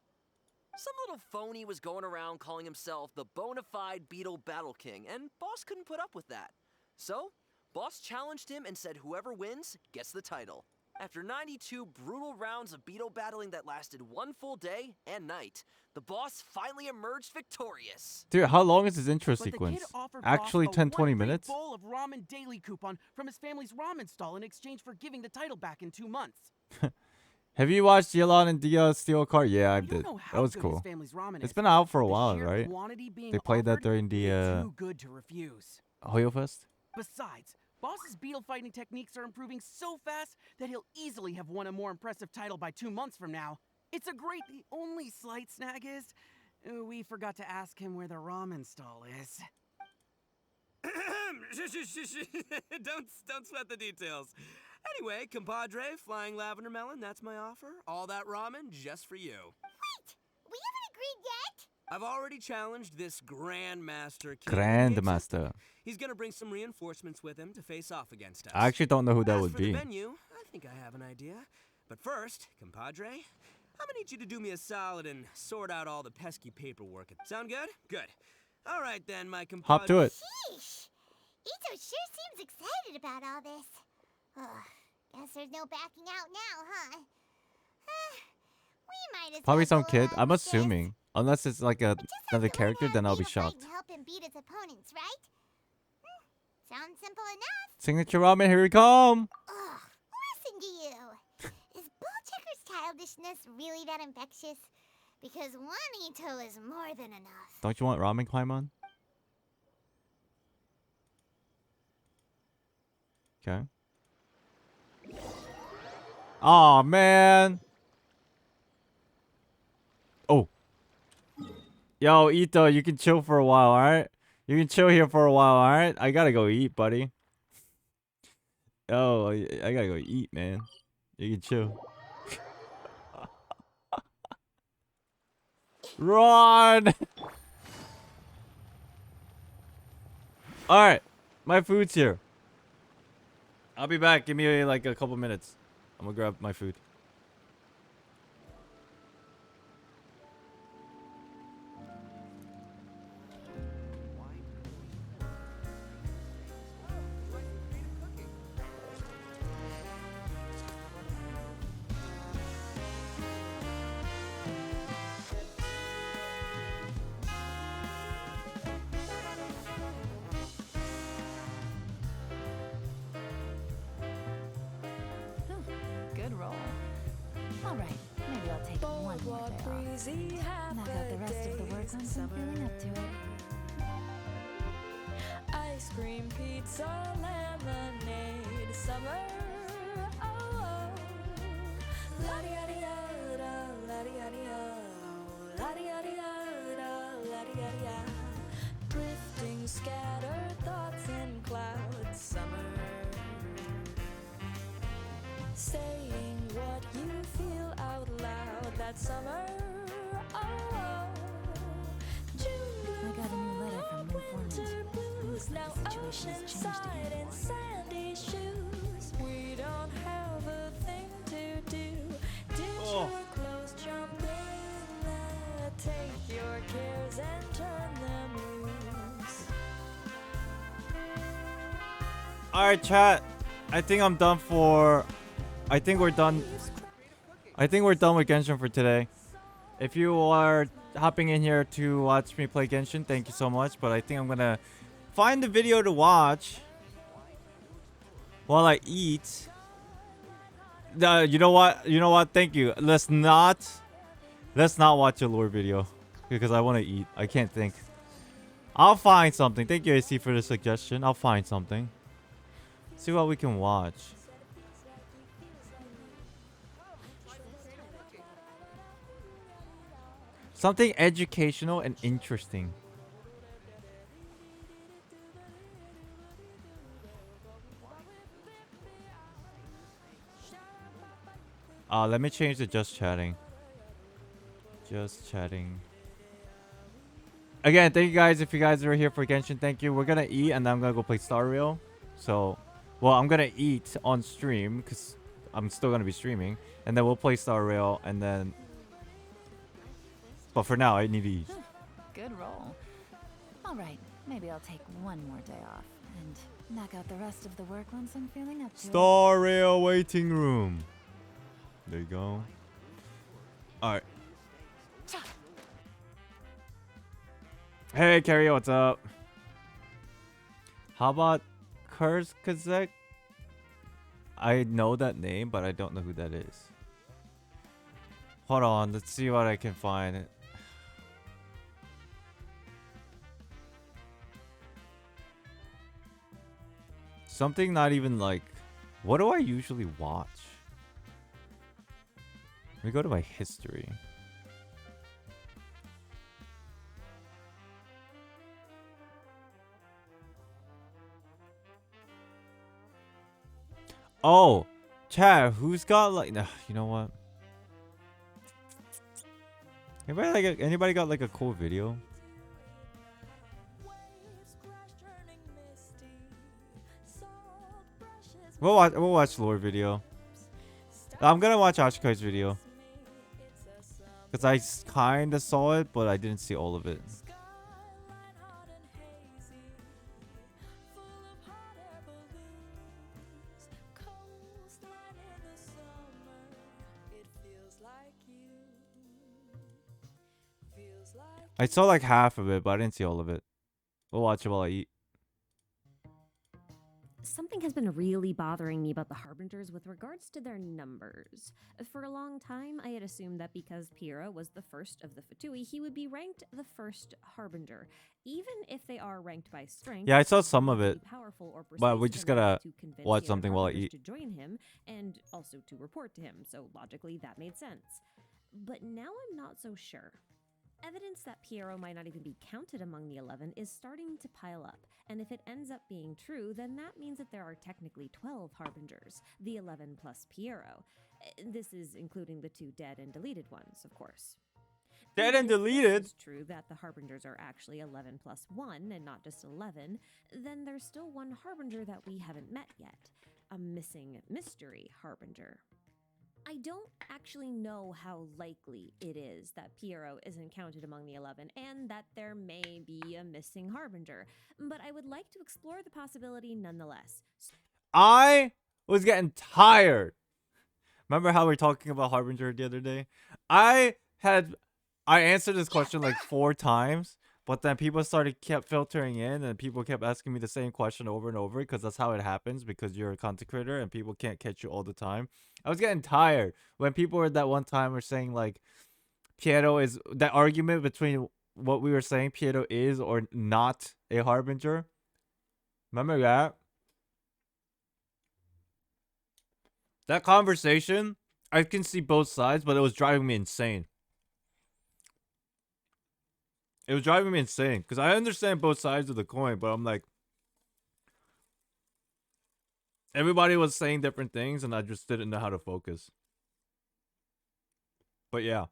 Some little phony was going around calling himself the bona fide Beetle Battle King, and Boss couldn't put up with that. So, Boss challenged him and said whoever wins gets the title. After 92 brutal rounds of Beetle battling that lasted 1 full day and night, the Boss finally emerged victorious. Dude, how long is this intro But the sequence? kid offered Actually, Boss 10, a 20 one free minutes? bowl of ramen daily coupon from his family's ramen stall in exchange for giving the title back in 2 months. Have you watched Yelan and Dia Steel Car? Yeah, I We don't did. know That how was good cool. his family's ramen It's is, been out for a but the while, sheer right? quantity being They played that offered during made it the too good to refuse. Hoyo Fest. Besides, Boss's beetle fighting techniques are improving so fast that he'll easily have won a more impressive title by 2 months from now. It's a great. The only slight snag is, we forgot to ask him where the ramen stall is. Don't sweat the details. Anyway, compadre, Flying Lavender Melon, that's my offer. All that ramen just for you. Wait, we haven't agreed yet? I've already challenged this Grandmaster King. and he accepted. Grandmaster. He's gonna bring some reinforcements with him to face off against us. I actually don't know who that As would for be. the venue, I think I have an idea. But first, compadre, I'm gonna need you to do me a solid and sort out all the pesky paperwork. Sound good? Good. All right then, my compadre. Hop to it. Sheesh. Ito sure seems excited about all this. Ugh, guess there's no backing out now, huh? We might as Probably well some go kid. along I'm with this. assuming. Unless it's like It just has another to learn character, how then to I'll be beat a fight shocked. and help him beat his opponents, right? Sounds simple enough. Signature ramen, here we come. Ugh, listen to you. Is Ball Checker's childishness really that infectious? Because 1 Ito is more than enough. Don't you want ramen, Paimon? Okay. Oh man. Oh. Yo, Ito, you can chill for a while, alright? You can chill here for a while, alright? I gotta go eat, buddy. Oh, I gotta go eat, man. You can chill. Run! Alright. My food's here. I'll be back. Give me like a couple minutes. I'm gonna grab my food. Good roll. All right, maybe I'll take one more day off. Knock out the rest of the work once I'm feeling up to it. Ice cream, pizza, lemonade, summer. Oh, oh. La-di-ya-di-ya-da, la-di-ya-di-ya, la-di-ya-di-ya-da, la-di-ya-di-ya. Drifting, scattered thoughts in clouds, summer. Saying what you feel out loud that summer. Oh, oh. June I got a new letter from an informant. blues, Looks now like the situation has changed oceanside again in for sandy me. shoes. We don't have a thing to do. Did you look close, jump in, take your cares and turn them loose. Alright, chat. I think I'm done for... I think we're done. I think we're done with Genshin for today. If you are hopping in here to watch me play Genshin, thank you so much. But I think I'm gonna find the video to watch while I eat. You know what? You know what? Thank you. Let's not watch a lore video because I want to eat. I can't think. I'll find something. Thank you, AC, for the suggestion. I'll find something. See what we can watch. Something educational and interesting. Let me change to just chatting. Just chatting. Again, thank you guys. If you guys are here for Genshin, thank you. We're gonna eat and then I'm gonna go play Star Rail. So, well, I'm gonna eat on stream because I'm still gonna be streaming, and then we'll play Star Rail, and then. But for now, I need to eat. Good roll. All right, maybe I'll take one more day off and knock out the rest of the work once I'm feeling up to it. Star Rail waiting room. There you go. All right. Hey, Carrie, what's up? How about Kurzkazek? I know that name, but I don't know who that is. Hold on, let's see what I can find. Something not even like... What do I usually watch? Let me go to my history. Oh, chat, who's got like... Nah, you know what? Anybody got like a cool video? We'll watch lore video. I'm gonna watch Ashikai's video. Because I kind of saw it, but I didn't see all of it. I saw like half of it, but I didn't see all of it. We'll watch it while I eat. Something has been really bothering me about the Harbingers with regards to their numbers. For a long time, I had assumed that because Pyrrha was the first of the Fatui, he would be ranked the first Harbinger. Even if they are ranked by strength, Yeah, I saw some of it. But we precise just enough gotta to convince watch the other something while I Harbingers eat. to join him, and also to report to him, so logically that made sense. But now I'm not so sure. Evidence that Piero might not even be counted among the 11 is starting to pile up, and if it ends up being true, then that means that there are technically 12 Harbingers, the 11 plus Piero. This is including the 2 dead and deleted ones, of course. Dead and deleted? If it's true that the Harbingers are actually 11 plus 1 and not just 11, then there's still one Harbinger that we haven't met yet, a missing mystery Harbinger. I don't actually know how likely it is that Piero isn't counted among the 11 and that there may be a missing Harbinger, but I would like to explore the possibility nonetheless. I was getting tired. Remember how we were talking about Harbinger the other day? I answered this question like 4 times, but then people kept filtering in, and people kept asking me the same question over and over, because that's how it happens, because you're a content creator and people can't catch you all the time. I was getting tired when people were that one time were saying like Piero is that argument between what we were saying Piero is or not a Harbinger. Remember that? That conversation, I can see both sides, but it was driving me insane. It was driving me insane because I understand both sides of the coin, but I'm like, everybody was saying different things and I just didn't know how to focus. But yeah.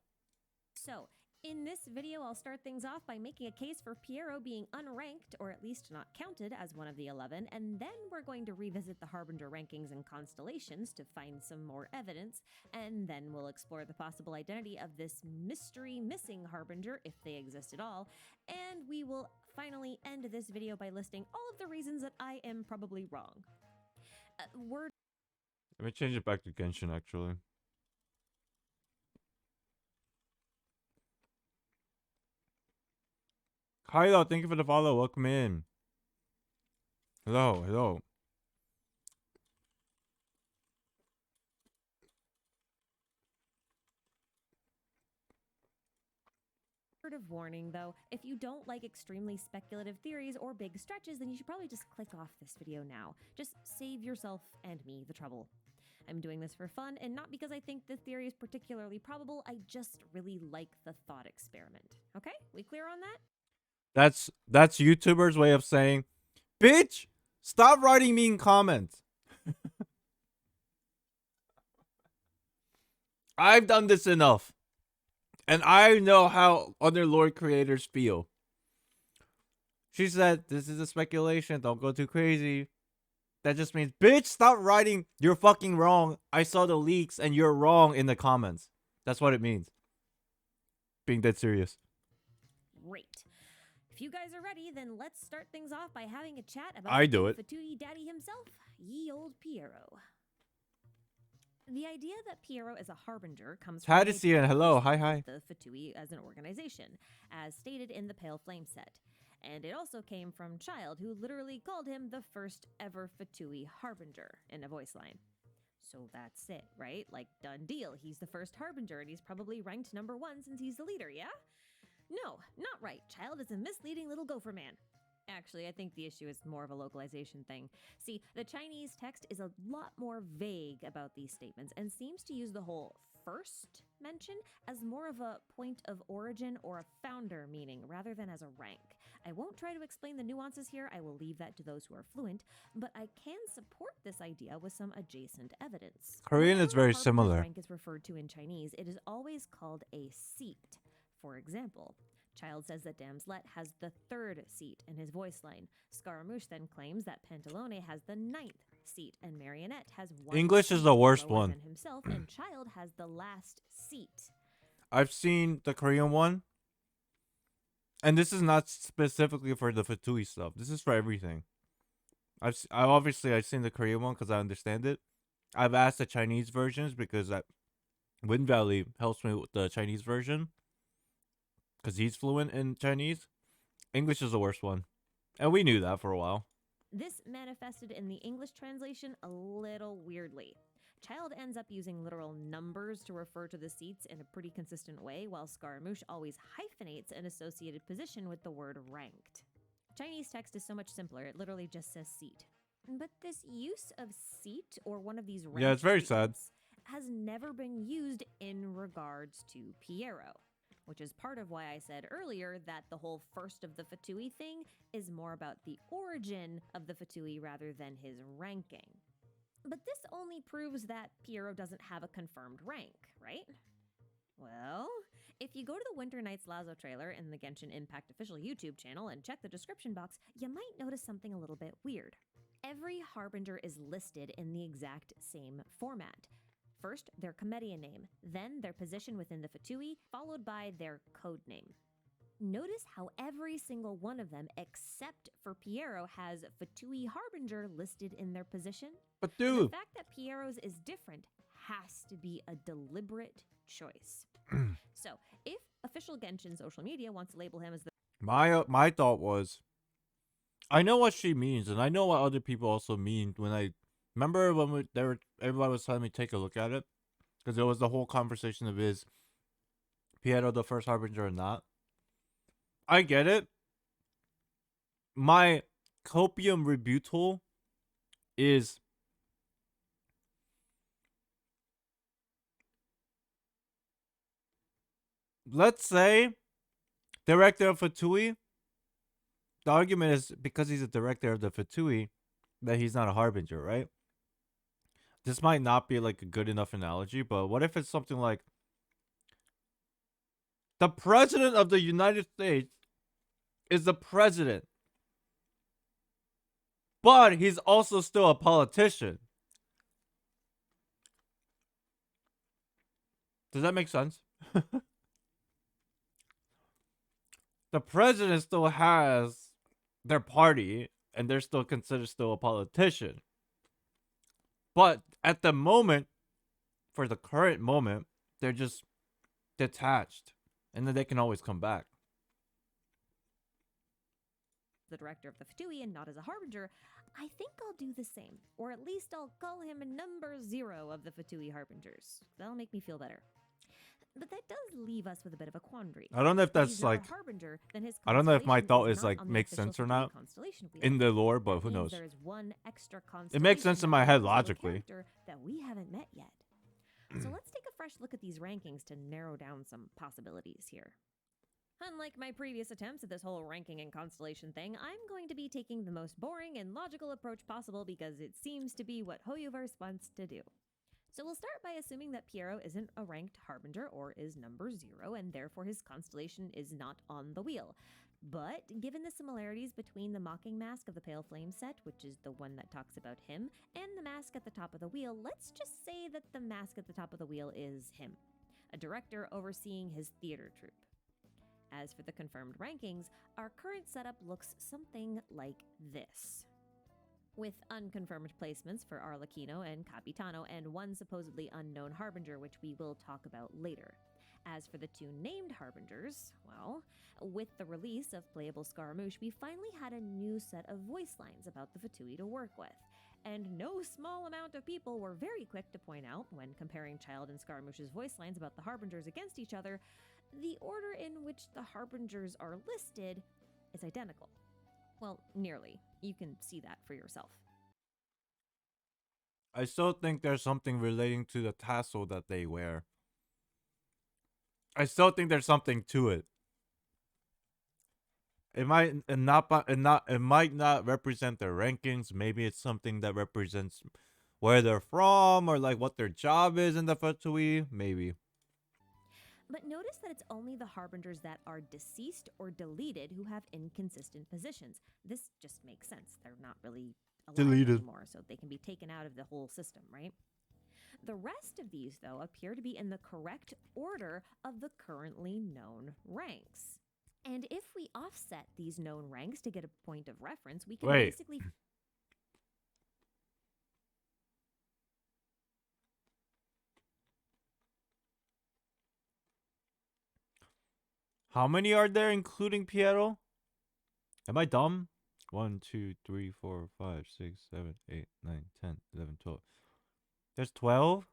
So, in this video, I'll start things off by making a case for Piero being unranked, or at least not counted as one of the 11, and then we're going to revisit the Harbinger rankings and constellations to find some more evidence, and then we'll explore the possible identity of this mystery missing Harbinger, if they exist at all, and we will finally end this video by listing all of the reasons that I am probably wrong. Let me change it back to Genshin, actually. Kylo, thank you for the follow. Welcome in. Hello, hello. preoperative warning though, if you don't like extremely speculative theories or big stretches, then you should probably just click off this video now. Just save yourself and me the trouble. I'm doing this for fun and not because I think the theory is particularly probable, I just really like the thought experiment. Okay, we clear on that? That's YouTubers' way of saying, bitch, stop writing mean comments. I've done this enough. And I know how other Lord creators feel. She said, this is a speculation, don't go too crazy. That just means, bitch, stop writing, you're fucking wrong. I saw the leaks and you're wrong in the comments. That's what it means. Being dead serious. Great. If you guys are ready, then let's start things off by having a chat about Fatui Daddy himself, ye old Piero. The idea that Piero is a harbinger comes from Taddisy and hello, hi. the Fatui as an organization, as stated in the Pale Flame set. And it also came from Child, who literally called him the first ever Fatui harbinger in a voice line. So that's it, right? Like, done deal. He's the first harbinger, and he's probably ranked number 1 since he's the leader, yeah? No, not right. Child is a misleading little gopher man. Actually, I think the issue is more of a localization thing. See, the Chinese text is a lot more vague about these statements and seems to use the whole first mention as more of a point of origin or a founder meaning rather than as a rank. I won't try to explain the nuances here, I will leave that to those who are fluent, but I can support this idea with some adjacent evidence. Korean is very Whenever a similar. harbinger rank is referred to in Chinese, it is always called a seat. For example, Child says that Damslet has the 3rd seat in his voice line. Scaramouche then claims that Pantalone has the 9th seat, and Marionette has 1 English is seat the worst lower one. than himself, and Child has the last seat. I've seen the Korean one. And this is not specifically for the Fatui stuff. This is for everything. I've seen the Korean one because I understand it. I've asked the Chinese versions because Wind Valley helps me with the Chinese version. Because he's fluent in Chinese. English is the worst one. And we knew that for a while. This manifested in the English translation a little weirdly. Child ends up using literal numbers to refer to the seats in a pretty consistent way, while Scaramouche always hyphenates an associated position with the word ranked. Chinese text is so much simpler, it literally just says seat. But this use of seat, or one of these ranked Yeah, it's very sad. statements, has never been used in regards to Piero. Which is part of why I said earlier that the whole first of the Fatui thing is more about the origin of the Fatui rather than his ranking. But this only proves that Piero doesn't have a confirmed rank, right? Well, if you go to the Winter Nights Lazo trailer in the GenshinImpact official YouTube channel and check the description box, you might notice something a little bit weird. Every harbinger is listed in the exact same format. First, their Comedian name, then their position within the Fatui, followed by their code name. Notice how every single one of them, except for Piero, has Fatui Harbinger listed in their position. But The dude, fact that Piero's is different has to be a deliberate choice. So, if official Genshin social media wants to label him as the my thought was, I know what she means, and I know what other people also mean when I remember when everybody was telling me take a look at it, because there was the whole conversation of is Piero the first harbinger or not. I get it. My copium rebuttal is let's say director of Fatui. The argument is because he's a director of the Fatui that he's not a harbinger, right? This might not be like a good enough analogy, but what if it's something like the president of the United States is the president, but he's also still a politician. Does that make sense? The president still has their party, and they're still considered still a politician. But at the moment, for the current moment, they're just detached, and then they can always come back. director of the Fatui and not as a harbinger, I think I'll do the same. Or at least I'll call him number 0 of the Fatui harbingers. That'll make me feel better. But that does leave us with a bit of a quandary. I don't know if If that's he's not like a harbinger, then his I don't know if my constellation thought is not like on the makes official sense or Fatui not constellation wheel. in the lore, but That who means knows? there is one extra It makes sense constellation in that my head belongs to a logically. character that we haven't met yet. So let's take a fresh look at these rankings to narrow down some possibilities here. Unlike my previous attempts at this whole ranking and constellation thing, I'm going to be taking the most boring and logical approach possible because it seems to be what Hoyoverse wants to do. So we'll start by assuming that Piero isn't a ranked harbinger or is number 0, and therefore his constellation is not on the wheel. But given the similarities between the Mocking Mask of the Pale Flame set, which is the one that talks about him, and the mask at the top of the wheel, let's just say that the mask at the top of the wheel is him, a director overseeing his theater troupe. As for the confirmed rankings, our current setup looks something like this, with unconfirmed placements for Arlecchino and Capitano and one supposedly unknown harbinger, which we will talk about later. As for the 2 named harbingers, well, with the release of Playable Scaramouche, we finally had a new set of voice lines about the Fatui to work with. And no small amount of people were very quick to point out, when comparing Child and Scaramouche's voice lines about the harbingers against each other, the order in which the harbingers are listed is identical. Well, nearly. You can see that for yourself. I still think there's something relating to the tassel that they wear. I still think there's something to it. It might not represent their rankings. Maybe it's something that represents where they're from or like what their job is in the Fatui. Maybe. But notice that it's only the harbingers that are deceased or deleted who have inconsistent positions. This just makes sense. They're not really alive Deleted anymore, so they can be taken out of the whole system, right? The rest of these, though, appear to be in the correct order of the currently known ranks. And if we offset these known ranks to get a point of reference, we can basically... How many are there, including Piero? Am I dumb? 1, 2, 3, 4, 5, 6, 7, 8, 9, 10, 11, 12. There's 12?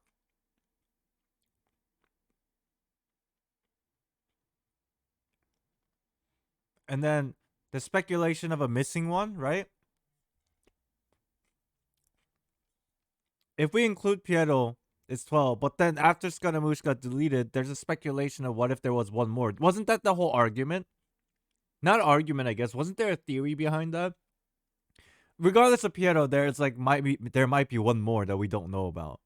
And then the speculation of a missing one, right? If we include Piero, it's 12. But then after Scaramouche got deleted, there's a speculation of what if there was one more. Wasn't that the whole argument? Not argument, I guess. Wasn't there a theory behind that? Regardless of Piero, there might be one more that we don't know about.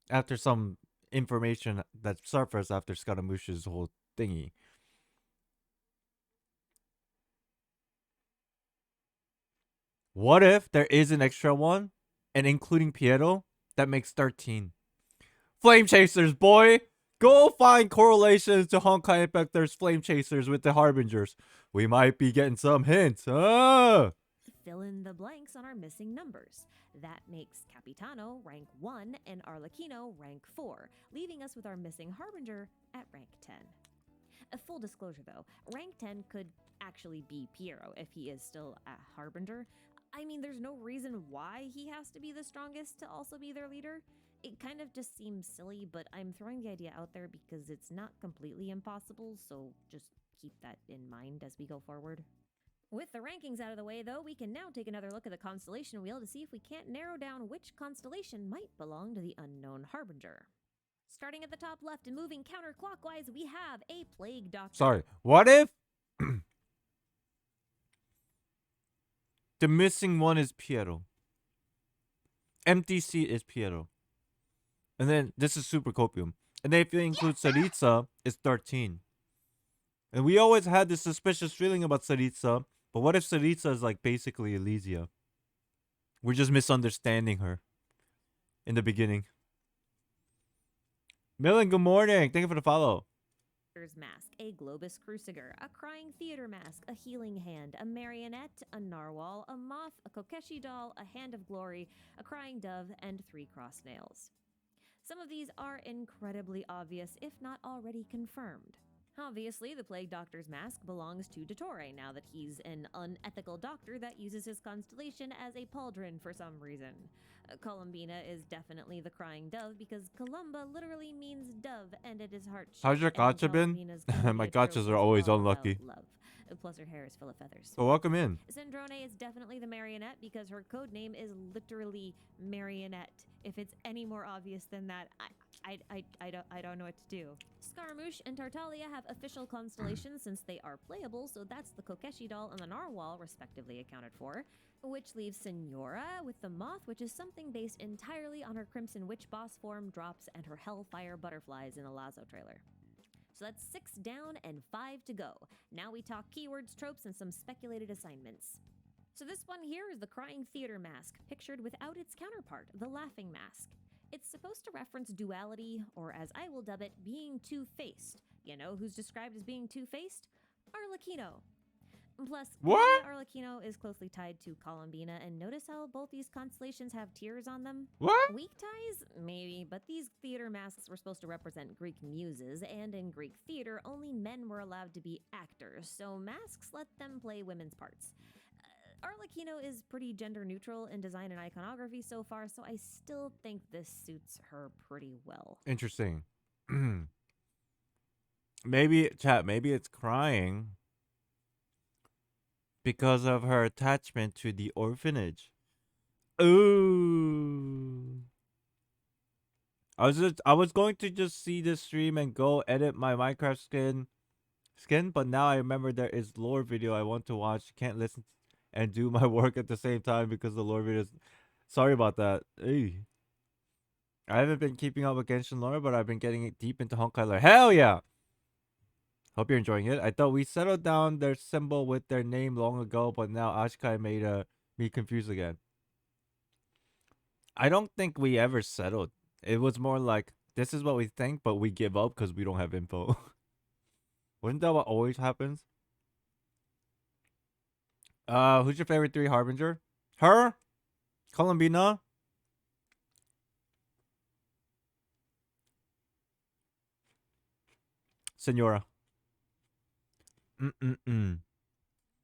After some information that surfaced after Scaramouche's whole thingy. What if there is an extra one, and including Piero, that makes 13? Flame Chasers, boy! Go find correlations to Honkai Impact. There's Flame Chasers with the Harbingers. We might be getting some hints. Fill in the blanks on our missing numbers. That makes Capitano rank 1 and Arlecchino rank 4, leaving us with our missing harbinger at rank 10. A full disclosure though, rank 10 could actually be Piero if he is still a harbinger. I mean, there's no reason why he has to be the strongest to also be their leader. It kind of just seems silly, but I'm throwing the idea out there because it's not completely impossible, so just keep that in mind as we go forward. With the rankings out of the way, though, we can now take another look at the constellation wheel to see if we can't narrow down which constellation might belong to the unknown harbinger. Starting at the top left and moving counterclockwise, we have a plague doctor. Sorry, what if the missing one is Piero? Empty seat is Piero. And then this is Super Copium. And then if you include Saritsa, it's 13. And we always had this suspicious feeling about Saritsa. But what if Saritsa is like basically Elysia? We're just misunderstanding her in the beginning. Millen, good morning. Thank you for the follow. Mask, a Globus Cruciger, a crying theater mask, a healing hand, a marionette, a narwhal, a moth, a Kokeshi doll, a hand of glory, a crying dove, and 3 cross nails. Some of these are incredibly obvious, if not already confirmed. Obviously, the Plague Doctor's mask belongs to Dottore now that he's an unethical doctor that uses his constellation as a pauldron for some reason. Columbina is definitely the crying dove because Columba literally means dove and it is heart shaped. How's your gacha been? My gachas are always unlucky. Love. Plus, her hair is full of feathers. Well, welcome in. Cendrone is definitely the marionette because her code name is literally marionette. If it's any more obvious than that, I don't know what to do. Scaramouche and Tartaglia have official constellations since they are playable, so that's the Kokeshi doll and the Narwhal respectively accounted for. Which leaves Senora with the moth, which is something based entirely on her Crimson Witch boss form drops and her Hellfire butterflies in the Lazo trailer. So that's 6 down and 5 to go. Now we talk keywords, tropes, and some speculated assignments. So this one here is the Crying Theater mask, pictured without its counterpart, the Laughing Mask. It's supposed to reference duality, or as I will dub it, being two-faced. You know who's described as being two-faced? Arlecchino. Plus, What? Arlecchino is closely tied to Columbina, and notice how both these constellations have tears on them? What? Weak ties? Maybe, but these theater masks were supposed to represent Greek muses, and in Greek theater, only men were allowed to be actors, so masks let them play women's parts. Arlecchino is pretty gender neutral in design and iconography so far, so I still think this suits her pretty well. Interesting. Maybe, chat, maybe it's crying because of her attachment to the orphanage. Ooh. I was going to just see this stream and go edit my Minecraft skin, but now I remember there is lore video I want to watch. Can't listen and do my work at the same time because the lore videos. Sorry about that. Hey. I haven't been keeping up with Genshin lore, but I've been getting deep into Honkai lore. Hell yeah! Hope you're enjoying it. I thought we settled down their symbol with their name long ago, but now Ashkai made me confused again. I don't think we ever settled. It was more like, this is what we think, but we give up because we don't have info. Wasn't that what always happens? Who's your favorite 3 Harbinger? Her? Columbina? Senora.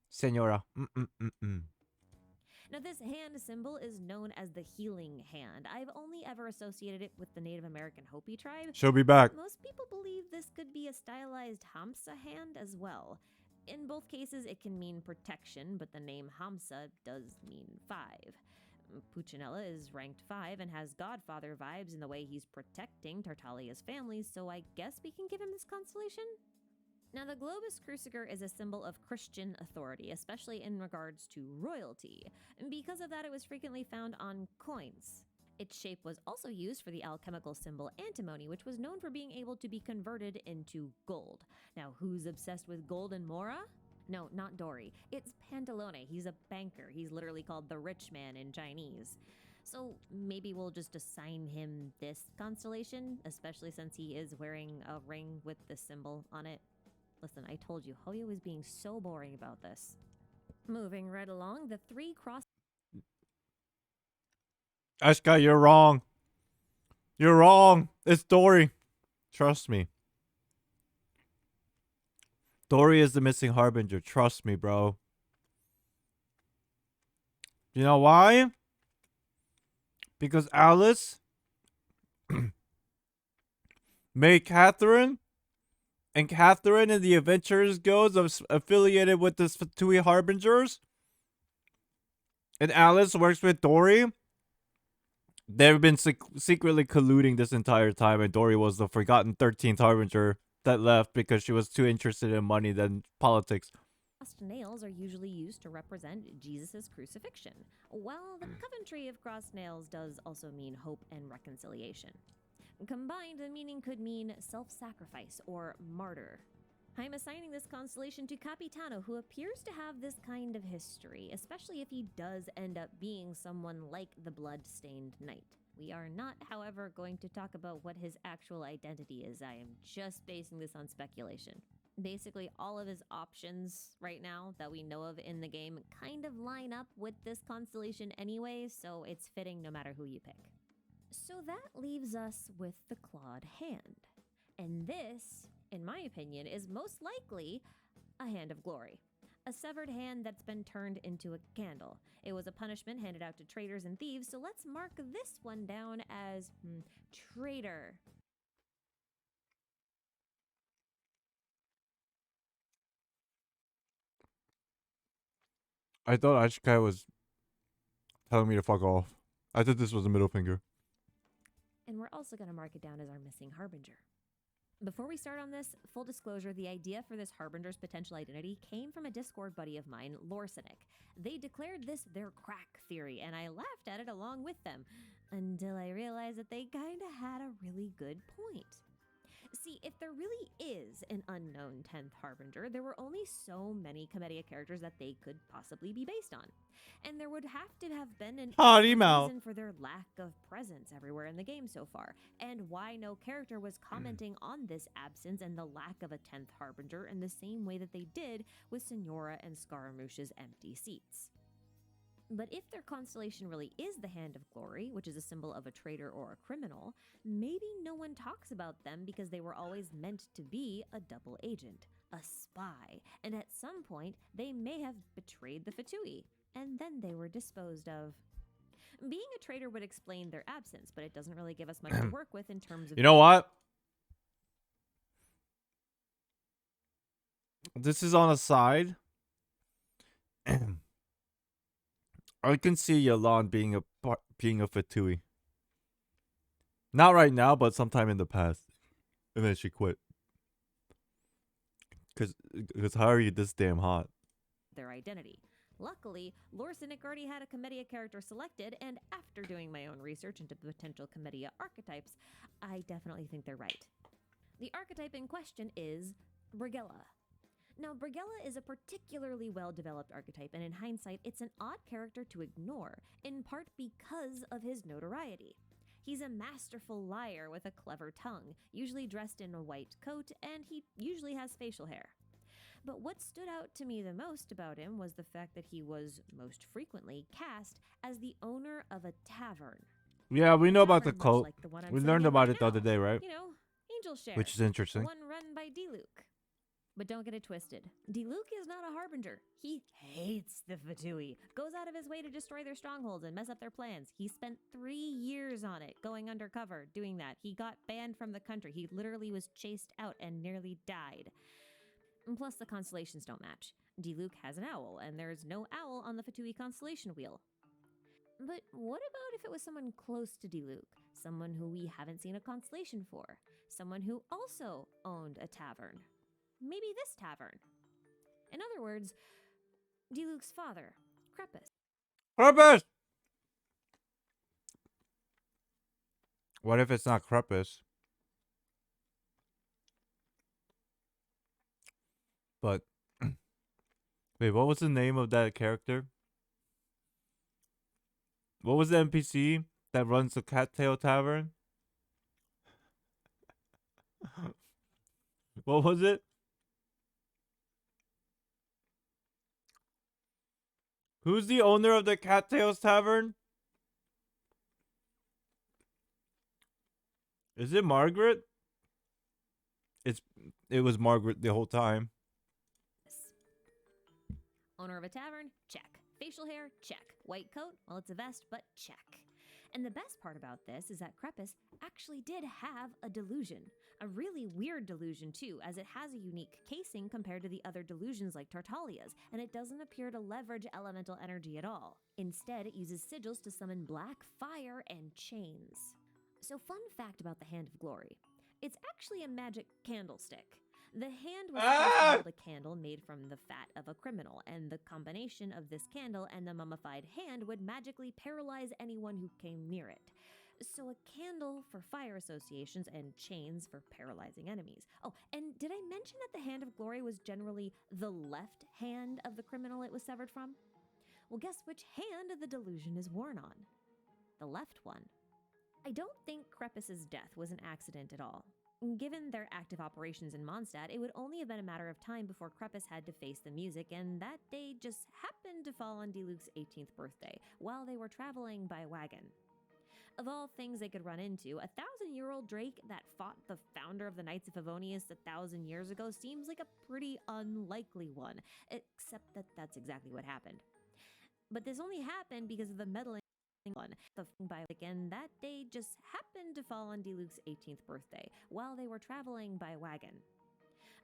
Senora. Now, this hand symbol is known as the healing hand. I've only ever associated it with the Native American Hopi tribe. She'll be back. Most people believe this could be a stylized Hamsa hand as well. In both cases, it can mean protection, but the name Hamsa does mean 5. Puccinella is ranked 5 and has Godfather vibes in the way he's protecting Tartaglia's family, so I guess we can give him this constellation? Now, the Globus Cruciger is a symbol of Christian authority, especially in regards to royalty. And because of that, it was frequently found on coins. Its shape was also used for the alchemical symbol antimony, which was known for being able to be converted into gold. Now, who's obsessed with gold and Mora? No, not Dory. It's Pantalone. He's a banker. He's literally called the rich man in Chinese. So maybe we'll just assign him this constellation, especially since he is wearing a ring with this symbol on it. Listen, I told you, Hoyo is being so boring about this. Moving right along, the 3 cross... Ashka, you're wrong. You're wrong. It's Dory. Trust me. Dory is the missing harbinger. Trust me, bro. You know why? Because Alice made Catherine, and Catherine and the Adventurers Guilds are affiliated with the Fatui Harbingers, and Alice works with Dory. They've been secretly colluding this entire time, and Dory was the forgotten 13th Harbinger that left because she was too interested in money than politics. Crossed nails are usually used to represent Jesus' crucifixion, while the Coventry of crossed nails does also mean hope and reconciliation. Combined, the meaning could mean self-sacrifice or martyr. I'm assigning this constellation to Capitano, who appears to have this kind of history, especially if he does end up being someone like the Blood-Stained Knight. We are not, however, going to talk about what his actual identity is. I am just basing this on speculation. Basically, all of his options right now that we know of in the game kind of line up with this constellation anyway, so it's fitting no matter who you pick. So that leaves us with the clawed hand. And this in my opinion, is most likely a hand of glory. A severed hand that's been turned into a candle. It was a punishment handed out to traitors and thieves, so let's mark this one down as traitor. I thought Ashkai was telling me to fuck off. I thought this was a middle finger. And we're also going to mark it down as our missing harbinger. Before we start on this, full disclosure, the idea for this harbinger's potential identity came from a Discord buddy of mine, Lorcinic. They declared this their crack theory, and I laughed at it along with them, until I realized that they kinda had a really good point. See, if there really is an unknown 10th Harbinger, there were only so many Comedia characters that they could possibly be based on. And there would have to have been an reason for their lack of presence everywhere in the game so far, and why no character was commenting on this absence and the lack of a 10th Harbinger in the same way that they did with Signora and Scaramouche's empty seats. But if their constellation really is the Hand of Glory, which is a symbol of a traitor or a criminal, maybe no one talks about them because they were always meant to be a double agent, a spy, and at some point they may have betrayed the Fatui, and then they were disposed of. Being a traitor would explain their absence, but it doesn't really give us much to work with in terms of... You know what? This is on a side. I can see Yalan being a Fatui. Not right now, but sometime in the past. And then she quit. Because how are you this damn hot? Their identity. Luckily, Lorcinic already had a Comedia character selected, and after doing my own research into potential Comedia archetypes, I definitely think they're right. The archetype in question is Brigella. Now, Brigella is a particularly well-developed archetype, and in hindsight, it's an odd character to ignore, in part because of his notoriety. He's a masterful liar with a clever tongue, usually dressed in a white coat, and he usually has facial hair. But what stood out to me the most about him was the fact that he was most frequently cast as the owner of a tavern. Yeah, we know about the Tavern, much cult. like the one I'm We sitting learned in about right it the other now. day, right? You know, Angel Share. Which is interesting. The one run by D-Luke. But don't get it twisted. D-Luke is not a harbinger. He hates the Fatui, goes out of his way to destroy their strongholds and mess up their plans. He spent 3 years on it, going undercover, doing that. He got banned from the country. He literally was chased out and nearly died. And plus, the constellations don't match. D-Luke has an owl, and there's no owl on the Fatui constellation wheel. But what about if it was someone close to D-Luke? Someone who we haven't seen a constellation for? Someone who also owned a tavern? Maybe this tavern. In other words, D-Luke's father, Crepus. Crepus! What if it's not Crepus? But wait, what was the name of that character? What was the NPC that runs the Cattail Tavern? What was it? Who's the owner of the Cattails Tavern? Is it Margaret? It was Margaret the whole time. Owner of a tavern? Check. Facial hair? Check. White coat? Well, it's a vest, but check. And the best part about this is that Crepus actually did have a delusion. A really weird delusion, too, as it has a unique casing compared to the other delusions like Tartalia's, and it doesn't appear to leverage elemental energy at all. Instead, it uses sigils to summon black fire and chains. So, fun fact about the Hand of Glory. It's actually a magic candlestick. The hand was supposed to hold a candle made from the fat of a criminal, and the combination of this candle and the mummified hand would magically paralyze anyone who came near it. So a candle for fire associations and chains for paralyzing enemies. Oh, and did I mention that the Hand of Glory was generally the left hand of the criminal it was severed from? Well, guess which hand the delusion is worn on? The left one. I don't think Crepus's death was an accident at all. Given their active operations in Mondstadt, it would only have been a matter of time before Crepus had to face the music, and that day just happened to fall on D-Luke's 18th birthday, while they were traveling by wagon. Of all things they could run into, a 1,000-year-old drake that fought the founder of the Knights of Favonius 1,000 years ago seems like a pretty unlikely one, except that that's exactly what happened. But this only happened because of the meddling one. And that day just happened to fall on Diluc's 18th birthday, while they were traveling by wagon.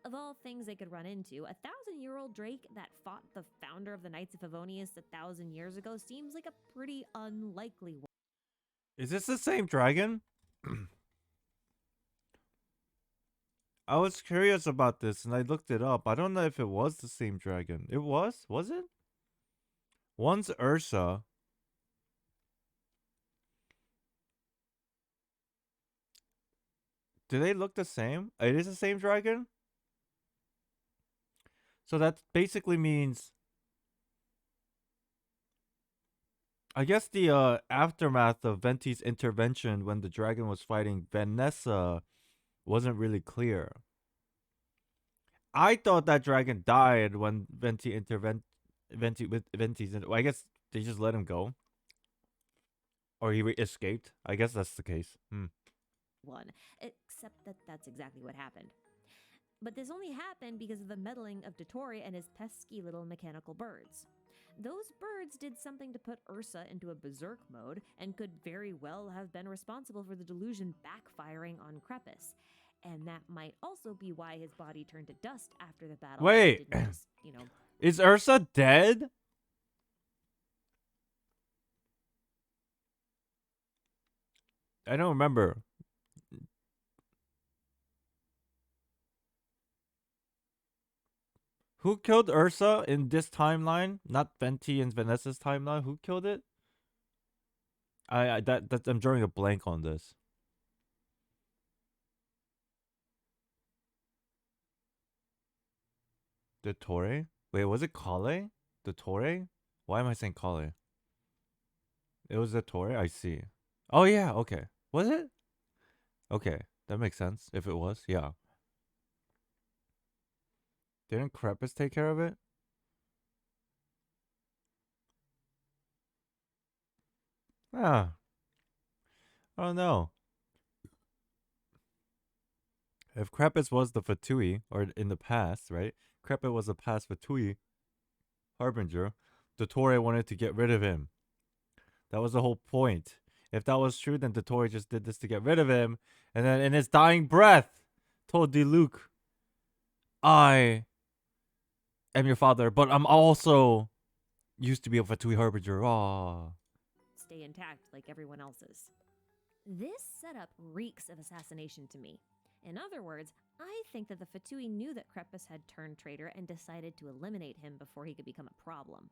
Of all things they could run into, a 1,000-year-old drake that fought the founder of the Knights of Favonius 1,000 years ago seems like a pretty unlikely one. Is this the same dragon? I was curious about this and I looked it up. I don't know if it was the same dragon. It was? Was it? One's Ursa. Do they look the same? It is the same dragon? So that basically means, I guess the aftermath of Venti's intervention when the dragon was fighting Vanessa wasn't really clear. I thought that dragon died when Venti intervened. I guess they just let him go, or he escaped. I guess that's the case. One, except that that's exactly what happened. But this only happened because of the meddling of Dottore and his pesky little mechanical birds. Those birds did something to put Ursa into a berserk mode and could very well have been responsible for the delusion backfiring on Crepus. And that might also be why his body turned to dust after the battle. Wait, Didn't just, is Ursa dead? I don't remember. Who killed Ursa in this timeline? Not Venti and Vanessa's timeline. Who killed it? I'm drawing a blank on this. Dottore? Wait, was it Kale? Dottore? Why am I saying Kale? It was Dottore? I see. Oh yeah, okay. Was it? Okay, that makes sense. If it was, yeah. Didn't Crepus take care of it? Ah. I don't know. If Crepus was the Fatui, or in the past, right? Crepus was a past Fatui harbinger. Dottore wanted to get rid of him. That was the whole point. If that was true, then Dottore just did this to get rid of him. And then in his dying breath, told Diluc, I am your father, but I'm also used to be a Fatui harbinger. Ah. stay intact like everyone else's. This setup reeks of assassination to me. In other words, I think that the Fatui knew that Crepus had turned traitor and decided to eliminate him before he could become a problem.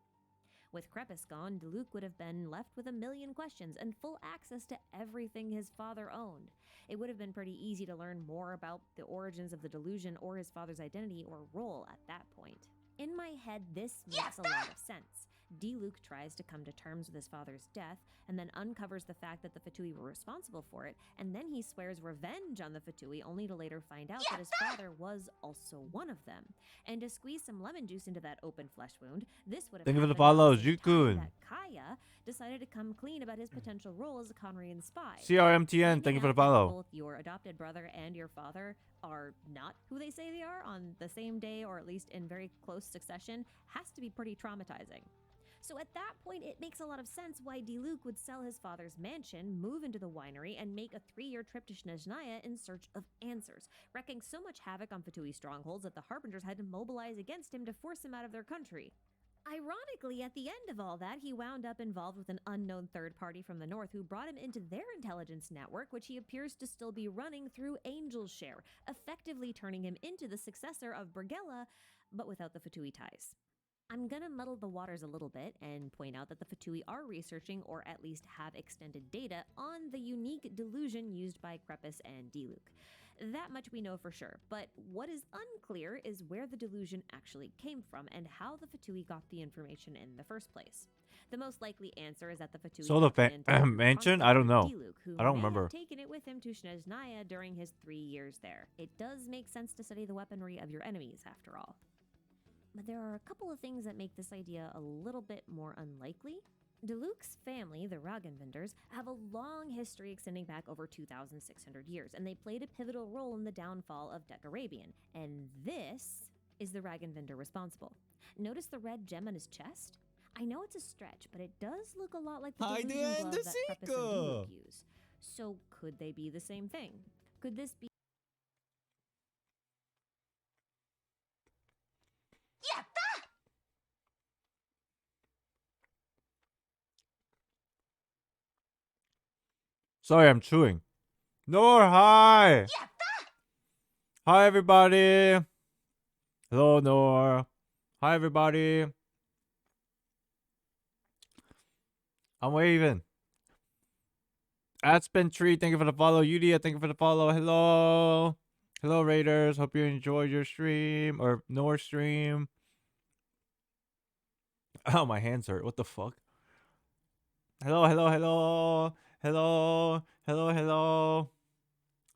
With Crepus gone, Diluc would have been left with a million questions and full access to everything his father owned. It would have been pretty easy to learn more about the origins of the delusion or his father's identity or role at that point. In my head, this makes a lot of sense. Diluc tries to come to terms with his father's death and then uncovers the fact that the Fatui were responsible for it, and then he swears revenge on the Fatui only to later find out that his father was also one of them. And to squeeze some lemon juice into that open flesh wound, this would have Thank you for the happened at follow, the same time Jukun. that Kaya decided to come clean about his potential role as a Conrian spy. CRMTN, thank you for the follow. Both your adopted brother and your father are not who they say they are on the same day, or at least in very close succession, has to be pretty traumatizing. So at that point, it makes a lot of sense why Diluc would sell his father's mansion, move into the winery, and make a 3-year trip to Snezhnaya in search of answers, wreaking so much havoc on Fatui strongholds that the Harbingers had to mobilize against him to force him out of their country. Ironically, at the end of all that, he wound up involved with an unknown third party from the north who brought him into their intelligence network, which he appears to still be running through Angel's Share, effectively turning him into the successor of Bergella, but without the Fatui ties. I'm gonna muddle the waters a little bit and point out that the Fatui are researching, or at least have extended data, on the unique delusion used by Crepus and Diluc. That much we know for sure, but what is unclear is where the delusion actually came from and how the Fatui got the information in the first place. The most likely answer is that the Fatui So the got the intel mansion? from I don't know. Diluc, who I don't may remember. have taken it with him to Snezhnaya during his 3 years there. It does make sense to study the weaponry of your enemies, after all. But there are a couple of things that make this idea a little bit more unlikely. Diluc's family, the Ragnvinders, have a long history extending back over 2,600 years, and they played a pivotal role in the downfall of Decarabian. And this is the Ragnvinder responsible. Notice the red gem on his chest? I know it's a stretch, but it does look a lot like the Hi, delusion Dan glove the that Preppus and Seeker. Diluc use. So could they be the same thing? Could this be Sorry, I'm chewing. Nor, hi. Hi, everybody. Hello, Nor. Hi, everybody. I'm waving. Aspen Tree, thank you for the follow. Yudia, thank you for the follow. Hello. Hello, Raiders. Hope you enjoyed your stream or Nor stream. Oh, my hands hurt. What the fuck? Hello, hello, hello. Hello. Hello, hello.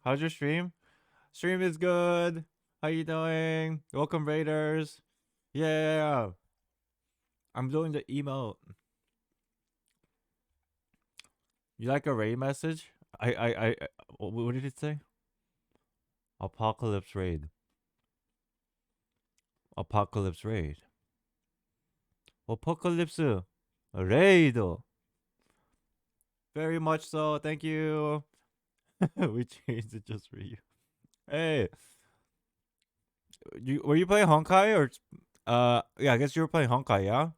How's your stream? Stream is good. How you doing? Welcome, Raiders. Yeah. I'm doing the email. You like a raid message? What did it say? Apocalypse raid. Apocalypse raid. Apocalypse raid. Very much so. Thank you. We changed it just for you. Hey, were you playing Honkai or yeah, I guess you were playing Honkai, yeah?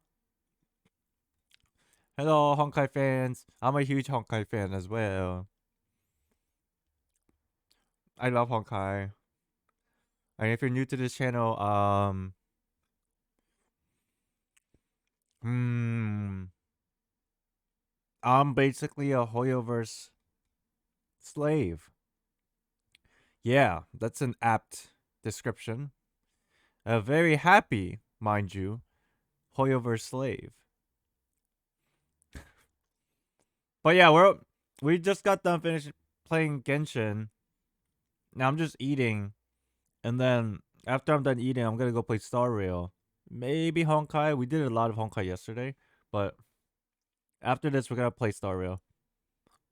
Hello, Honkai fans. I'm a huge Honkai fan as well. I love Honkai. And if you're new to this channel, I'm basically a Hoyoverse slave. Yeah, that's an apt description. A very happy, mind you, Hoyoverse slave. But yeah, we just got done finished playing Genshin. Now I'm just eating, and then after I'm done eating, I'm gonna go play Star Rail. Maybe Honkai. We did a lot of Honkai yesterday, but after this, we're gonna play Star Rail.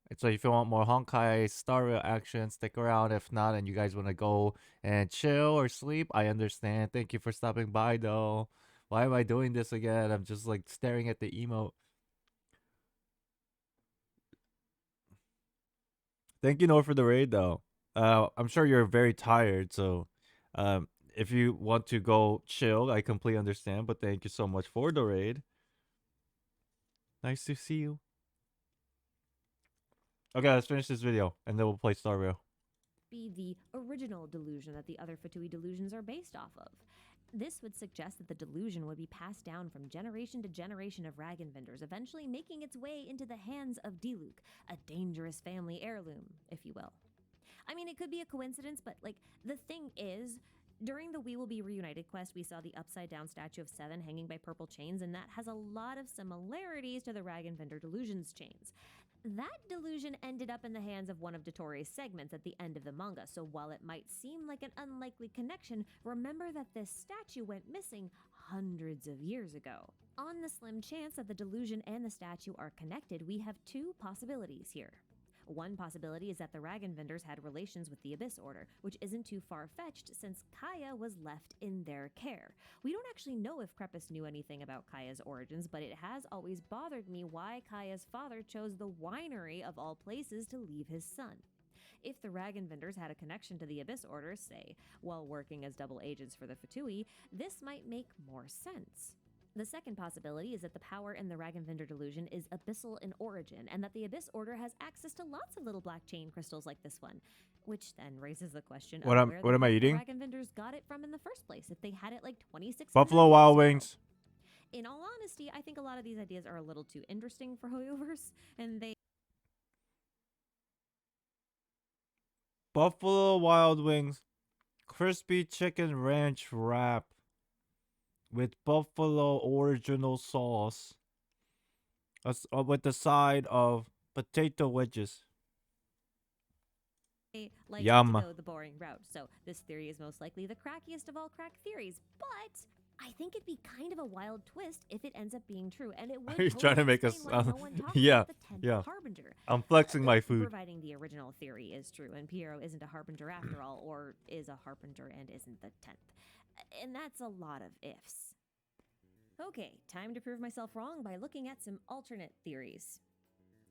And so if you want more Honkai Star Rail action, stick around. If not, and you guys want to go and chill or sleep, I understand. Thank you for stopping by, though. Why am I doing this again? I'm just like staring at the emote. Thank you, Noah, for the raid, though. I'm sure you're very tired, so if you want to go chill, I completely understand. But thank you so much for the raid. Nice to see you. Okay, let's finish this video, and then we'll play Star Rail. be the original delusion that the other Fatui delusions are based off of? This would suggest that the delusion would be passed down from generation to generation of Ragnvinders, eventually making its way into the hands of Diluc, a dangerous family heirloom, if you will. I mean, it could be a coincidence, but, like, the thing is, during the We Will Be Reunited quest, we saw the upside-down statue of Seven hanging by purple chains, and that has a lot of similarities to the Ragnvinder delusion's chains. That delusion ended up in the hands of one of Dottoro's segments at the end of the manga, so while it might seem like an unlikely connection, remember that this statue went missing hundreds of years ago. On the slim chance that the delusion and the statue are connected, we have two possibilities here. One possibility is that the Ragnvinders had relations with the Abyss Order, which isn't too far-fetched since Kaya was left in their care. We don't actually know if Preppus knew anything about Kaya's origins, but it has always bothered me why Kaya's father chose the winery of all places to leave his son. If the Ragnvinders had a connection to the Abyss Order, say, while working as double agents for the Fatui, this might make more sense. The second possibility is that the power in the Ragnvinder delusion is abyssal in origin, and that the Abyss Order has access to lots of little black chain crystals like this one, which then raises the question of where What am I eating? Ragnvinders got it from in the first place, if they had it like 26 Buffalo Wild Wings. In all honesty, I think a lot of these ideas are a little too interesting for Hoyoverse, and they Buffalo Wild Wings, crispy chicken ranch wrap with buffalo original sauce, with the side of potato wedges. like Yum. to go the boring route. So this theory is most likely the crackiest of all crack theories, but I think it'd be kind of a wild twist if it ends up being true, and it would Are you trying to make us explain why sound- no one talks Yeah, about the 10th yeah. Harbinger. I'm flexing my food. Providing the original theory is true, and Piero isn't a Harbinger after all, or is a Harbinger and isn't the 10th. And that's a lot of ifs. Okay, time to prove myself wrong by looking at some alternate theories.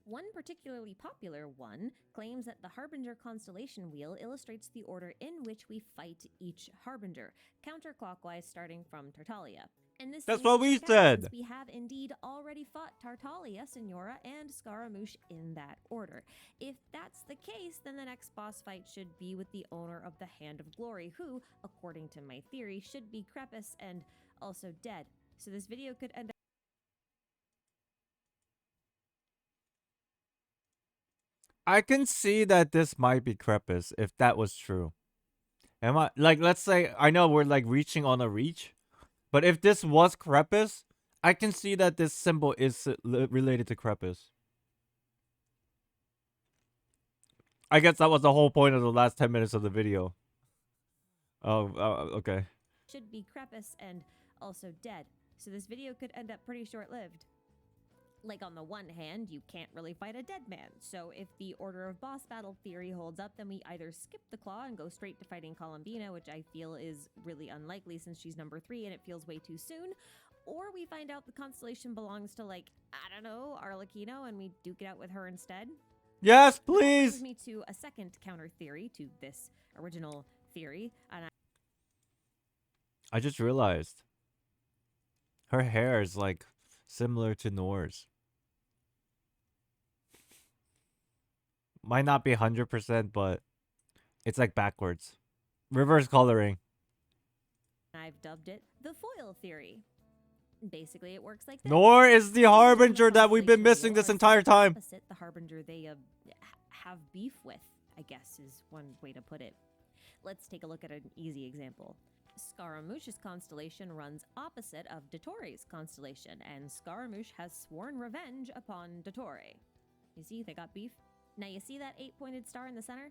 One particularly popular one claims that the Harbinger constellation wheel illustrates the order in which we fight each Harbinger, counterclockwise starting from Tartaglia. And this That's seems what to we check said. since we have indeed already fought Tartaglia, Signora, and Scaramouche in that order. If that's the case, then the next boss fight should be with the owner of the Hand of Glory, who, according to my theory, should be Crepus and also dead. So this video could end up I can see that this might be Crepus if that was true. Am I like, let's say, I know we're like reaching on a reach, but if this was Crepus, I can see that this symbol is related to Crepus. I guess that was the whole point of the last 10 minutes of the video. Oh, okay. should be Crepus and also dead. So this video could end up pretty short-lived. Like, on the one hand, you can't really fight a dead man. So if the order of boss battle theory holds up, then we either skip the claw and go straight to fighting Columbina, which I feel is really unlikely since she's number 3 and it feels way too soon, or we find out the constellation belongs to, like, I don't know, Arlecchino, and we duke it out with her instead. Yes, That brings please. me to a second counter theory to this original theory, and I just realized her hair is like similar to Noor's. Might not be 100%, but it's like backwards. Reverse coloring. I've dubbed it the foil theory. Basically, it works like this. Noor is the Each time harbinger the that we've been constellation missing this wheel entire are time. opposite the harbinger they have beef with, I guess is one way to put it. Let's take a look at an easy example. Scaramouche's constellation runs opposite of Dottore constellation, and Scaramouche has sworn revenge upon Dottore. You see, they got beef. Now you see that 8-pointed star in the center?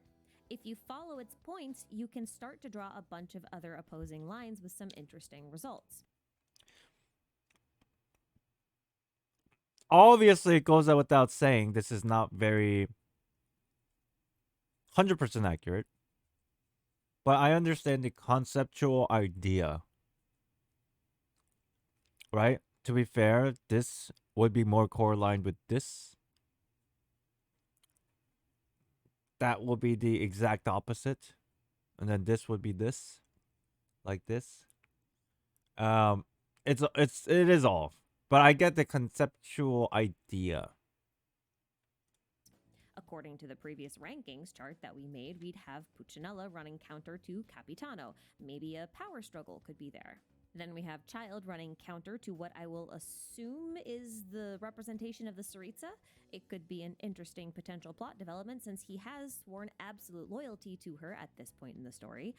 If you follow its points, you can start to draw a bunch of other opposing lines with some interesting results. Obviously, it goes out without saying this is not very 100% accurate. But I understand the conceptual idea. Right? To be fair, this would be more correlated with this. That will be the exact opposite. And then this would be this. Like this. It is off. But I get the conceptual idea. According to the previous rankings chart that we made, we'd have Puccinella running counter to Capitano. Maybe a power struggle could be there. Then we have Child running counter to what I will assume is the representation of the Tsaritsa. It could be an interesting potential plot development since he has sworn absolute loyalty to her at this point in the story.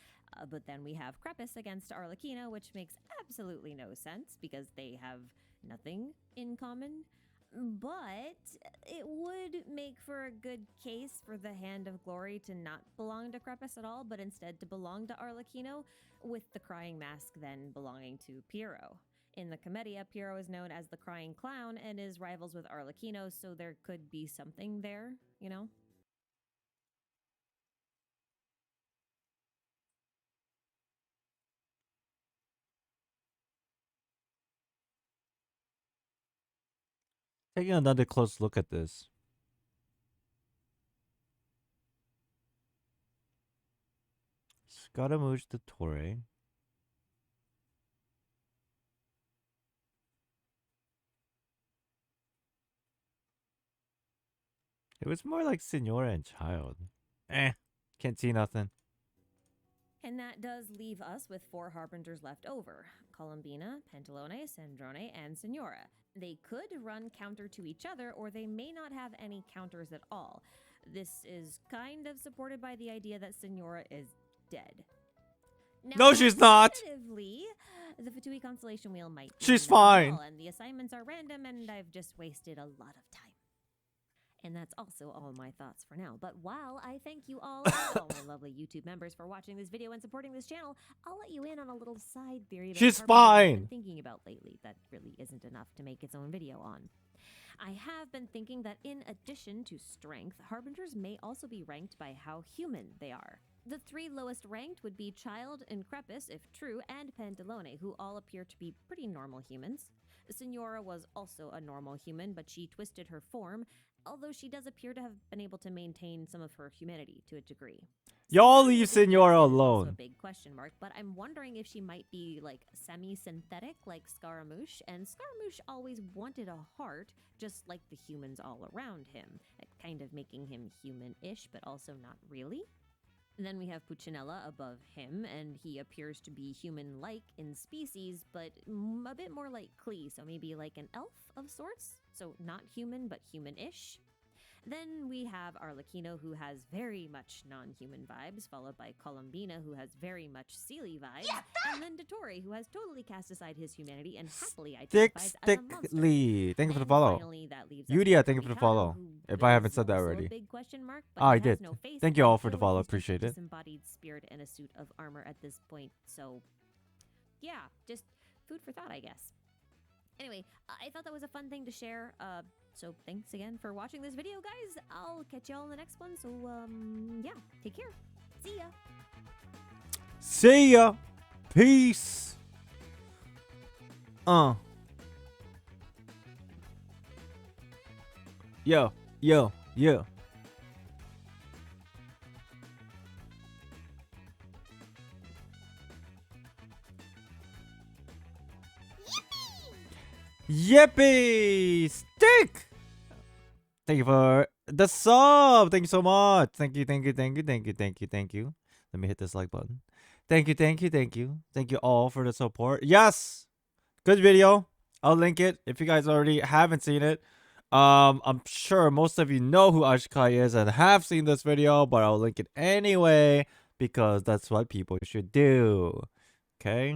But then we have Crepus against Arlecchino, which makes absolutely no sense because they have nothing in common. But it would make for a good case for the Hand of Glory to not belong to Crepus at all, but instead to belong to Arlecchino, with the Crying Mask then belonging to Piero. In the Commedia, Piero is known as the Crying Clown and is rivals with Arlecchino, so there could be something there, you know? Taking another close look at this. Scaramouche the Torre. It was more like Signora and Child. Can't see nothing. And that does leave us with 4 Harbingers left over. Columbina, Pantalone, Sandrone, and Signora. They could run counter to each other, or they may not have any counters at all. This is kind of supported by the idea that Signora is dead. Now, No, she's not! alternatively, the Fatui constellation wheel might be She's nothing at fine. all, and the assignments are random, and I've just wasted a lot of time. And that's also all my thoughts for now. But while I thank you all, and all my lovely YouTube members, for watching this video and supporting this channel, I'll let you in on a little side theory that She's Harbinger has fine. been thinking about lately that really isn't enough to make its own video on. I have been thinking that in addition to strength, Harbingers may also be ranked by how human they are. The 3 lowest ranked would be Child, Increpus, if true, and Pantalone, who all appear to be pretty normal humans. Signora was also a normal human, but she twisted her form, although she does appear to have been able to maintain some of her humanity to a degree. Y'all Signora leave is Signora also alone. a big question mark, but I'm wondering if she might be like semi-synthetic like Scaramouche, and Scaramouche always wanted a heart, just like the humans all around him, kind of making him human-ish, but also not really. And then we have Puccinella above him, and he appears to be human-like in species, but a bit more like Klee, so maybe like an elf of sorts? So not human, but human-ish. Then we have Arlecchino, who has very much non-human vibes, followed by Columbina, who has very much Seelie vibes, and then Dottore, who has totally cast aside his humanity and happily identifies as a monster. Stickly. Thank you for the And follow. finally, that leaves us Yudia, with thank you for the Ricardo, follow. who If I haven't is said that also a already. big question mark, but Oh, I he has did. no face, Thank you and all I for the feel like follow. he's just a Appreciate it. disembodied spirit in a suit of armor at this point. So, yeah, just food for thought, I guess. Anyway, I thought that was a fun thing to share. So thanks again for watching this video, guys. I'll catch y'all in the next one. So, yeah, take care. See ya. See ya. Peace. Yo, yo, yo. Yippee! Stick! Thank you for the sub. Thank you so much. Thank you, thank you, thank you, thank you, thank you, thank you. Let me hit this like button. Thank you, thank you, thank you. Thank you all for the support. Yes! Good video. I'll link it if you guys already haven't seen it. I'm sure most of you know who Ashikai is and have seen this video, but I'll link it anyway because that's what people should do. Okay?